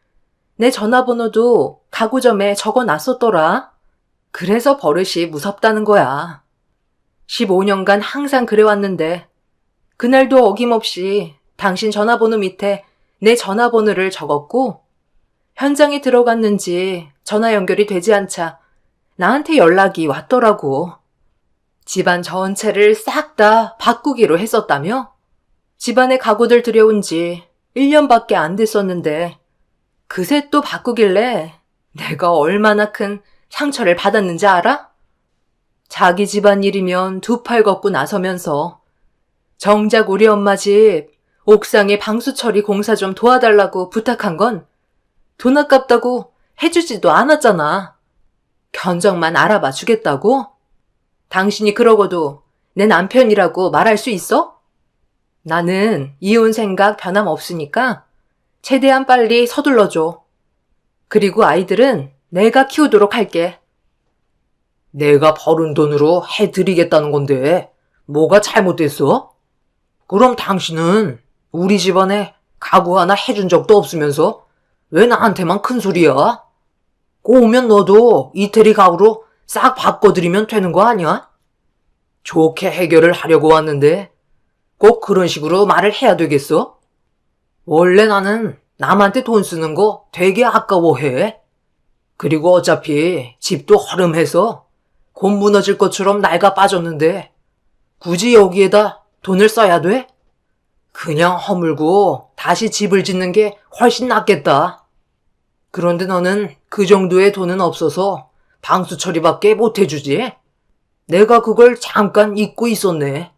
내 전화번호도 가구점에 적어놨었더라. 그래서 버릇이 무섭다는 거야. 15년간 항상 그래왔는데 그날도 어김없이 당신 전화번호 밑에 내 전화번호를 적었고 현장에 들어갔는지 전화 연결이 되지 않자 나한테 연락이 왔더라고. 집안 전체를 싹 다 바꾸기로 했었다며? 집안에 가구들 들여온 지 1년밖에 안 됐었는데 그새 또 바꾸길래 내가 얼마나 큰 상처를 받았는지 알아? 자기 집안 일이면 두 팔 걷고 나서면서 정작 우리 엄마 집 옥상에 방수 처리 공사 좀 도와달라고 부탁한 건 돈 아깝다고 해주지도 않았잖아. 견적만 알아봐 주겠다고? 당신이 그러고도 내 남편이라고 말할 수 있어? 나는 이혼 생각 변함없으니까 최대한 빨리 서둘러줘. 그리고 아이들은 내가 키우도록 할게. 내가 벌은 돈으로 해드리겠다는 건데 뭐가 잘못됐어? 그럼 당신은 우리 집안에 가구 하나 해준 적도 없으면서 왜 나한테만 큰 소리야? 꼬우면 너도 이태리 가구로 싹 바꿔드리면 되는 거 아니야? 좋게 해결을 하려고 왔는데 꼭 그런 식으로 말을 해야 되겠어? 원래 나는 남한테 돈 쓰는 거 되게 아까워해. 그리고 어차피 집도 허름해서 곧 무너질 것처럼 낡아 빠졌는데 굳이 여기에다 돈을 써야 돼? 그냥 허물고 다시 집을 짓는 게 훨씬 낫겠다. 그런데 너는 그 정도의 돈은 없어서 방수 처리밖에 못 해주지? 내가 그걸 잠깐 잊고 있었네.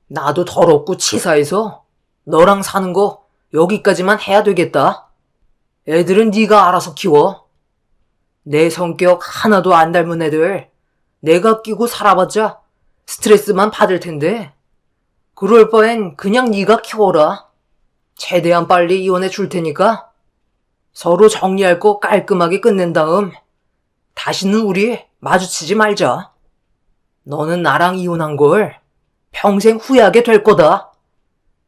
나도 더럽고 치사해서 너랑 사는 거 여기까지만 해야 되겠다. 애들은 네가 알아서 키워. 내 성격 하나도 안 닮은 애들 내가 끼고 살아봤자 스트레스만 받을 텐데 그럴 바엔 그냥 네가 키워라. 최대한 빨리 이혼해 줄 테니까 서로 정리할 거 깔끔하게 끝낸 다음 다시는 우리 마주치지 말자. 너는 나랑 이혼한 걸 평생 후회하게 될 거다.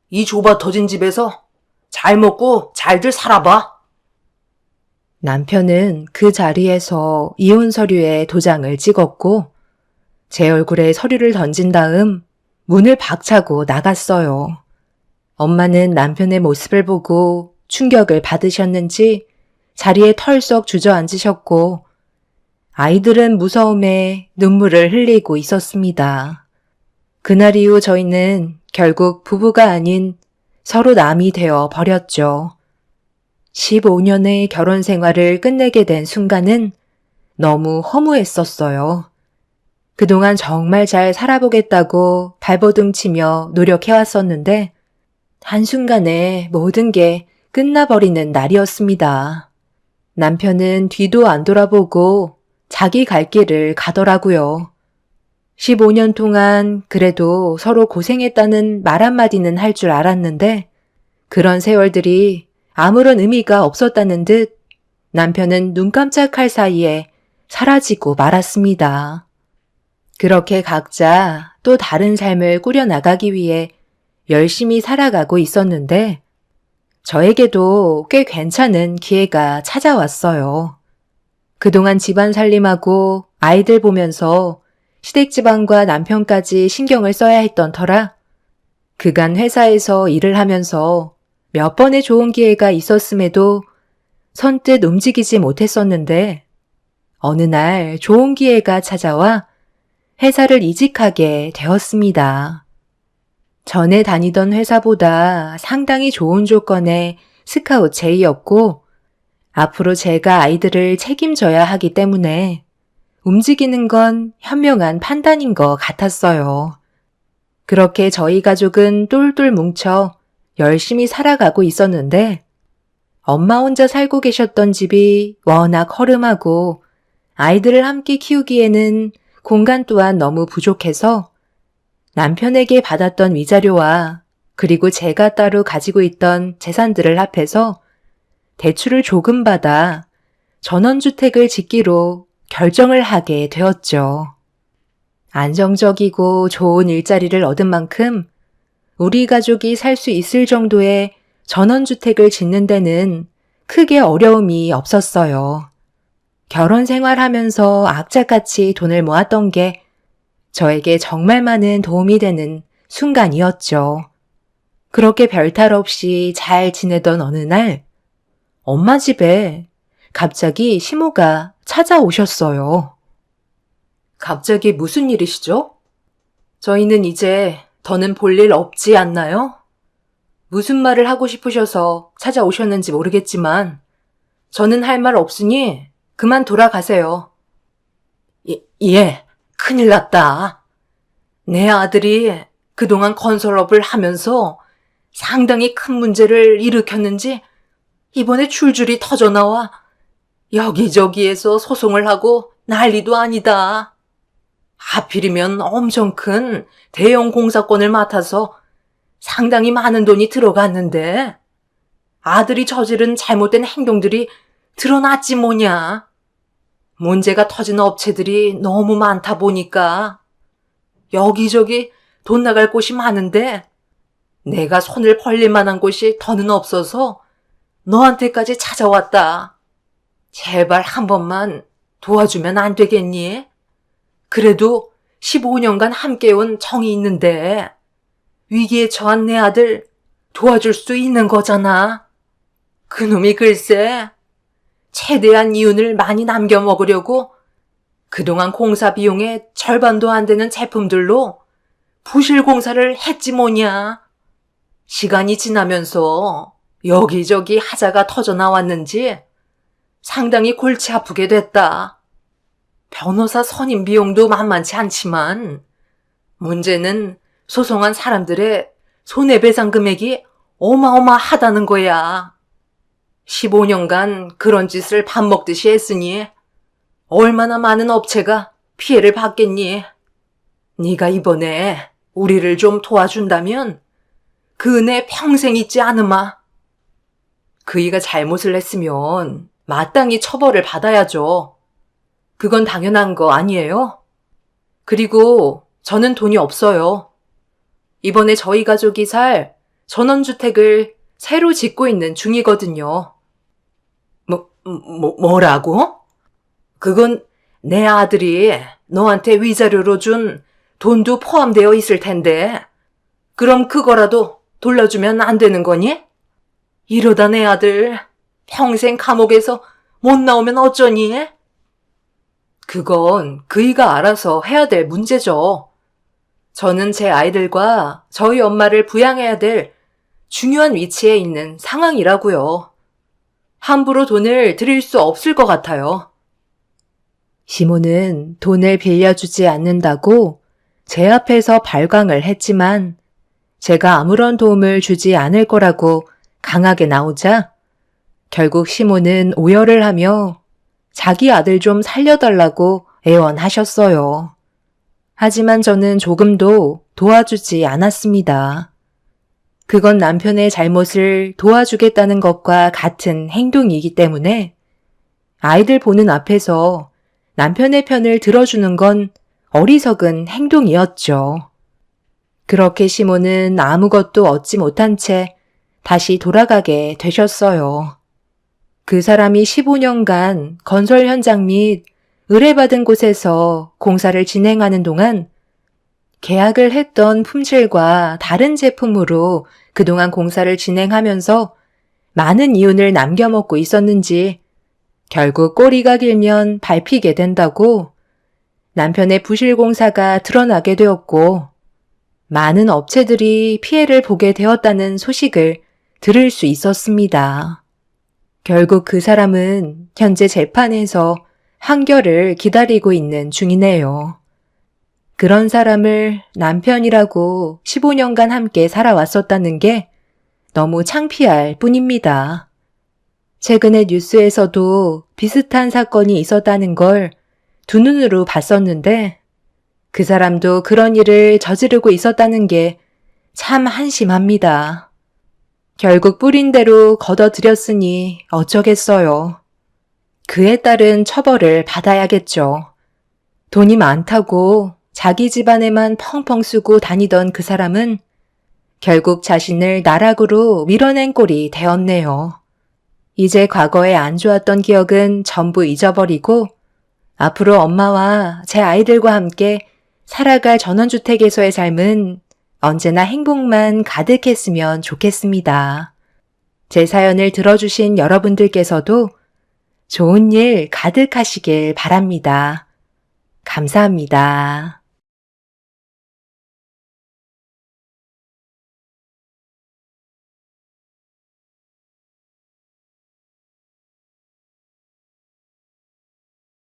이 좁아 터진 집에서 잘 먹고 잘들 살아봐. 남편은 그 자리에서 이혼 서류에 도장을 찍었고 제 얼굴에 서류를 던진 다음 문을 박차고 나갔어요. 엄마는 남편의 모습을 보고 충격을 받으셨는지 자리에 털썩 주저앉으셨고 아이들은 무서움에 눈물을 흘리고 있었습니다. 그날 이후 저희는 결국 부부가 아닌 서로 남이 되어 버렸죠. 15년의 결혼 생활을 끝내게 된 순간은 너무 허무했었어요. 그동안 정말 잘 살아보겠다고 발버둥 치며 노력해왔었는데 한순간에 모든 게 끝나버리는 날이었습니다. 남편은 뒤도 안 돌아보고 자기 갈 길을 가더라고요. 15년 동안 그래도 서로 고생했다는 말 한마디는 할 줄 알았는데 그런 세월들이 아무런 의미가 없었다는 듯 남편은 눈 깜짝할 사이에 사라지고 말았습니다. 그렇게 각자 또 다른 삶을 꾸려나가기 위해 열심히 살아가고 있었는데 저에게도 꽤 괜찮은 기회가 찾아왔어요. 그동안 집안 살림하고 아이들 보면서 시댁집안과 남편까지 신경을 써야 했던 터라 그간 회사에서 일을 하면서 몇 번의 좋은 기회가 있었음에도 선뜻 움직이지 못했었는데 어느 날 좋은 기회가 찾아와 회사를 이직하게 되었습니다. 전에 다니던 회사보다 상당히 좋은 조건의 스카웃 제의였고 앞으로 제가 아이들을 책임져야 하기 때문에 움직이는 건 현명한 판단인 것 같았어요. 그렇게 저희 가족은 똘똘 뭉쳐 열심히 살아가고 있었는데 엄마 혼자 살고 계셨던 집이 워낙 허름하고 아이들을 함께 키우기에는 공간 또한 너무 부족해서 남편에게 받았던 위자료와 그리고 제가 따로 가지고 있던 재산들을 합해서 대출을 조금 받아 전원주택을 짓기로 결정을 하게 되었죠. 안정적이고 좋은 일자리를 얻은 만큼 우리 가족이 살 수 있을 정도의 전원주택을 짓는 데는 크게 어려움이 없었어요. 결혼 생활하면서 악착같이 돈을 모았던 게 저에게 정말 많은 도움이 되는 순간이었죠. 그렇게 별탈 없이 잘 지내던 어느 날 엄마 집에 갑자기 시모가 찾아오셨어요. 갑자기 무슨 일이시죠? 저희는 이제 더는 볼 일 없지 않나요? 무슨 말을 하고 싶으셔서 찾아오셨는지 모르겠지만 저는 할 말 없으니 그만 돌아가세요. 예, 큰일 났다. 내 아들이 그동안 건설업을 하면서 상당히 큰 문제를 일으켰는지 이번에 출줄이 터져나와 여기저기에서 소송을 하고 난리도 아니다. 하필이면 엄청 큰 대형 공사권을 맡아서 상당히 많은 돈이 들어갔는데 아들이 저지른 잘못된 행동들이 드러났지 뭐냐. 문제가 터진 업체들이 너무 많다 보니까 여기저기 돈 나갈 곳이 많은데 내가 손을 벌릴 만한 곳이 더는 없어서 너한테까지 찾아왔다. 제발 한 번만 도와주면 안 되겠니? 그래도 15년간 함께 온 정이 있는데 위기에 처한 내 아들 도와줄 수 있는 거잖아. 그놈이 글쎄 최대한 이윤을 많이 남겨 먹으려고 그동안 공사 비용의 절반도 안 되는 제품들로 부실 공사를 했지 뭐냐. 시간이 지나면서 여기저기 하자가 터져 나왔는지 상당히 골치 아프게 됐다. 변호사 선임 비용도 만만치 않지만 문제는 소송한 사람들의 손해배상 금액이 어마어마하다는 거야. 15년간 그런 짓을 밥 먹듯이 했으니 얼마나 많은 업체가 피해를 받겠니? 네가 이번에 우리를 좀 도와준다면 그 은혜 평생 잊지 않으마. 그이가 잘못을 했으면 마땅히 처벌을 받아야죠. 그건 당연한 거 아니에요? 그리고 저는 돈이 없어요. 이번에 저희 가족이 살 전원주택을 새로 짓고 있는 중이거든요. 뭐라고? 그건 내 아들이 너한테 위자료로 준 돈도 포함되어 있을 텐데, 그럼 그거라도 돌려주면 안 되는 거니? 이러다 내 아들 평생 감옥에서 못 나오면 어쩌니? 그건 그이가 알아서 해야 될 문제죠. 저는 제 아이들과 저희 엄마를 부양해야 될 중요한 위치에 있는 상황이라고요. 함부로 돈을 드릴 수 없을 것 같아요. 시몬은 돈을 빌려주지 않는다고 제 앞에서 발광을 했지만 제가 아무런 도움을 주지 않을 거라고 강하게 나오자 결국 시몬은 오열을 하며 자기 아들 좀 살려달라고 애원하셨어요. 하지만 저는 조금도 도와주지 않았습니다. 그건 남편의 잘못을 도와주겠다는 것과 같은 행동이기 때문에 아이들 보는 앞에서 남편의 편을 들어주는 건 어리석은 행동이었죠. 그렇게 시몬은 아무것도 얻지 못한 채 다시 돌아가게 되셨어요. 그 사람이 15년간 건설 현장 및 의뢰받은 곳에서 공사를 진행하는 동안 계약을 했던 품질과 다른 제품으로 그동안 공사를 진행하면서 많은 이윤을 남겨먹고 있었는지 결국 꼬리가 길면 밟히게 된다고 남편의 부실 공사가 드러나게 되었고 많은 업체들이 피해를 보게 되었다는 소식을 들을 수 있었습니다. 결국 그 사람은 현재 재판에서 판결을 기다리고 있는 중이네요. 그런 사람을 남편이라고 15년간 함께 살아왔었다는 게 너무 창피할 뿐입니다. 최근에 뉴스에서도 비슷한 사건이 있었다는 걸 두 눈으로 봤었는데 그 사람도 그런 일을 저지르고 있었다는 게 참 한심합니다. 결국 뿌린 대로 걷어들였으니 어쩌겠어요. 그에 따른 처벌을 받아야겠죠. 돈이 많다고 자기 집안에만 펑펑 쓰고 다니던 그 사람은 결국 자신을 나락으로 밀어낸 꼴이 되었네요. 이제 과거에 안 좋았던 기억은 전부 잊어버리고 앞으로 엄마와 제 아이들과 함께 살아갈 전원주택에서의 삶은 언제나 행복만 가득했으면 좋겠습니다. 제 사연을 들어주신 여러분들께서도 좋은 일 가득하시길 바랍니다. 감사합니다.